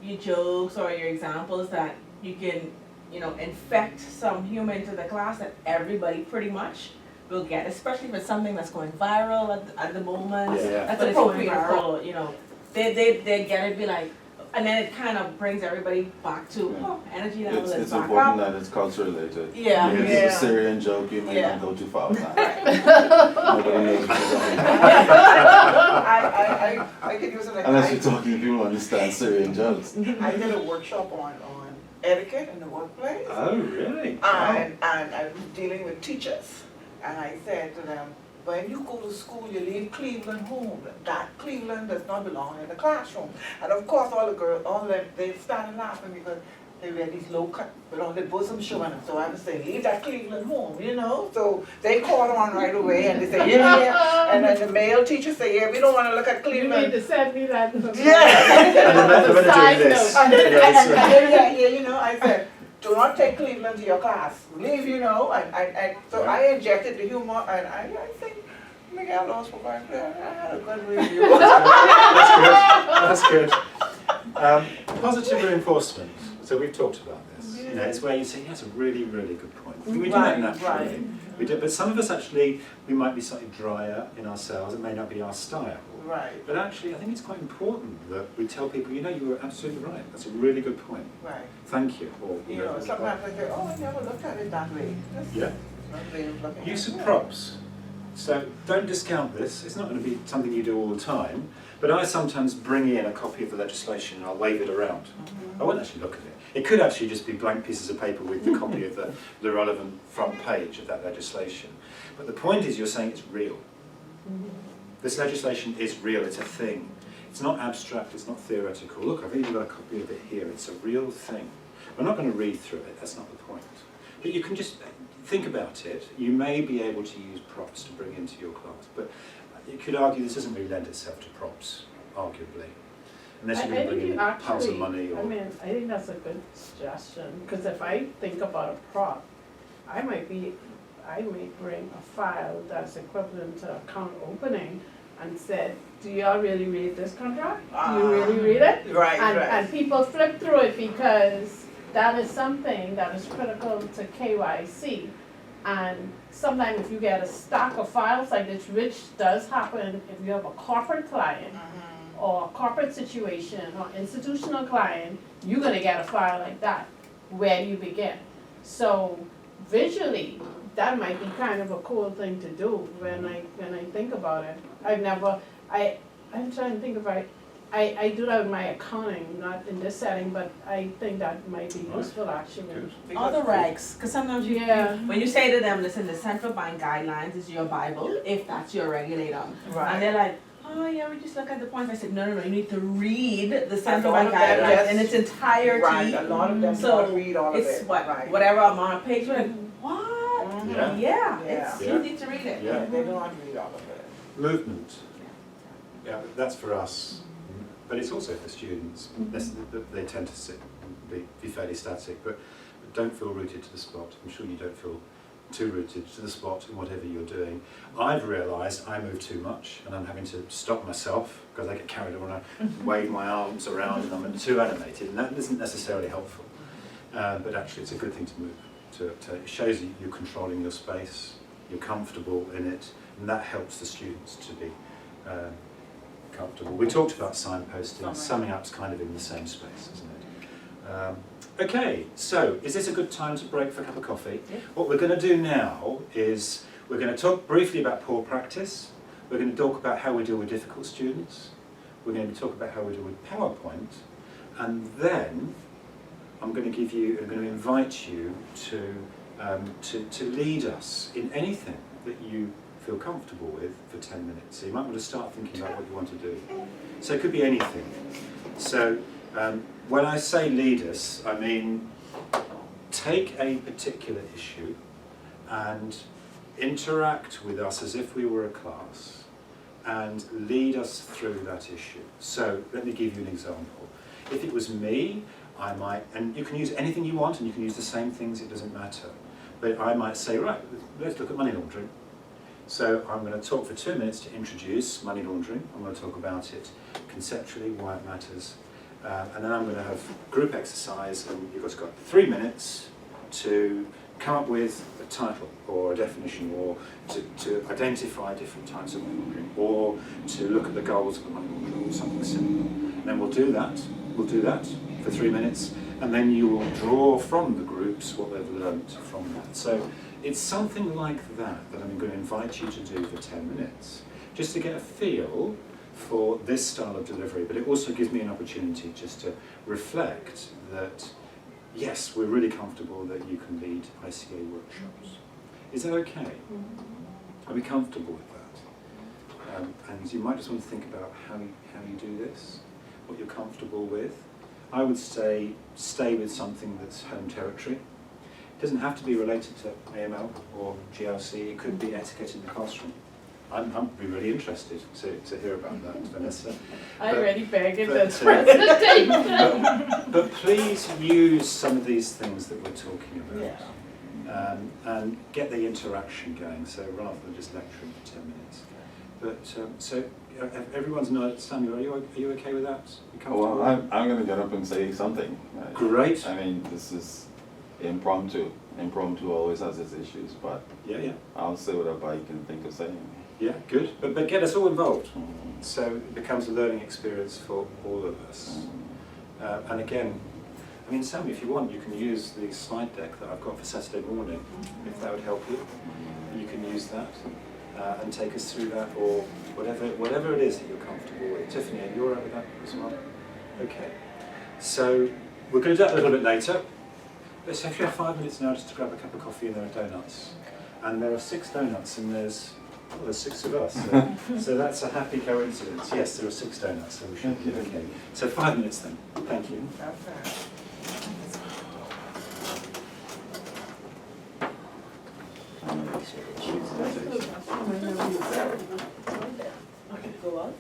Speaker 5: your jokes or your examples that you can, you know, infect some humor into the class that everybody pretty much will get, especially if it's something that's going viral at the moment.
Speaker 1: Yeah.
Speaker 5: That's
Speaker 2: But it's
Speaker 5: appropriate
Speaker 2: going
Speaker 5: for, you know, they get it, be like, and then it kind of brings everybody back to, oh, energy level is
Speaker 4: It's
Speaker 5: back
Speaker 4: important
Speaker 5: up.
Speaker 4: that it's culture related.
Speaker 5: Yeah.
Speaker 1: Yeah.
Speaker 4: If it's a Syrian joke, you may
Speaker 5: Yeah.
Speaker 4: not go too far with that. Nobody knows what you're talking about.
Speaker 2: I could use it like
Speaker 4: Unless you're talking to people who understand Syrian jokes.
Speaker 2: I did a workshop on etiquette in the workplace.
Speaker 1: Oh, really?
Speaker 2: And I was dealing with teachers. And I said to them, when you go to school, you leave Cleveland home. That Cleveland does not belong in the classroom. And of course, all the girls, all of them, they started laughing because they wear these low cut, with all the bosom showing them. So I was saying, leave that Cleveland home, you know? So they caught on right away and they said, yeah. And then the male teacher said, yeah, we don't want to look at
Speaker 3: You need
Speaker 2: Cleveland.
Speaker 3: to send me that.
Speaker 2: Yeah.
Speaker 1: I'm going to
Speaker 3: Side
Speaker 1: do this.
Speaker 3: note.
Speaker 2: And
Speaker 1: Yes.
Speaker 2: yeah, you know, I said, do not take Cleveland to your class. Leave, you know. And so I injected the humor, and I think Miguel lost for going there. I had a good review.
Speaker 1: That's good. Positive reinforcement. So we've talked about this. You know, it's where you say, that's a really, really good point. We do that
Speaker 2: Right,
Speaker 1: naturally.
Speaker 2: right.
Speaker 1: We do, but some of us actually, we might be slightly drier in ourselves. It may not be our style.
Speaker 2: Right,
Speaker 1: But actually, I think it's quite important that we tell people, you know, you were absolutely right. That's a really good point.
Speaker 2: right.
Speaker 1: Thank you. Or,
Speaker 2: You know, sometimes I say, oh, I never looked at it that way. That's
Speaker 1: Yeah.
Speaker 2: one way of looking
Speaker 1: Use
Speaker 2: at
Speaker 1: of
Speaker 2: it.
Speaker 1: props. So don't discount this. It's not going to be something you do all the time. But I sometimes bring in a copy of the legislation and I'll wave it around. I won't actually look at it. It could actually just be blank pieces of paper with the copy of the relevant front page of that legislation. But the point is you're saying it's real. This legislation is real, it's a thing. It's not abstract, it's not theoretical. Look, I've even got a copy of it here. It's a real thing. We're not going to read through it, that's not the point. But you can just think about it. You may be able to use props to bring into your class, but you could argue this doesn't really lend itself to props, arguably. Unless you're going to bring in piles of money or...
Speaker 3: I mean, I think that's a good suggestion, because if I think about a prop, I might bring a file that's equivalent to account opening and said, do y'all really read this contract? Do you really read it?
Speaker 2: Right,
Speaker 3: And people flip through it because that is something that is critical to KYC. And sometimes if you get a stack of files like this, which does happen if you have a corporate client, or corporate situation or institutional client, you're gonna get a file like that. Where do you begin? So visually, that might be kind of a cool thing to do when I think about it. I'm trying to think if I do that with my accounting, not in this setting, but I think that might be useful actually.
Speaker 1: Good.
Speaker 5: All the regs, because sometimes
Speaker 3: Yeah.
Speaker 5: when you say to them, listen, the central bank guidelines is your Bible, if that's your regulator.
Speaker 2: Right.
Speaker 5: And they're like, oh yeah, we just look at the points. I said, no, you need to read the central
Speaker 2: lot
Speaker 5: bank
Speaker 2: of them
Speaker 5: guidelines
Speaker 2: just-
Speaker 5: in its entirety.
Speaker 2: Right, a lot of them
Speaker 5: So,
Speaker 2: don't read all of
Speaker 5: It's
Speaker 2: it,
Speaker 5: what,
Speaker 2: right.
Speaker 5: whatever amount of page, we're like, what?
Speaker 1: Yeah.
Speaker 5: Yeah,
Speaker 2: Yeah.
Speaker 5: you need to read it.
Speaker 1: Yeah.
Speaker 2: They don't read all of it.
Speaker 1: Movement. Yeah, that's for us, but it's also for students. They tend to be fairly static, but don't feel rooted to the spot. I'm sure you don't feel too rooted to the spot in whatever you're doing. I've realised I move too much and I'm having to stop myself because I get carried away and I wave my arms around and I'm too animated, and that isn't necessarily helpful. But actually it's a good thing to move. It shows that you're controlling your space, you're comfortable in it, and that helps the students to be comfortable. We talked about signposting, summing up's kind of in the same space, isn't it? Okay, so is this a good time to break for a cup of coffee?
Speaker 5: Yeah.
Speaker 1: What we're going to do now is we're going to talk briefly about poor practice, we're going to talk about how we deal with difficult students, we're going to talk about how we deal with PowerPoint, and then I'm going to invite you to lead us in anything that you feel comfortable with for 10 minutes. So you might want to start thinking about what you want to do. So it could be anything. So when I say lead us, I mean take a particular issue and interact with us as if we were a class and lead us through that issue. So let me give you an example. If it was me, I might, and you can use anything you want and you can use the same things, it doesn't matter. But I might say, right, let's look at money laundering. So I'm going to talk for 2 minutes to introduce money laundering. I'm going to talk about it conceptually, why it matters. And then I'm going to have group exercise, and you've got 3 minutes to come up with a title or a definition, or to identify different types of money laundering, or to look at the goals of the money laundering, or something similar. And then we'll do that for 3 minutes, and then you will draw from the groups what they've learnt from that. So it's something like that I'm going to invite you to do for 10 minutes, just to get a feel for this style of delivery, but it also gives me an opportunity just to reflect that, yes, we're really comfortable that you can lead ICA workshops. Is that okay? Are we comfortable with that? And you might just want to think about how you do this, what you're comfortable with. I would say stay with something that's home territory. It doesn't have to be related to AML or GLC, it could be etiquette in the classroom. I'd be really interested to hear about that, Vanessa.
Speaker 3: I already begged it,
Speaker 1: but,
Speaker 3: that's presentation.
Speaker 1: but please use some of these things that we're talking about.
Speaker 2: Yeah.
Speaker 1: And get the interaction going, so rather than just lecturing for 10 minutes. But so everyone's nodded. Samuel, are you okay with that? You comfortable?
Speaker 4: Well, I'm going to get up and say something. Right?
Speaker 1: Great.
Speaker 4: I mean, this is impromptu. Impromptu always has its issues, but
Speaker 1: Yeah.
Speaker 4: I'll say whatever I can think of saying.
Speaker 1: Yeah, good. But get us all involved, so it becomes a learning experience for all of us. And again, I mean, Sammy, if you want, you can use the slide deck that I've got for Saturday morning, if that would help you. You can use that and take us through that, or whatever it is that you're comfortable with. Tiffany, are you all right with that as well? Okay. So we're going to do that a little bit later. Let's actually have 5 minutes now just to grab a cup of coffee, and there are donuts. And there are 6 donuts, and there's 6 of us. So that's a happy coincidence. Yes, there are 6 donuts, so we should be okay. So 5 minutes then. Thank you.
Speaker 3: Okay, go up.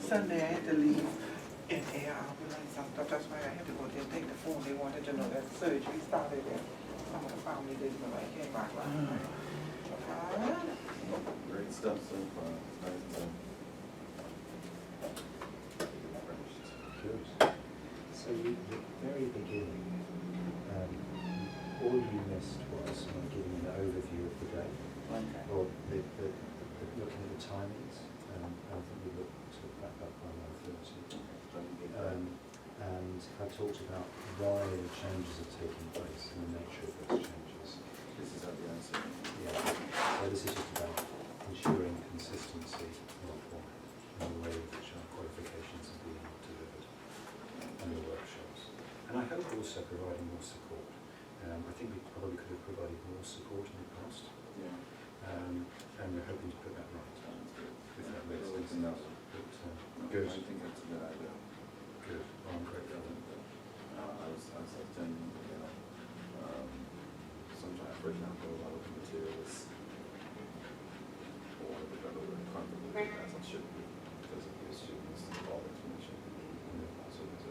Speaker 2: Sunday I had to leave in air ambulance and stuff. That's why I had to go there, take the phone. They wanted to know that surgery started there. Some of the family didn't know I came back last night.
Speaker 4: Great stuff so far. Nice to
Speaker 1: Good. So you, the very beginning, all you missed was giving an overview of the day, or looking at the timings. I think we looked at that back by 9:30. And I talked about why the changes are taking place and the nature of those changes.
Speaker 4: This is at the answer.
Speaker 1: Yeah. So this is just about ensuring consistency in the way in which our qualifications are being delivered and the workshops. And I hope also providing more support. I think we probably could have provided more support in the past.
Speaker 4: Yeah.
Speaker 1: And we're hoping to put that right. If that makes sense.
Speaker 4: No.
Speaker 1: But, good.
Speaker 4: I think that's a good idea.
Speaker 1: Good. Well, I'm grateful.
Speaker 4: I was telling you know, sometimes, for example, a lot of the materials or the better comfortable as it should be because it gives students all the information they need. So it's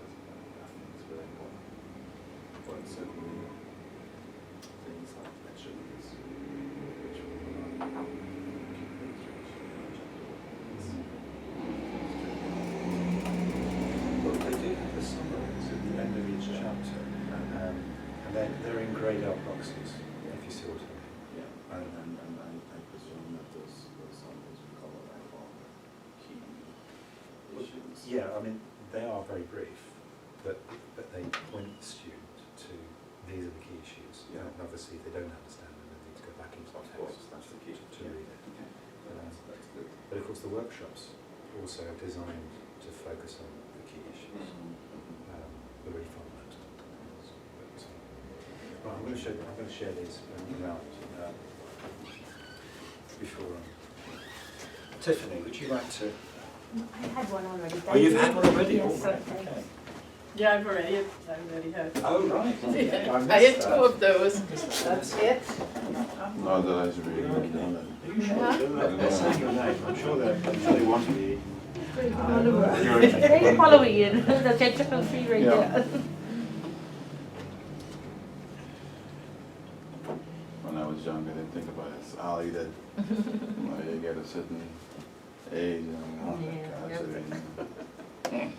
Speaker 4: very important. But certainly things like lectures, which will not keep the instruction.
Speaker 1: Well, they do have the summaries at the end of each chapter, and they're in greyed out boxes, if you see what I mean.
Speaker 4: Yeah, and I presume that those summaries will cover like all the key issues.
Speaker 1: Yeah, I mean, they are very brief, but they point the student to these are the key issues.
Speaker 4: Yeah.
Speaker 1: And obviously, if they don't understand them, they need to go back into the
Speaker 4: Of
Speaker 1: text
Speaker 4: course, that's the key.
Speaker 1: to read it.
Speaker 4: Okay, well, that's good.
Speaker 1: But of course, the workshops also are designed to focus on the key issues. We're really fond of that. Right, I'm going to share these around before. Tiffany, would you like to?
Speaker 6: I had one already.
Speaker 1: Oh, you've had one already?
Speaker 6: Yes,
Speaker 1: Oh, right,
Speaker 6: okay.
Speaker 1: okay.
Speaker 3: Yeah, I've already heard.
Speaker 1: Oh, right. Okay, I
Speaker 3: I
Speaker 1: missed
Speaker 3: had
Speaker 1: that.
Speaker 3: 2 of those.
Speaker 6: That's it.
Speaker 4: No, that I should read it down.
Speaker 1: Are you sure? They're saying your name. I'm sure they want to be. You're okay.
Speaker 6: Very Halloween, the trick tree right
Speaker 4: Yeah.
Speaker 6: there.
Speaker 4: When I was young, I didn't think about it. So I'll eat it. You get a certain age, and I'm like, oh my
Speaker 6: Yeah,
Speaker 4: God,
Speaker 6: that's
Speaker 4: so then-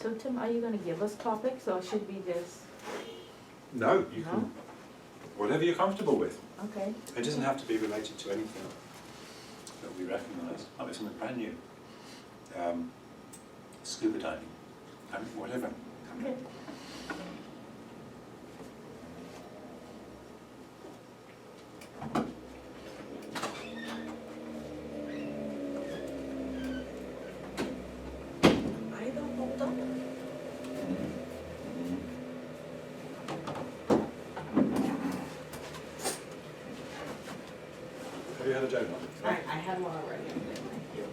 Speaker 6: So Tim, are you gonna give us topics or should we just,
Speaker 1: No, you
Speaker 6: No?
Speaker 1: can. Whatever you're comfortable with.
Speaker 6: okay?
Speaker 1: It doesn't have to be related to anything that we recognise. Might be something brand new. Scuba diving. Whatever.
Speaker 6: Okay.
Speaker 5: I don't know that.
Speaker 1: Have you had a donut?
Speaker 5: I had one already. Thank you.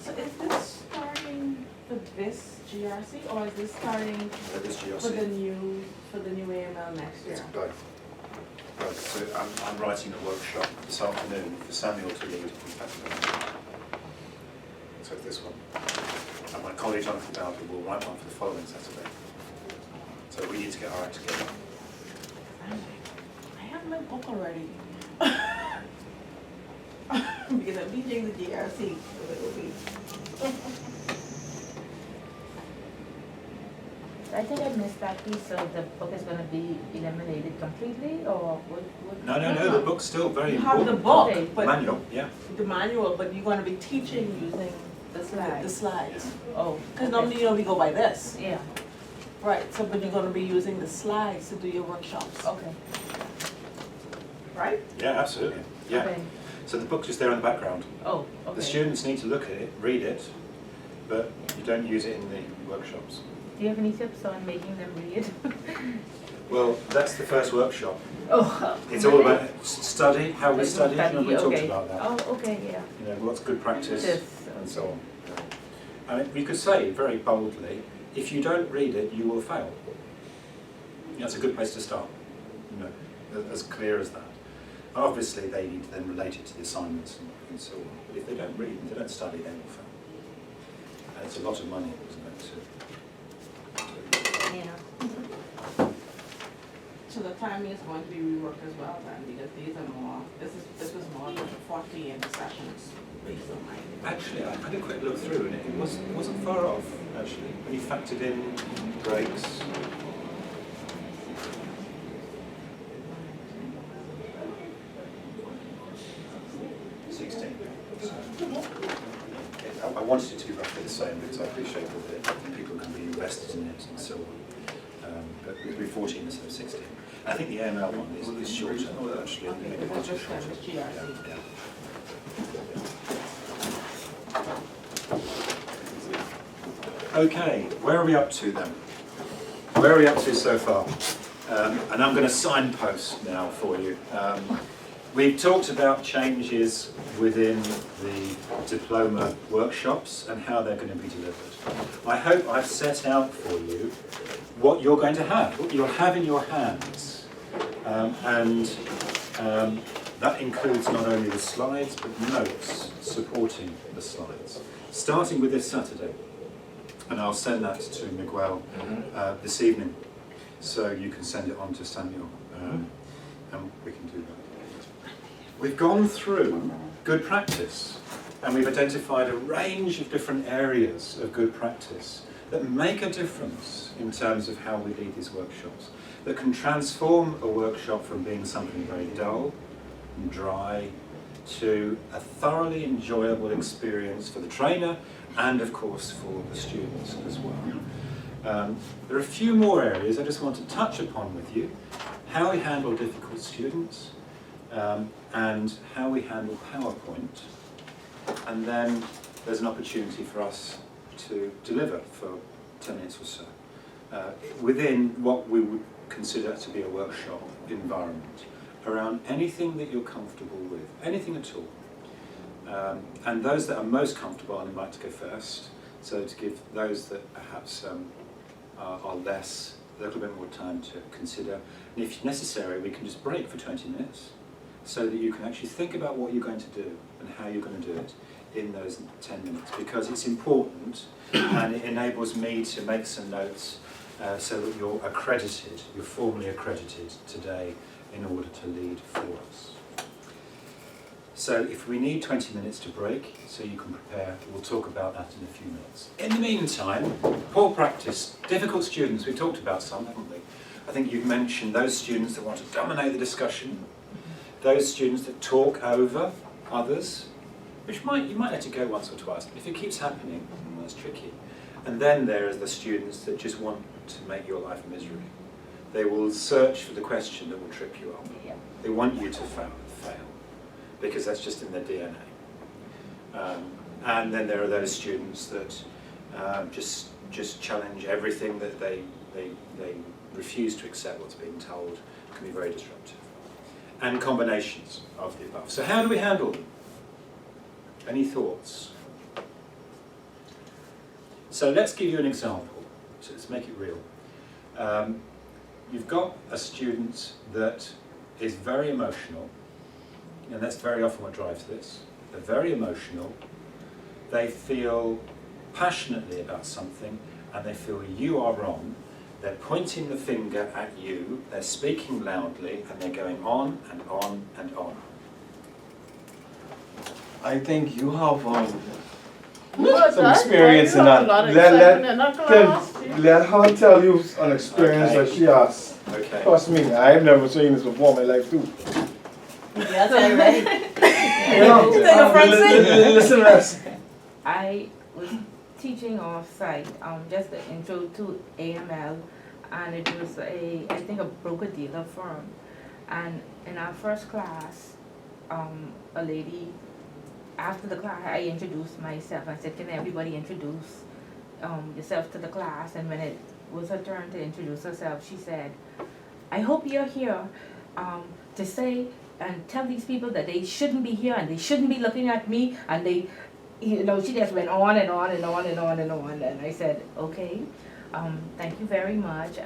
Speaker 5: So is this starting for this GRC or is this starting
Speaker 1: That is
Speaker 5: for the
Speaker 1: GRC.
Speaker 5: new AML next year?
Speaker 1: It's both. Both. So I'm writing a workshop this afternoon for Samuel to lead in fact. so this one. And my colleague Jonathan Dowdley will write one for the following Saturday. So we need to get our act together.
Speaker 5: I have my book already. Because I'm teaching the GRC, so it will be.
Speaker 6: I think I missed that piece, so the book is gonna be eliminated completely, or would?
Speaker 1: No, the book's still very
Speaker 5: You have
Speaker 1: important.
Speaker 5: the book,
Speaker 6: Okay.
Speaker 5: but
Speaker 1: Manual, yeah.
Speaker 5: the manual, but you're gonna be teaching using
Speaker 6: The
Speaker 5: the
Speaker 6: slides?
Speaker 5: slides.
Speaker 6: Oh.
Speaker 5: Because normally, you know, we go by this.
Speaker 6: Yeah,
Speaker 5: Right, so, but you're gonna be using the slides to do your workshops,
Speaker 6: okay.
Speaker 5: right?
Speaker 1: Yeah, absolutely. Yeah.
Speaker 6: Okay.
Speaker 1: So the book's just there in the background.
Speaker 6: Oh, okay.
Speaker 1: The students need to look at it, read it, but you don't use it in the workshops.
Speaker 6: Do you have any tips on making them read?
Speaker 1: Well, that's the first workshop.
Speaker 6: Oh.
Speaker 1: It's all about study, how we study,
Speaker 6: Study,
Speaker 1: and we talked
Speaker 6: okay.
Speaker 1: about that.
Speaker 6: Oh, okay, yeah.
Speaker 1: You know, what's good practice
Speaker 6: Yes,
Speaker 1: and so
Speaker 6: okay.
Speaker 1: on. And we could say very boldly, if you don't read it, you will fail. That's a good place to start, you know, as clear as that. Obviously, they need to then relate it to the assignments and so on. But if they don't read, if they don't study, they will fail. And it's a lot of money, isn't it?
Speaker 6: Yeah.
Speaker 5: So the timing is going to be reworked as well then, because these are more, this was more than 40 in the sessions based on my.
Speaker 1: Actually, I had a quick look through and it wasn't far off, actually. When you factored in breaks. I wanted it to be roughly the same because I appreciate that people can be invested in it and so on. But it would be 14 instead of 16. I think the AML one is shorter, actually.
Speaker 5: Okay,
Speaker 1: Maybe
Speaker 5: because
Speaker 1: it's
Speaker 5: this time is GRC.
Speaker 1: yeah. Okay, where are we up to then? Where are we up to so far? And I'm going to signpost now for you. We've talked about changes within the diploma workshops and how they're going to be delivered. I hope I've set out for you what you're going to have, what you'll have in your hands. That includes not only the slides, but notes supporting the slides, starting with this Saturday. And I'll send that to Miguel this evening, so you can send it on to Samuel, and we can do that. We've gone through good practice, and we've identified a range of different areas of good practice that make a difference in terms of how we lead these workshops, that can transform a workshop from being something very dull and dry to a thoroughly enjoyable experience for the trainer and of course for the students as well. There are a few more areas I just want to touch upon with you: how we handle difficult students, and how we handle PowerPoint, and then there's an opportunity for us to deliver for 10 minutes or so within what we would consider to be a workshop environment around anything that you're comfortable with, anything at all. And those that are most comfortable, I'd like to go first, so to give those that perhaps are less, a little bit more time to consider. And if necessary, we can just break for 20 minutes so that you can actually think about what you're going to do and how you're going to do it in those 10 minutes, because it's important and it enables me to make some notes so that you're accredited, you're formally accredited today in order to lead for us. So if we need 20 minutes to break, so you can prepare, we'll talk about that in a few minutes. In the meantime, poor practice, difficult students, we've talked about some, haven't we? I think you've mentioned those students that want to dominate the discussion, those students that talk over others, which you might let it go once or twice, but if it keeps happening, that's tricky. And then there are the students that just want to make your life a misery. They will search for the question that will trip you up.
Speaker 6: Yeah.
Speaker 1: They want you to fail, because that's just in their DNA. And then there are those students that just challenge everything, that they refuse to accept what's being told. It can be very disruptive. And combinations of the above. So how do we handle them? Any thoughts? So let's give you an example. So let's make it real. You've got a student that is very emotional, and that's very often what drives this. They're very emotional, they feel passionately about something and they feel you are wrong, they're pointing the finger at you, they're speaking loudly, and they're going on and on and on.
Speaker 7: I think you have
Speaker 3: Well,
Speaker 7: some
Speaker 3: that's
Speaker 7: experience
Speaker 3: why
Speaker 7: in
Speaker 3: you have a
Speaker 7: that.
Speaker 3: lot of excitement in that class.
Speaker 7: Let her tell you an experience
Speaker 1: Okay.
Speaker 7: that she has.
Speaker 1: Okay.
Speaker 7: Trust me, I've never seen this before in my life too.
Speaker 5: Yes, I'm ready.
Speaker 7: You know,
Speaker 5: Take a front seat.
Speaker 7: listen to this.
Speaker 6: I was teaching off-site, just the intro to AML, and it was I think a broker-dealer firm. And in our first class, a lady, after the class, I introduced myself. I said, can everybody introduce yourself to the class? And when it was her turn to introduce herself, she said, I hope you're here to say and tell these people that they shouldn't be here and they shouldn't be looking at me, and they, you know, she just went on and on and on and on and on. And I said, okay, thank you very much.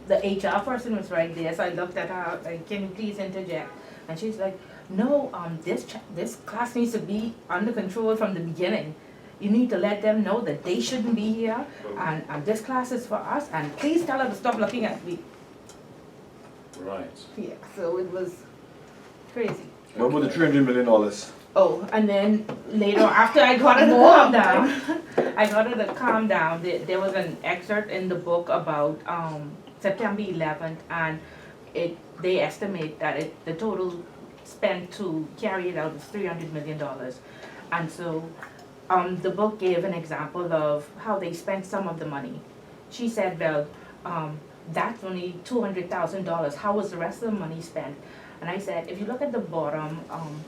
Speaker 6: The HR person was right there, so I looked at her, like, can you please interject? And she's like, no, this class needs to be under control from the beginning. You need to let them know that they shouldn't be here, and this class is for us, and please tell her to stop looking at me.
Speaker 1: Right.
Speaker 6: Yeah, so it was crazy.
Speaker 7: What about the $300 million?
Speaker 6: Oh, and then later, after I got her to calm down, I got her to calm down. There was an excerpt in the book about September 11th, and they estimate that the total spent to carry it out is $300 million. And so the book gave an example of how they spent some of the money. She said, well, that's only $200,000. How was the rest of the money spent? And I said, if you look at the bottom,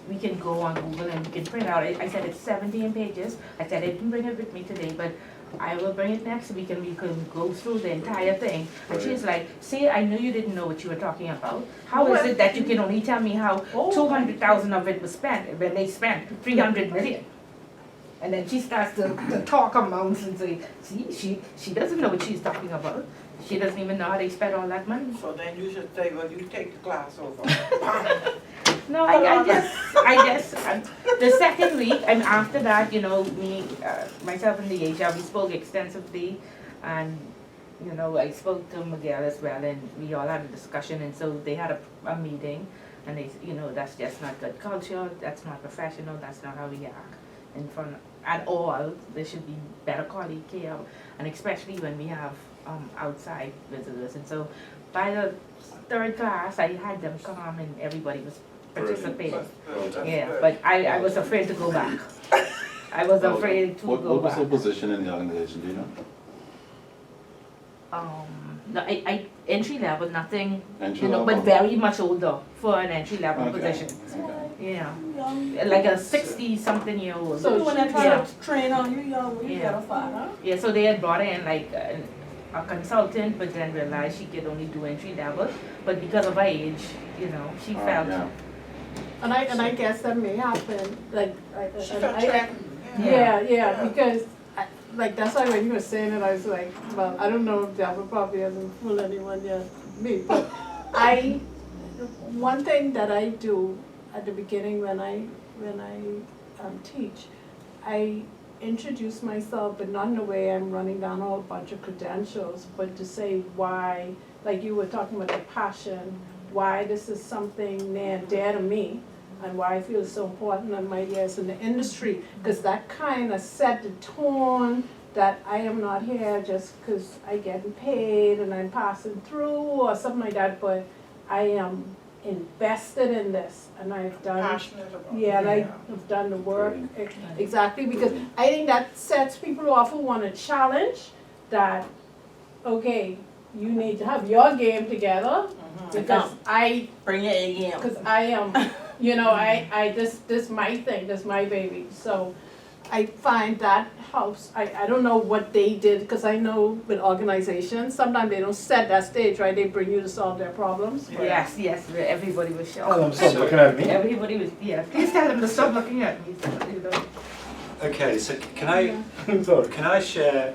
Speaker 6: we can go on Google and we can print out. I said, it's 17 pages. I said, I didn't bring it with me today, but I will bring it next week and we can go through the entire thing. And she's like, see, I knew you didn't know what you were talking about. How is it that you can only tell me how 200,000 of it was spent when they spent 300 million? And then she starts to talk amounts and say, see, she doesn't know what she's talking about. She doesn't even know how they spent all that money.
Speaker 2: So then you should say, well, you take the class over.
Speaker 6: No, I guess the second week, and after that, you know, myself and the HR, we spoke extensively, and, you know, I spoke to Miguel as well, and we all had a discussion, and so they had a meeting, and they, you know, that's just not good culture, that's not professional, that's not how we act in front at all. There should be better quality care, and especially when we have outside visitors. And so by the third class, I had them come and everybody was participating.
Speaker 1: Well done.
Speaker 6: Yeah, but I was afraid to go back. I was afraid to
Speaker 4: What
Speaker 6: go
Speaker 4: was her
Speaker 6: back.
Speaker 4: position in the organization, do you know?
Speaker 6: No, I entry level, nothing,
Speaker 4: Entry
Speaker 6: you know,
Speaker 4: level?
Speaker 6: but very much older for an entry level
Speaker 4: Okay,
Speaker 6: position.
Speaker 4: okay.
Speaker 6: Yeah,
Speaker 5: Young.
Speaker 6: like a 60-something-year-old.
Speaker 5: So when I
Speaker 3: she
Speaker 5: try
Speaker 3: got-
Speaker 5: to train on you young, you
Speaker 6: Yeah.
Speaker 5: get a father.
Speaker 6: Yeah, so they had brought in like a consultant, but then realized she could only do entry level. But because of her age, you know, she
Speaker 4: Oh,
Speaker 6: felt.
Speaker 4: yeah.
Speaker 3: And I guess that may happen, like,
Speaker 2: She
Speaker 3: and
Speaker 2: felt
Speaker 3: I-
Speaker 2: threatened.
Speaker 3: yeah, because, like, that's why when you were saying it, I was like, well, I don't know if Deborah probably hasn't fooled anyone yet, me, but one thing that I do at the beginning when I teach, I introduce myself, but not in a way I'm running down a whole bunch of credentials, but to say why, like you were talking about the passion, why this is something near and dear to me, and why I feel it's so important in my years in the industry, because that kind of set the tone that I am not here just because I get paid and I'm passing through or something like that, but I am invested in this, and I've done,
Speaker 2: Passionate about it.
Speaker 3: yeah, and I've done the work,
Speaker 1: Brilliant.
Speaker 3: exactly, because I think that sets people off who want a challenge, that, okay, you need to have your game together, because
Speaker 5: Bring your A game.
Speaker 3: because I am, you know, this my thing, this my baby, so I find that helps. I don't know what they did, because I know with organizations, sometimes they don't set that stage, right, they bring you to solve their problems.
Speaker 6: Yes, everybody was
Speaker 7: Oh, I'm
Speaker 6: shocked.
Speaker 7: so looking at me.
Speaker 6: Everybody was, yeah, please tell them to stop looking at me, you know.
Speaker 1: Okay, so can
Speaker 7: Sorry.
Speaker 1: I share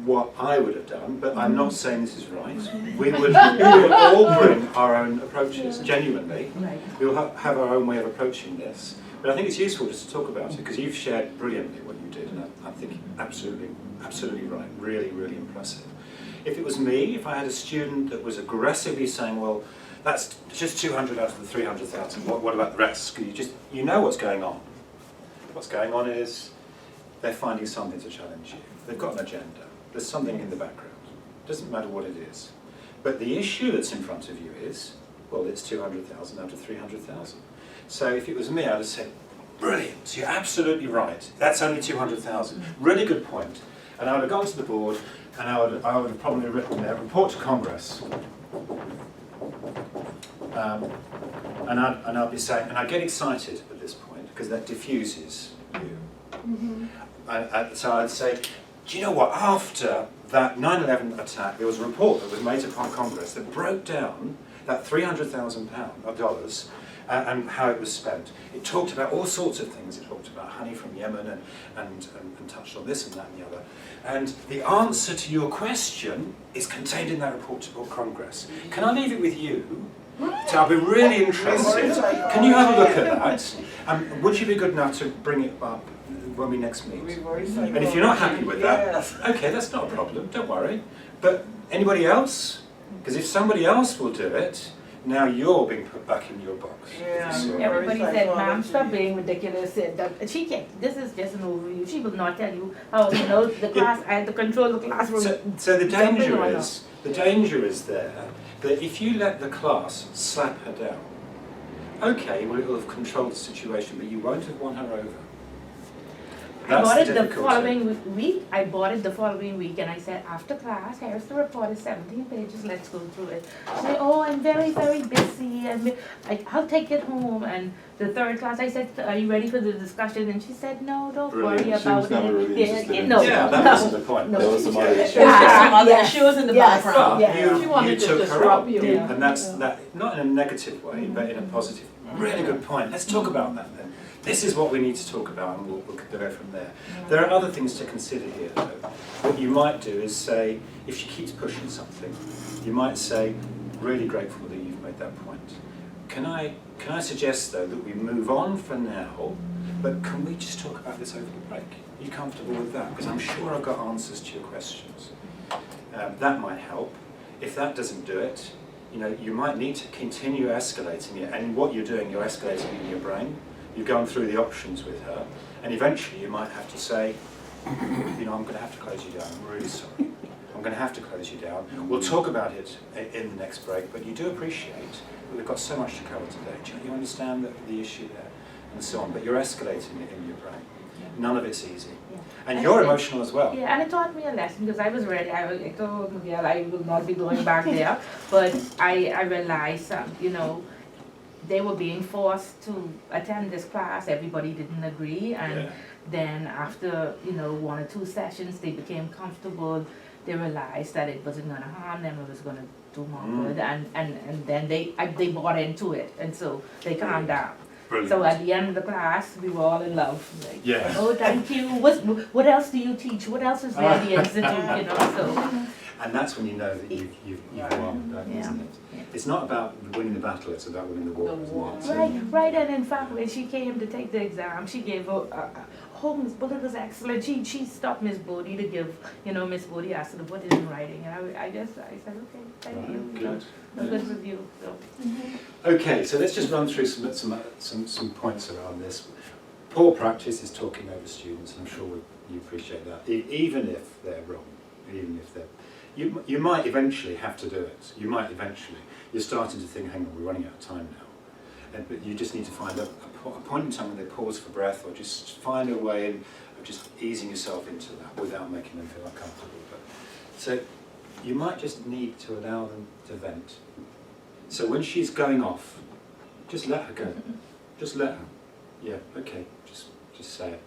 Speaker 1: what I would have done, but I'm not saying this is right. We would all bring our own approaches, genuinely.
Speaker 6: Right.
Speaker 1: We'll have our own way of approaching this. But I think it's useful just to talk about it, because you've shared brilliantly what you did, and I think absolutely right, really, really impressive. If it was me, if I had a student that was aggressively saying, well, that's just 200 out of the 300,000, what about the rest? You know what's going on. What's going on is they're finding something to challenge you. They've got an agenda. There's something in the background. Doesn't matter what it is. But the issue that's in front of you is, well, it's 200,000 out of 300,000. So if it was me, I'd have said, brilliant, you're absolutely right. That's only 200,000. Really good point. And I would have gone to the board, and I would have probably written there, report to Congress. And I'd be saying, and I get excited at this point, because that diffuses you. So I'd say, do you know what, after that 9/11 attack, there was a report that was made upon Congress that broke down that $300,000 and how it was spent. It talked about all sorts of things. It talked about honey from Yemen and touched on this and that and the other. And the answer to your question is contained in that report to Congress. Can I leave it with you? So I'll be really interested. Can you have a look at that? Would you be good enough to bring it up when we next meet? And if you're not happy with that, okay, that's not a problem, don't worry. But anybody else? Because if somebody else will do it, now you're being put back in your box.
Speaker 6: Everybody said, Ma'am, stop being ridiculous. Said that she can't, this is just an overview. She will not tell you how, you know, the class, I had to control the classroom.
Speaker 1: So the danger is there that if you let the class slap her down, okay, well, it will have controlled the situation, but you won't have won her over.
Speaker 6: I bought it the following week. I bought it the following week, and I said, after class, here's the report, it's 17 pages, let's go through it. She said, oh, I'm very, very busy, and I'll take it home. And the third class, I said, are you ready for the discussion? And she said, no, don't worry about it.
Speaker 4: Never really interested in
Speaker 1: That wasn't the point.
Speaker 4: There was some other issue.
Speaker 5: Some other issues in the background.
Speaker 1: But
Speaker 3: She wanted
Speaker 1: you
Speaker 3: to
Speaker 1: took her
Speaker 3: disrupt
Speaker 1: up,
Speaker 3: you.
Speaker 1: and that's not in a negative way, but in a positive. Really good point. Let's talk about that then. This is what we need to talk about, and we'll go from there. There are other things to consider here, though. What you might do is say, if she keeps pushing something, you might say, really grateful that you've made that point. Can I suggest, though, that we move on for now, but can we just talk about this over the break? Are you comfortable with that? Because I'm sure I've got answers to your questions. That might help. If that doesn't do it, you might need to continue escalating it, and what you're doing, you're escalating in your brain. You've gone through the options with her, and eventually you might have to say, I'm going to have to close you down, I'm really sorry. I'm going to have to close you down. We'll talk about it in the next break, but you do appreciate that we've got so much to cover today. Do you understand the issue there, and so on, but you're escalating it in your brain. None of it's easy. And you're emotional as well.
Speaker 6: Yeah, and it taught me a lesson, because I was ready. I told Miguel I will not be going back there, but I realized, they were being forced to attend this class. Everybody didn't agree, and then after 1 or 2 sessions, they became comfortable. They realized that it wasn't going to harm them; it was going to do more good, and then they bought into it, and so they calmed down.
Speaker 1: Brilliant.
Speaker 6: So at the end of the class, we were all in love. Like,
Speaker 1: Yeah.
Speaker 6: oh, thank you. What else do you teach? What else is there at the institute? So.
Speaker 1: And that's when you know that you've won, isn't it?
Speaker 6: Yeah.
Speaker 1: It's not about winning the battle, it's about winning the war, isn't it?
Speaker 6: Right, and in fact, when she came to take the exam, she gave Miss Bullitt was excellent. She stopped Miss Bodie to give, Miss Bodie asked her to put it in writing, and I said, okay, thank you.
Speaker 1: Good.
Speaker 6: A good review. So.
Speaker 1: Okay, so let's just run through some points around this. Poor practice is talking over students, and I'm sure you appreciate that, even if they're wrong, even if they're... You might eventually have to do it. You're starting to think, hang on, we're running out of time now. But you just need to find a point in time when they pause for breath, or just find a way of just easing yourself into that without making them feel uncomfortable. So you might just need to allow them to vent. So when she's going off, just let her go. Just let her. Yeah, okay, just say it.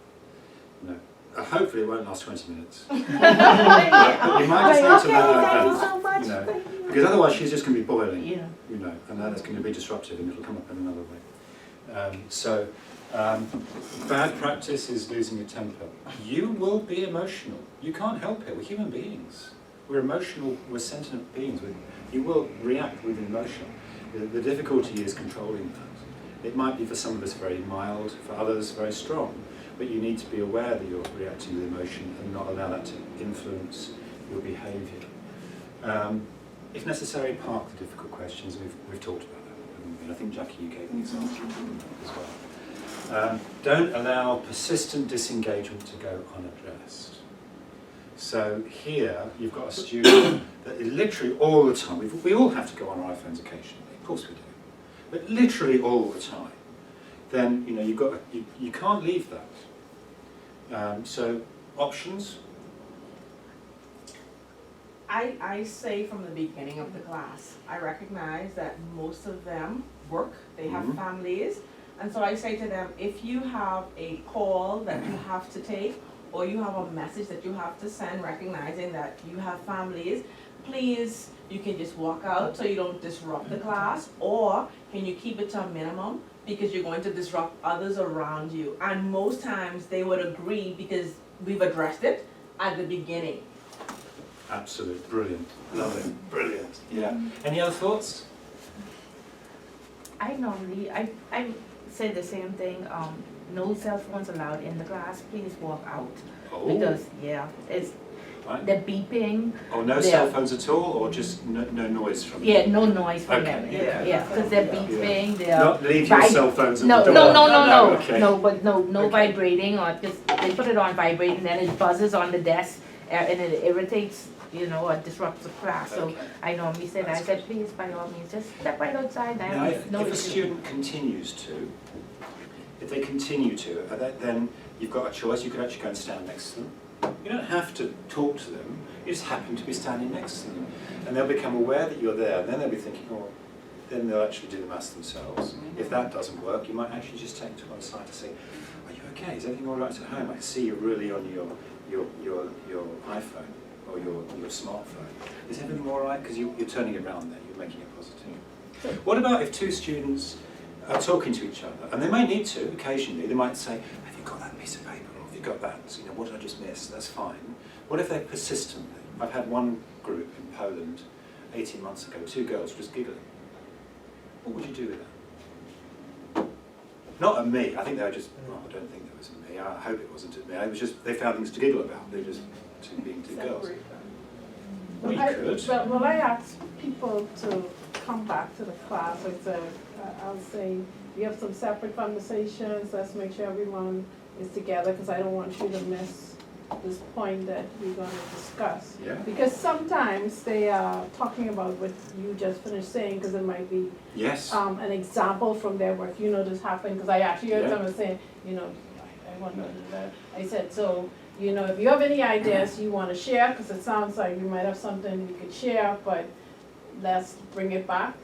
Speaker 1: No. Hopefully it won't last 20 minutes. But you might just need to let her
Speaker 6: Thank you
Speaker 1: vent.
Speaker 6: so much.
Speaker 1: Because otherwise she's just going to be boiling.
Speaker 6: Yeah.
Speaker 1: And then it's going to be disruptive, and it'll come up in another way. Bad practice is losing your temper. You will be emotional. You can't help it. We're human beings. We're emotional, we're sentient beings. You will react with emotion. The difficulty is controlling that. It might be for some of us very mild, for others very strong, but you need to be aware that you're reacting with emotion and not allow that to influence your behaviour. If necessary, park the difficult questions. We've talked about that. And I think, Jackie, you gave an example as well. Don't allow persistent disengagement to go unaddressed. So here, you've got a student that is literally all the time, we all have to go on our iPhones occasionally, of course we do, but literally all the time, then you can't leave that. So options.
Speaker 5: I say from the beginning of the class, I recognize that most of them work, they have
Speaker 1: Mhm.
Speaker 5: families, and so I say to them, if you have a call that you have to take, or you have a message that you have to send, recognizing that you have families, please, you can just walk out so you don't disrupt the class, or can you keep it to a minimum because you're going to disrupt others around you. And most times they would agree because we've addressed it at the beginning.
Speaker 1: Absolute, brilliant, love it, brilliant. Yeah. Any other thoughts?
Speaker 6: I normally, I say the same thing, no cell phones allowed in the class, please walk out.
Speaker 1: Oh,
Speaker 6: Because, yeah, it's
Speaker 1: right.
Speaker 6: the beeping,
Speaker 1: Oh, no cell phones at all, or just no noise from them?
Speaker 6: yeah, no noise from
Speaker 1: Okay.
Speaker 6: them, yeah, because they're beeping, they're.
Speaker 1: Not leave your
Speaker 6: vib-
Speaker 1: cell phones at
Speaker 6: No,
Speaker 1: the
Speaker 6: no,
Speaker 1: door.
Speaker 6: no, no, no,
Speaker 1: Okay.
Speaker 6: no, but no
Speaker 1: Okay.
Speaker 6: vibrating, or just, they put it on vibrating, then it buzzes on the desk, and it irritates, or disrupts the class, so
Speaker 1: Okay.
Speaker 6: I normally said, I said, please, by all means, just step right outside, I
Speaker 1: Now,
Speaker 6: have no
Speaker 1: if a
Speaker 6: issue.
Speaker 1: student continues to, if they continue to, then you've got a choice. You could actually go and stand next to them. You don't have to talk to them. You just happen to be standing next to them, and they'll become aware that you're there. And then they'll be thinking, oh, then they'll actually do the maths themselves. If that doesn't work, you might actually just take them to one side to say, are you okay? Is everything all right at home? I can see you're really on your iPhone or your smartphone. Is everything all right? Because you're turning it around there. You're making it positive. What about if two students are talking to each other, and they may need to occasionally, they might say, have you got that piece of paper, or have you got that? So, what did I just miss? That's fine. What if they persistently? I've had one group in Poland 18 months ago, two girls just giggling. What would you do with that? Not at me. I think they were just, I don't think it was at me. I hope it wasn't at me. It was just, they found things to giggle about. They were just being two girls. Well, you could.
Speaker 3: Well, I ask people to come back to the class. I said, I'll say, we have some separate conversations. Let's make sure everyone is together, because I don't want you to miss this point that we're going to discuss.
Speaker 1: Yeah.
Speaker 3: Because sometimes they are talking about what you just finished saying, because it might be
Speaker 1: Yes.
Speaker 3: an example from their work. This happened, because I actually heard
Speaker 1: Yeah.
Speaker 3: someone saying, I wonder, I said, so, if you have any ideas you want to share, because it sounds like you might have something we could share, but let's bring it back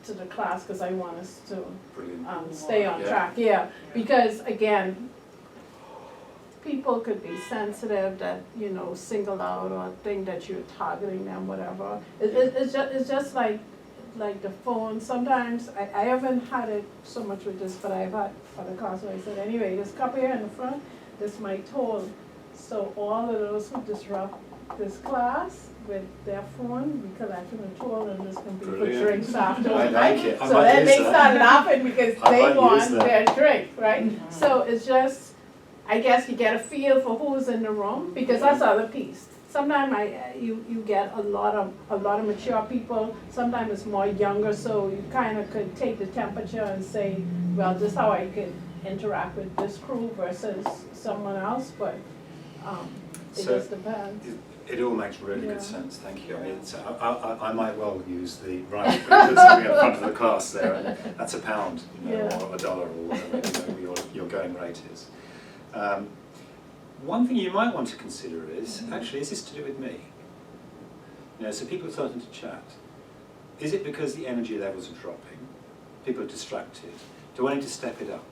Speaker 3: to the class, because I want us to
Speaker 1: Brilliant.
Speaker 3: stay on
Speaker 1: Yeah.
Speaker 3: track, because again, people could be sensitive that, single out or think that you're targeting them, whatever. It's just like the phone. Sometimes, I haven't had it so much with this, but I've had other classes where I said, anyway, this couple here in the front, this might hold. So all of those who disrupt this class with their phone, we collecting a toll, and this can be for
Speaker 1: Brilliant.
Speaker 3: drinks after.
Speaker 1: I like it. I
Speaker 3: So
Speaker 1: might
Speaker 3: then
Speaker 1: use
Speaker 3: they
Speaker 1: that.
Speaker 3: start laughing because
Speaker 1: I
Speaker 3: they
Speaker 1: might use
Speaker 3: want
Speaker 1: that.
Speaker 3: their drink, right? So it's just, I guess you get a feel for who's in the room, because that's the other piece. Sometimes you get a lot of mature people. Sometimes it's more younger, so you kind of could take the temperature and say, well, this is how I could interact with this crew versus someone else. But it
Speaker 1: So,
Speaker 3: just depends.
Speaker 1: It all makes really
Speaker 3: Yeah.
Speaker 1: good sense, thank you. I mean, I might well use the right, put something in front of the class there, and that's £1,
Speaker 3: Yeah.
Speaker 1: or $1 or whatever your going rate is. One thing you might want to consider is, actually, is this to do with me? So people are starting to chat. Is it because the energy levels are dropping? People are distracted. Do I need to step it up?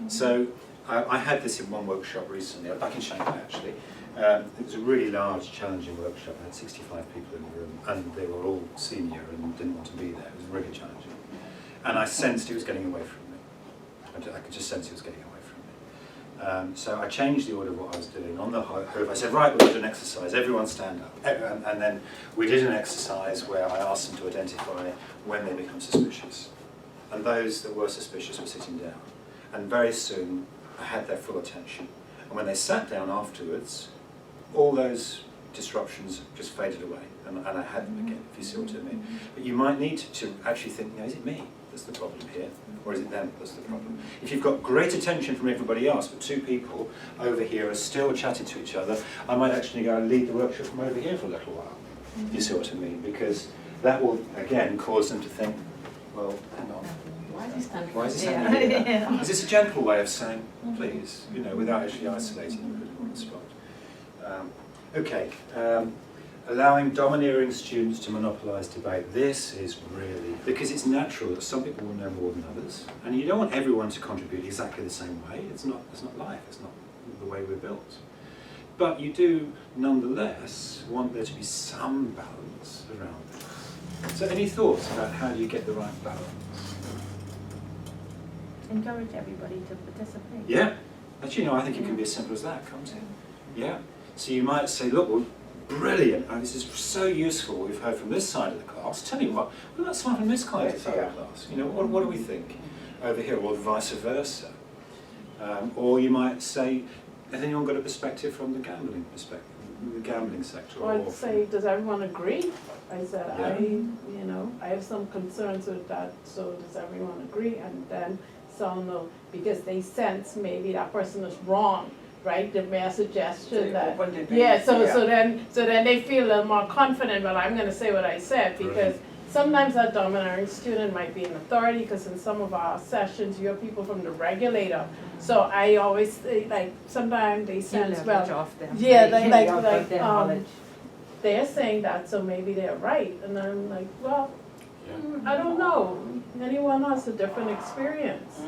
Speaker 1: So I had this in one workshop recently, back in Shanghai actually. It was a really large, challenging workshop. I had 65 people in the room, and they were all senior and didn't want to be there. It was really challenging. And I sensed it was getting away from me. I could just sense it was getting away from me. So I changed the order of what I was doing. On the hoof, I said, right, we're going to do an exercise. Everyone stand up. And then we did an exercise where I asked them to identify when they become suspicious. and those that were suspicious were sitting down. And very soon, I had their full attention. And when they sat down afterwards, all those disruptions just faded away, and I had them again, if you see what I mean. But you might need to actually think, is it me that's the problem here, or is it them that's the problem? If you've got great attention from everybody else, but two people over here are still chatting to each other, I might actually go and lead the workshop from over here for a little while. You see what I mean? Because that will, again, cause them to think, well, hang on.
Speaker 5: Why is he standing?
Speaker 1: Why is he standing here? Is this a gentle way of saying, please, without actually isolating you on the spot? Allowing domineering students to monopolise debate. This is really, because it's natural that some people will know more than others, and you don't want everyone to contribute exactly the same way. It's not life, it's not the way we're built. But you do, nonetheless, want there to be some balance around this. So any thoughts about how do you get the right balance?
Speaker 6: Encourage everybody to participate.
Speaker 1: Yeah, actually, I think it can be as simple as that, can't it? Yeah. So you might say, look, well, brilliant, this is so useful, we've heard from this side of the class. Tell you what about someone from this side of the class? What do we think over here, or vice versa? Or you might say, has anyone got a perspective from the gambling sector?
Speaker 3: Or I'd say, does everyone agree? I said,
Speaker 1: Yeah.
Speaker 3: I have some concerns with that, so does everyone agree? And then some know, because they sense maybe that person is wrong, right? They made a suggestion that, so then they feel a little more confident, well, I'm gonna say what I said, because sometimes that domineering student might be in authority, because in some of our sessions, you have people from the regulator. So I always say, like, sometimes they sense,
Speaker 6: Off them.
Speaker 3: they're saying that, so maybe they're right. And I'm like, well, I don't know. Anyone has a different experience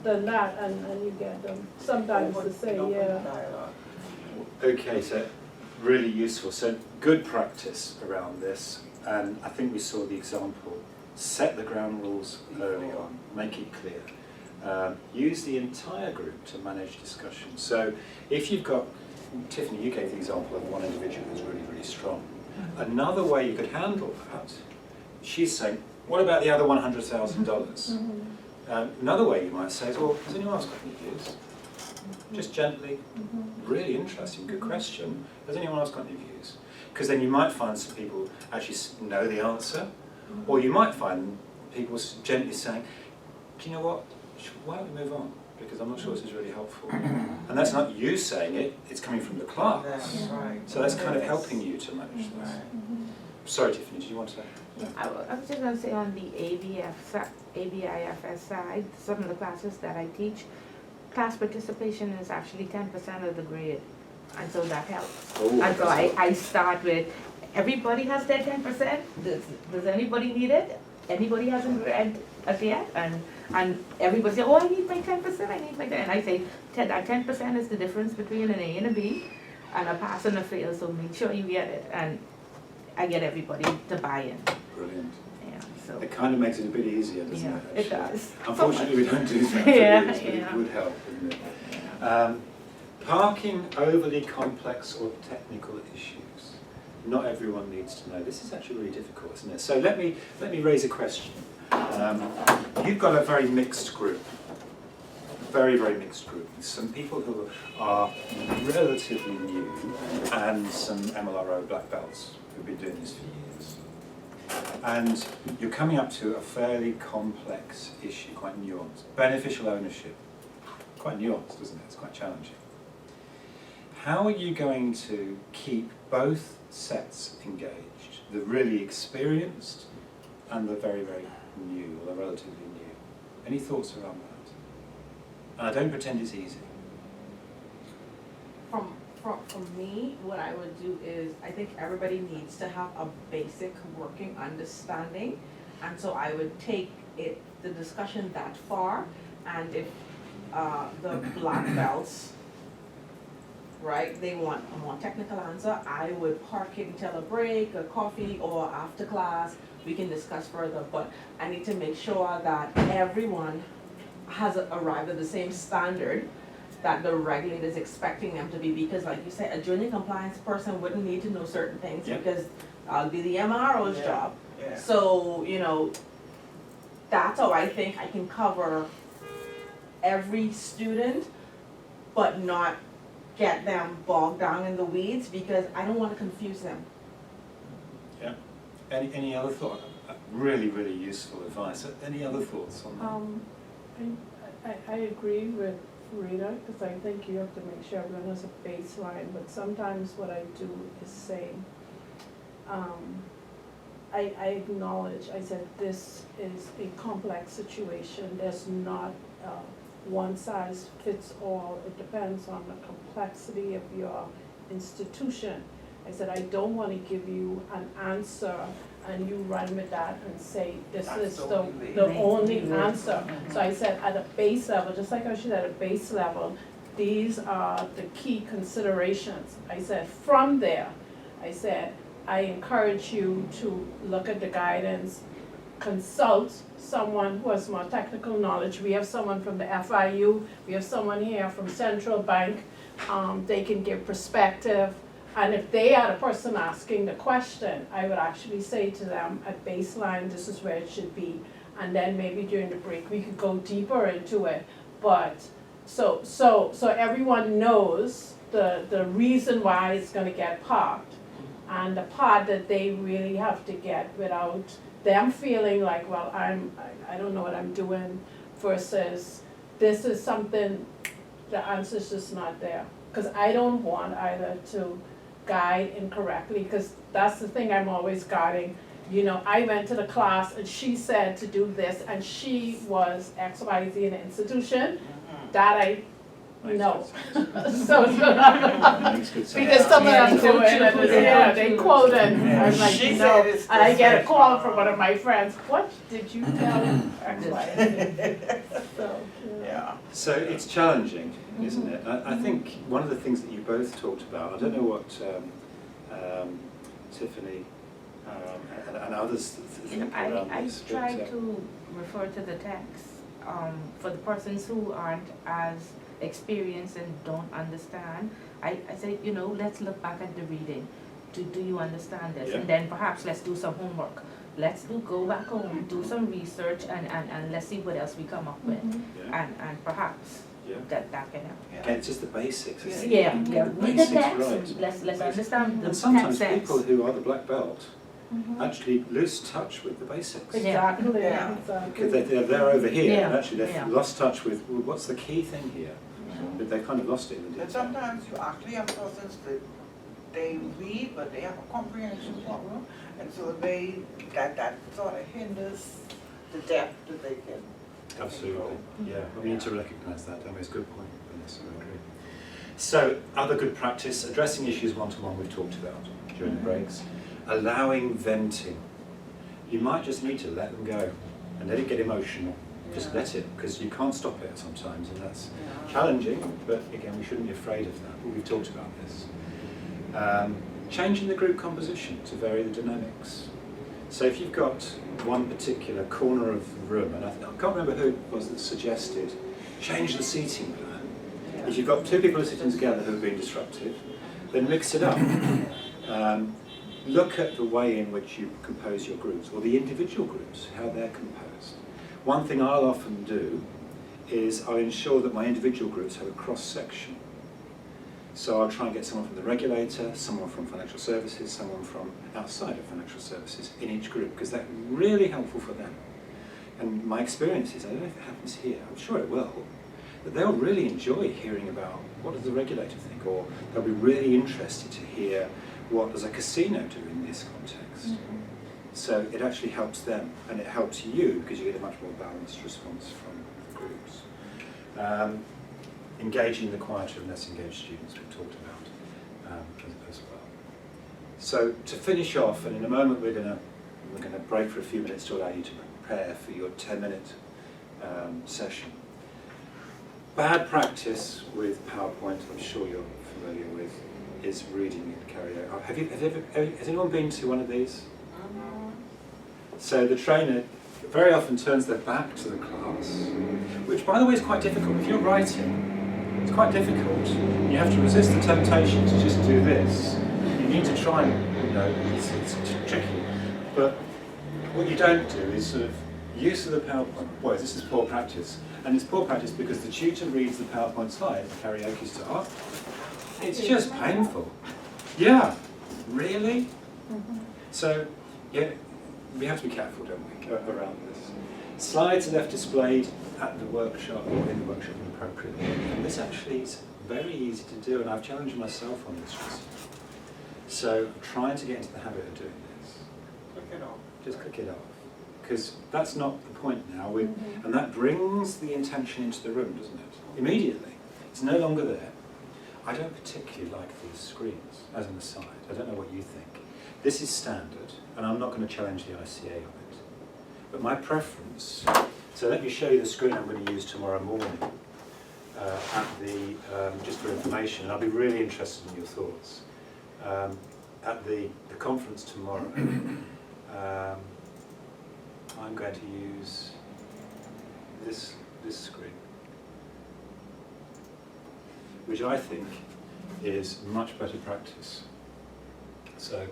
Speaker 3: than that, and you get them sometimes to say,
Speaker 1: Okay, so really useful. So good practice around this, and I think we saw the example. Set the ground rules early on, make it clear. Use the entire group to manage discussion. So if you've got, Tiffany, you gave the example of one individual who's really, really strong. Another way you could handle that, she's saying, what about the other $100,000? Another way you might say is, well, has anyone else got any views? Just gently, really interesting, good question. Has anyone else got any views? Because then you might find some people actually know the answer, or you might find people gently saying, do you know what, why don't we move on? Because I'm not sure this is really helpful. And that's not you saying it, it's coming from the class.
Speaker 2: That's right.
Speaker 1: So that's kind of helping you to manage this. Sorry, Tiffany, did you want to say?
Speaker 6: I was just going to say on the ABIFS side, some of the classes that I teach, class participation is actually 10% of the grade, and so that helps. And so I start with, everybody has their 10%, does anybody need it? Anybody hasn't read as yet? And everybody says, oh, I need my 10%, I need my 10%. And I say, that 10% is the difference between an A and a B, and a pass and a fail, so make sure you get it. And I get everybody to buy in.
Speaker 1: Brilliant.
Speaker 6: Yeah, so.
Speaker 1: It kind of makes it a bit easier, doesn't it?
Speaker 6: It does.
Speaker 1: Unfortunately, we don't do that, but it would help, wouldn't it? Parking overly complex or technical issues. Not everyone needs to know. This is actually really difficult, isn't it? So let me raise a question. You've got a very mixed group. Very, very mixed group. Some people who are relatively new and some MLRO black belts who've been doing this for years. And you're coming up to a fairly complex issue, quite nuanced. Beneficial ownership. Quite nuanced, isn't it? It's quite challenging. How are you going to keep both sets engaged? The really experienced and the very, very new, or the relatively new. Any thoughts around that? And I don't pretend it's easy.
Speaker 5: From me, what I would do is, I think everybody needs to have a basic working understanding, and so I would take the discussion that far, and if the black belts, right, they want a more technical answer, I would park it until a break, a coffee, or after class, we can discuss further, but I need to make sure that everyone has arrived at the same standard that the regulator is expecting them to be, because like you said, a junior compliance person wouldn't need to know certain things because I'll be the MRO's job.
Speaker 2: Yeah.
Speaker 5: So, that's how I think I can cover every student, but not get them bogged down in the weeds, because I don't wanna confuse them.
Speaker 1: Yeah. Any other thought? Really, really useful advice. Any other thoughts on that?
Speaker 3: I agree with Rita, because I think you have to make sure everyone has a baseline, but sometimes what I do is say, I acknowledge, I said, this is a complex situation, there's not one size fits all, it depends on the complexity of your institution. I said, I don't want to give you an answer and you run with that and say, this is the only answer. So I said, at a base level, just like I said, at a base level, these are the key considerations. I said, from there, I said, I encourage you to look at the guidance, consult someone who has more technical knowledge. We have someone from the FIU, we have someone here from Central Bank. They can give perspective. And if they are the person asking the question, I would actually say to them, at baseline, this is where it should be. And then maybe during the break, we could go deeper into it. But, so everyone knows the reason why it's gonna get parked. And the part that they really have to get without them feeling like, well, I don't know what I'm doing, versus this is something, the answer's just not there. Because I don't want either to guide incorrectly, because that's the thing I'm always guarding. You know, I went to the class and she said to do this, and she was XYZ in the institution, that I know. So,
Speaker 1: Makes good sense.
Speaker 3: because some of them do it, and yeah, they quote and I'm like,
Speaker 2: She
Speaker 3: no,
Speaker 2: said it's
Speaker 3: and I get a
Speaker 2: this
Speaker 3: call
Speaker 2: way.
Speaker 3: from one of my friends, what did you tell XYZ? So,
Speaker 2: Yeah.
Speaker 1: So it's challenging, isn't it? I think one of the things that you both talked about, I don't know what Tiffany and others think around
Speaker 6: I
Speaker 1: this.
Speaker 6: try to refer to the text for the persons who aren't as experienced and don't understand. I say, you know, let's look back at the reading. Do you understand this?
Speaker 1: Yeah.
Speaker 6: And then perhaps let's do some homework. Let's go back home, do some research, and let's see what else we come up with.
Speaker 1: Yeah.
Speaker 6: And perhaps
Speaker 1: Yeah.
Speaker 6: that can help.
Speaker 1: Again, it's just the basics. Isn't it?
Speaker 6: Yeah,
Speaker 1: Get
Speaker 6: yeah.
Speaker 1: the
Speaker 6: Read the
Speaker 1: basics
Speaker 6: text.
Speaker 1: right.
Speaker 6: Let's understand the
Speaker 1: And sometimes
Speaker 6: text.
Speaker 1: people who are the black belt
Speaker 6: Mhm.
Speaker 1: actually lose touch with the basics.
Speaker 3: exactly,
Speaker 2: Yeah.
Speaker 3: exactly.
Speaker 1: Because they're over here, and
Speaker 6: Yeah,
Speaker 1: actually they've
Speaker 6: yeah.
Speaker 1: lost touch with, well, what's the key thing here? But they've kind of lost it in the
Speaker 2: But
Speaker 1: detail.
Speaker 2: sometimes you actually have persons that they read, but they have a comprehension problem, and so that sort of hinders the depth that they can.
Speaker 1: Absolutely, yeah, we need to recognise that. That was a good point, Vanessa, I agree. So, other good practice, addressing issues one-to-one we've talked about during the breaks. Allowing venting. You might just need to let them go and let it get emotional. Just let it, because you can't stop it sometimes, and that's challenging, but again, we shouldn't be afraid of that. We've talked about this. Changing the group composition to vary the dynamics. So if you've got one particular corner of the room, and I can't remember who it was that suggested, change the seating plan. If you've got two people sitting together who have been disruptive, then mix it up. Look at the way in which you compose your groups, or the individual groups, how they're composed. One thing I'll often do is I'll ensure that my individual groups have a cross-section. So I'll try and get someone from the regulator, someone from financial services, someone from outside of financial services in each group, because that's really helpful for them. And my experience is, I don't know if it happens here, I'm sure it will, that they'll really enjoy hearing about what does the regulator think, or they'll be really interested to hear what does a casino do in this context. So it actually helps them, and it helps you because you get a much more balanced response from the groups. Engaging the quieter and less engaged students we've talked about as well. So to finish off, and in a moment we're going to break for a few minutes to allow you to prepare for your 10-minute session. Bad practice with PowerPoint, I'm sure you're familiar with, is reading it karaoke. Has anyone been to one of these? So the trainer very often turns their back to the class, which by the way is quite difficult. If you're writing, it's quite difficult. You have to resist the temptation to just do this. You need to try and, it's tricky. But what you don't do is sort of Use of the PowerPoint. Boy, this is poor practice. And it's poor practice because the tutor reads the PowerPoint slides, the karaoke start. It's just painful. Yeah, really? So, yeah, we have to be careful, don't we, around this. Slides are left displayed at the workshop or in the workshop appropriately. And this actually is very easy to do, and I've challenged myself on this recently. So I'm trying to get into the habit of doing this.
Speaker 2: Click it off.
Speaker 1: Just click it off. Because that's not the point now. And that brings the intention into the room, doesn't it? Immediately. It's no longer there. I don't particularly like these screens, as an aside. I don't know what you think. This is standard, and I'm not going to challenge the ICA on it. But my preference, so let me show you the screen I'm going to use tomorrow morning at the, just for information, and I'll be really interested in your thoughts. At the conference tomorrow, I'm going to use this screen, which I think is much better practice. So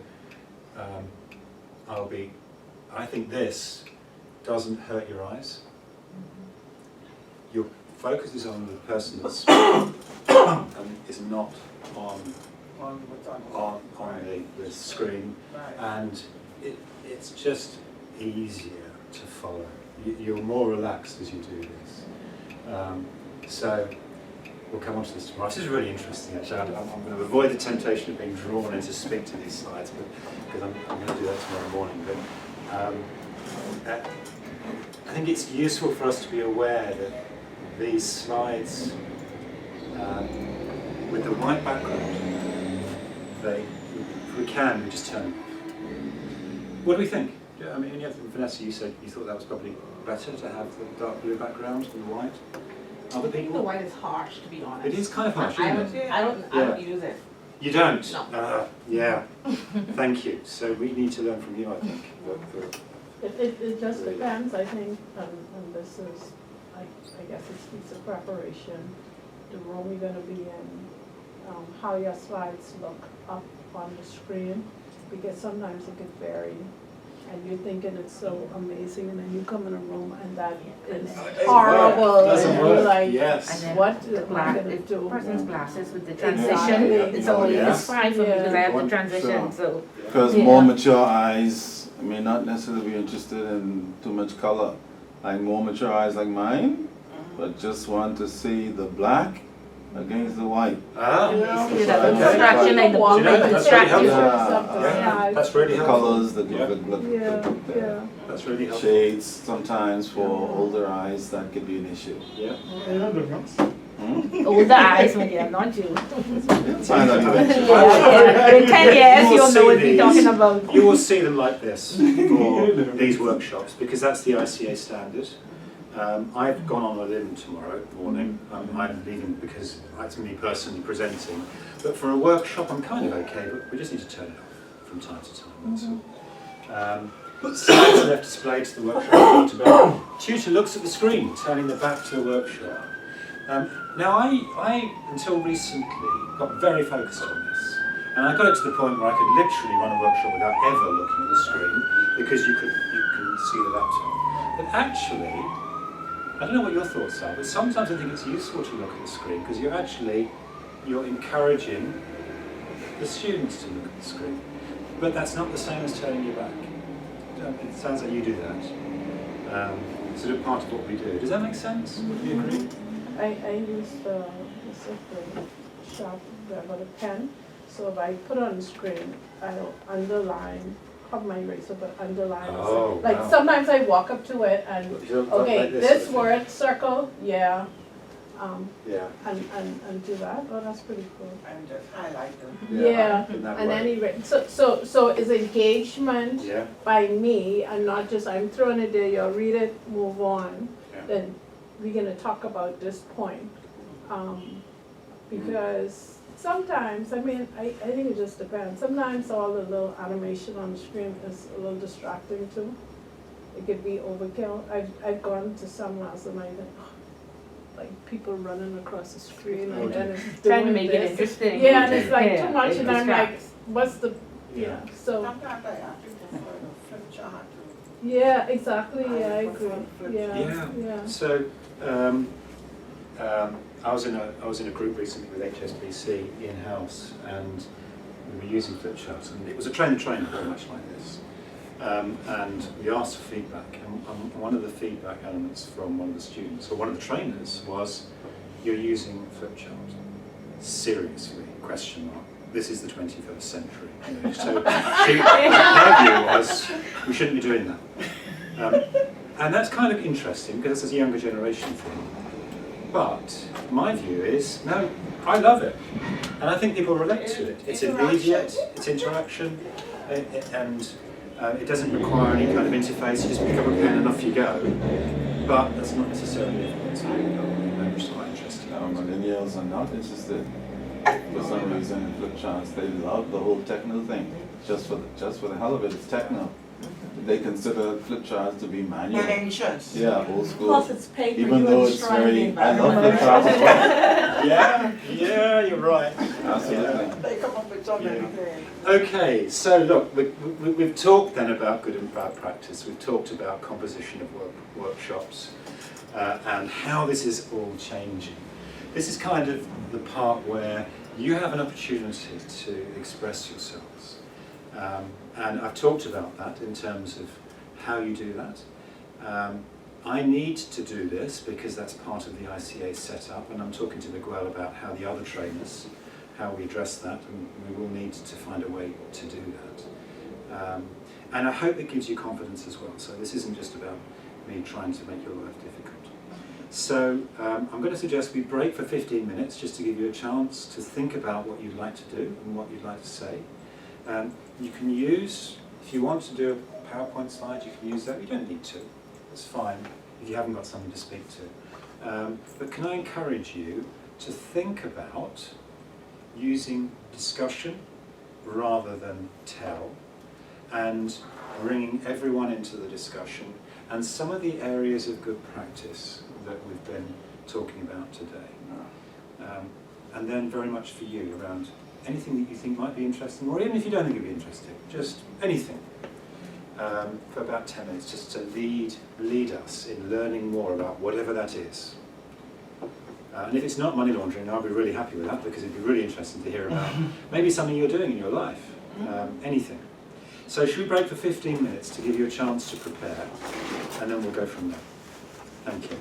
Speaker 1: I think this doesn't hurt your eyes. Your focus is on the person that's and is not on the screen,
Speaker 2: Right.
Speaker 1: and it's just easier to follow. You're more relaxed as you do this. So we'll come on to this tomorrow. This is really interesting, actually. I'm going to avoid the temptation of being drawn in to speak to these slides, because I'm going to do that tomorrow morning. But I think it's useful for us to be aware that these slides, with the white background, if we can, we just turn them off. What do we think? Yeah, I mean, Vanessa, you said you thought that was probably better to have the dark blue background than the white. Other
Speaker 5: I think the
Speaker 1: people?
Speaker 5: white is harsh, to be honest.
Speaker 1: It is kind of harsh,
Speaker 5: I
Speaker 1: isn't it?
Speaker 5: I don't use it.
Speaker 1: You don't?
Speaker 5: No.
Speaker 1: Yeah. Thank you. So we need to learn from you, I think.
Speaker 3: It just depends, I think, and this is, I guess it's piece of preparation, the room you're gonna be in, how your slides look up on the screen, because sometimes it could vary, and you're thinking it's so amazing, and then you come in a room and that is horrible,
Speaker 1: Doesn't
Speaker 3: and you're
Speaker 1: work.
Speaker 3: like,
Speaker 1: Yes.
Speaker 6: And then
Speaker 3: what
Speaker 6: the
Speaker 3: am I gonna
Speaker 6: if
Speaker 3: do?
Speaker 6: person's glasses with the
Speaker 3: Exactly.
Speaker 6: transition, it's only
Speaker 1: Yeah.
Speaker 6: it's fine for me because I have the transition, so.
Speaker 4: Because
Speaker 6: Yeah.
Speaker 4: more mature eyes may not necessarily be interested in too much color. Like more mature eyes like mine, but just want to see the black against the white.
Speaker 1: Ah.
Speaker 6: You see
Speaker 4: So
Speaker 6: that
Speaker 4: I
Speaker 6: distraction, like the
Speaker 1: Do you know,
Speaker 6: bump
Speaker 1: that's
Speaker 6: distract
Speaker 1: really
Speaker 6: you.
Speaker 1: helpful.
Speaker 4: Yeah.
Speaker 1: That's really
Speaker 4: The
Speaker 1: helpful.
Speaker 4: colors, the
Speaker 3: Yeah.
Speaker 1: That's really helpful.
Speaker 4: shades sometimes for older eyes that could be an issue.
Speaker 1: Yeah.
Speaker 7: You know the difference?
Speaker 6: Older eyes when you're not you.
Speaker 4: Find out eventually.
Speaker 6: Yeah, in 10 years,
Speaker 1: You will
Speaker 6: you'll know
Speaker 1: see
Speaker 6: what we're
Speaker 1: these.
Speaker 6: talking about.
Speaker 1: You will see them like this for these workshops, because that's the ICA standard. I've gone on a limb tomorrow morning. I'm leaving because it's me personally presenting. But for a workshop, I'm kind of okay, but we just need to turn it off from time to time. That's all. Slides are left displayed to the workshop. Tutor looks at the screen, turning their back to the workshop. Now, I until recently got very focused on this, and I got it to the point where I could literally run a workshop without ever looking at the screen, because you can see the laptop. But actually, I don't know what your thoughts are, but sometimes I think it's useful to look at the screen, because you're encouraging the students to look at the screen. But that's not the same as turning your back. It sounds like you do that. Sort of part of what we do. Does that make sense? Do you agree?
Speaker 3: I use the sharp regular pen, so if I put it on the screen, I'll underline, have my eraser, but underline.
Speaker 1: Oh,
Speaker 3: Like
Speaker 1: wow.
Speaker 3: sometimes I walk up to it and, okay,
Speaker 1: Like
Speaker 3: this
Speaker 1: sort of
Speaker 3: word, circle, yeah,
Speaker 1: thing. Yeah.
Speaker 3: and do that, oh, that's pretty cool.
Speaker 2: And just highlight them.
Speaker 3: Yeah,
Speaker 1: In that
Speaker 3: and
Speaker 1: way.
Speaker 3: then so is engagement
Speaker 1: Yeah.
Speaker 3: by me, and not just I'm throwing it there, you'll read it, move on,
Speaker 1: Yeah.
Speaker 3: then we're gonna talk about this point. Because sometimes, I mean, I think it just depends. Sometimes all the little animation on the screen is a little distracting too. It could be overkill. I've gone to some last and I think, like people running across the screen and then it's
Speaker 6: Trying to
Speaker 3: doing
Speaker 6: make it
Speaker 3: this.
Speaker 6: interesting.
Speaker 3: Yeah, and it's like
Speaker 6: Yeah,
Speaker 3: too much
Speaker 6: it
Speaker 3: and I'm like,
Speaker 6: distracts.
Speaker 3: what's the, yeah, so.
Speaker 2: Sometimes I actually prefer the flip chart to
Speaker 3: Yeah, exactly, yeah, I agree,
Speaker 1: Yeah.
Speaker 3: yeah.
Speaker 1: So, I was in a group recently with HSBC in-house, and we were using flip charts, and it was a train the trainer very much like this. And we asked for feedback, and one of the feedback elements from one of the students, or one of the trainers, was, "You're using flip chart. Seriously? Question mark. This is the 21st century." You know, so her view was, we shouldn't be doing that. And that's kind of interesting, because it's a younger generation thing. But my view is, no, I love it. And I think people relate to it. It's immediate, it's interaction, and it doesn't require any kind of interface. You just pick up a pen and off you go. But that's not necessarily what's which is quite interesting.
Speaker 4: Millennials are not interested. For some reason, in flip charts, they love the whole techno thing. Just for the hell of it, it's techno. They consider flip charts to be manual.
Speaker 2: Ancients.
Speaker 4: Yeah, old school.
Speaker 5: Plus it's paper,
Speaker 4: Even
Speaker 5: you
Speaker 4: though
Speaker 5: would
Speaker 4: it's
Speaker 5: destroy the
Speaker 4: very, I love
Speaker 5: environment.
Speaker 4: flip charts as well.
Speaker 1: Yeah, you're right.
Speaker 4: Absolutely.
Speaker 2: They come up with so many
Speaker 1: Yeah.
Speaker 2: things.
Speaker 1: Okay, so look, we've talked then about good and bad practice. We've talked about composition of workshops and how this is all changing. This is kind of the part where you have an opportunity to express yourselves. And I've talked about that in terms of how you do that. I need to do this because that's part of the ICA setup, and I'm talking to Miguel about how the other trainers, how we address that, and we will need to find a way to do that. And I hope it gives you confidence as well. So this isn't just about me trying to make your life difficult. So I'm going to suggest we break for 15 minutes just to give you a chance to think about what you'd like to do and what you'd like to say. You can use, if you want to do a PowerPoint slide, you can use that. You don't need to. It's fine if you haven't got something to speak to. But can I encourage you to think about using discussion rather than tell, and bringing everyone into the discussion, and some of the areas of good practice that we've been talking about today. And then very much for you around anything that you think might be interesting, or even if you don't think it'd be interesting, just anything. For about 10 minutes, just to lead us in learning more about whatever that is. And if it's not money laundering, I'll be really happy with that, because it'd be really interesting to hear about maybe something you're doing in your life, anything. So should we break for 15 minutes to give you a chance to prepare, and then we'll go from there. Thank you.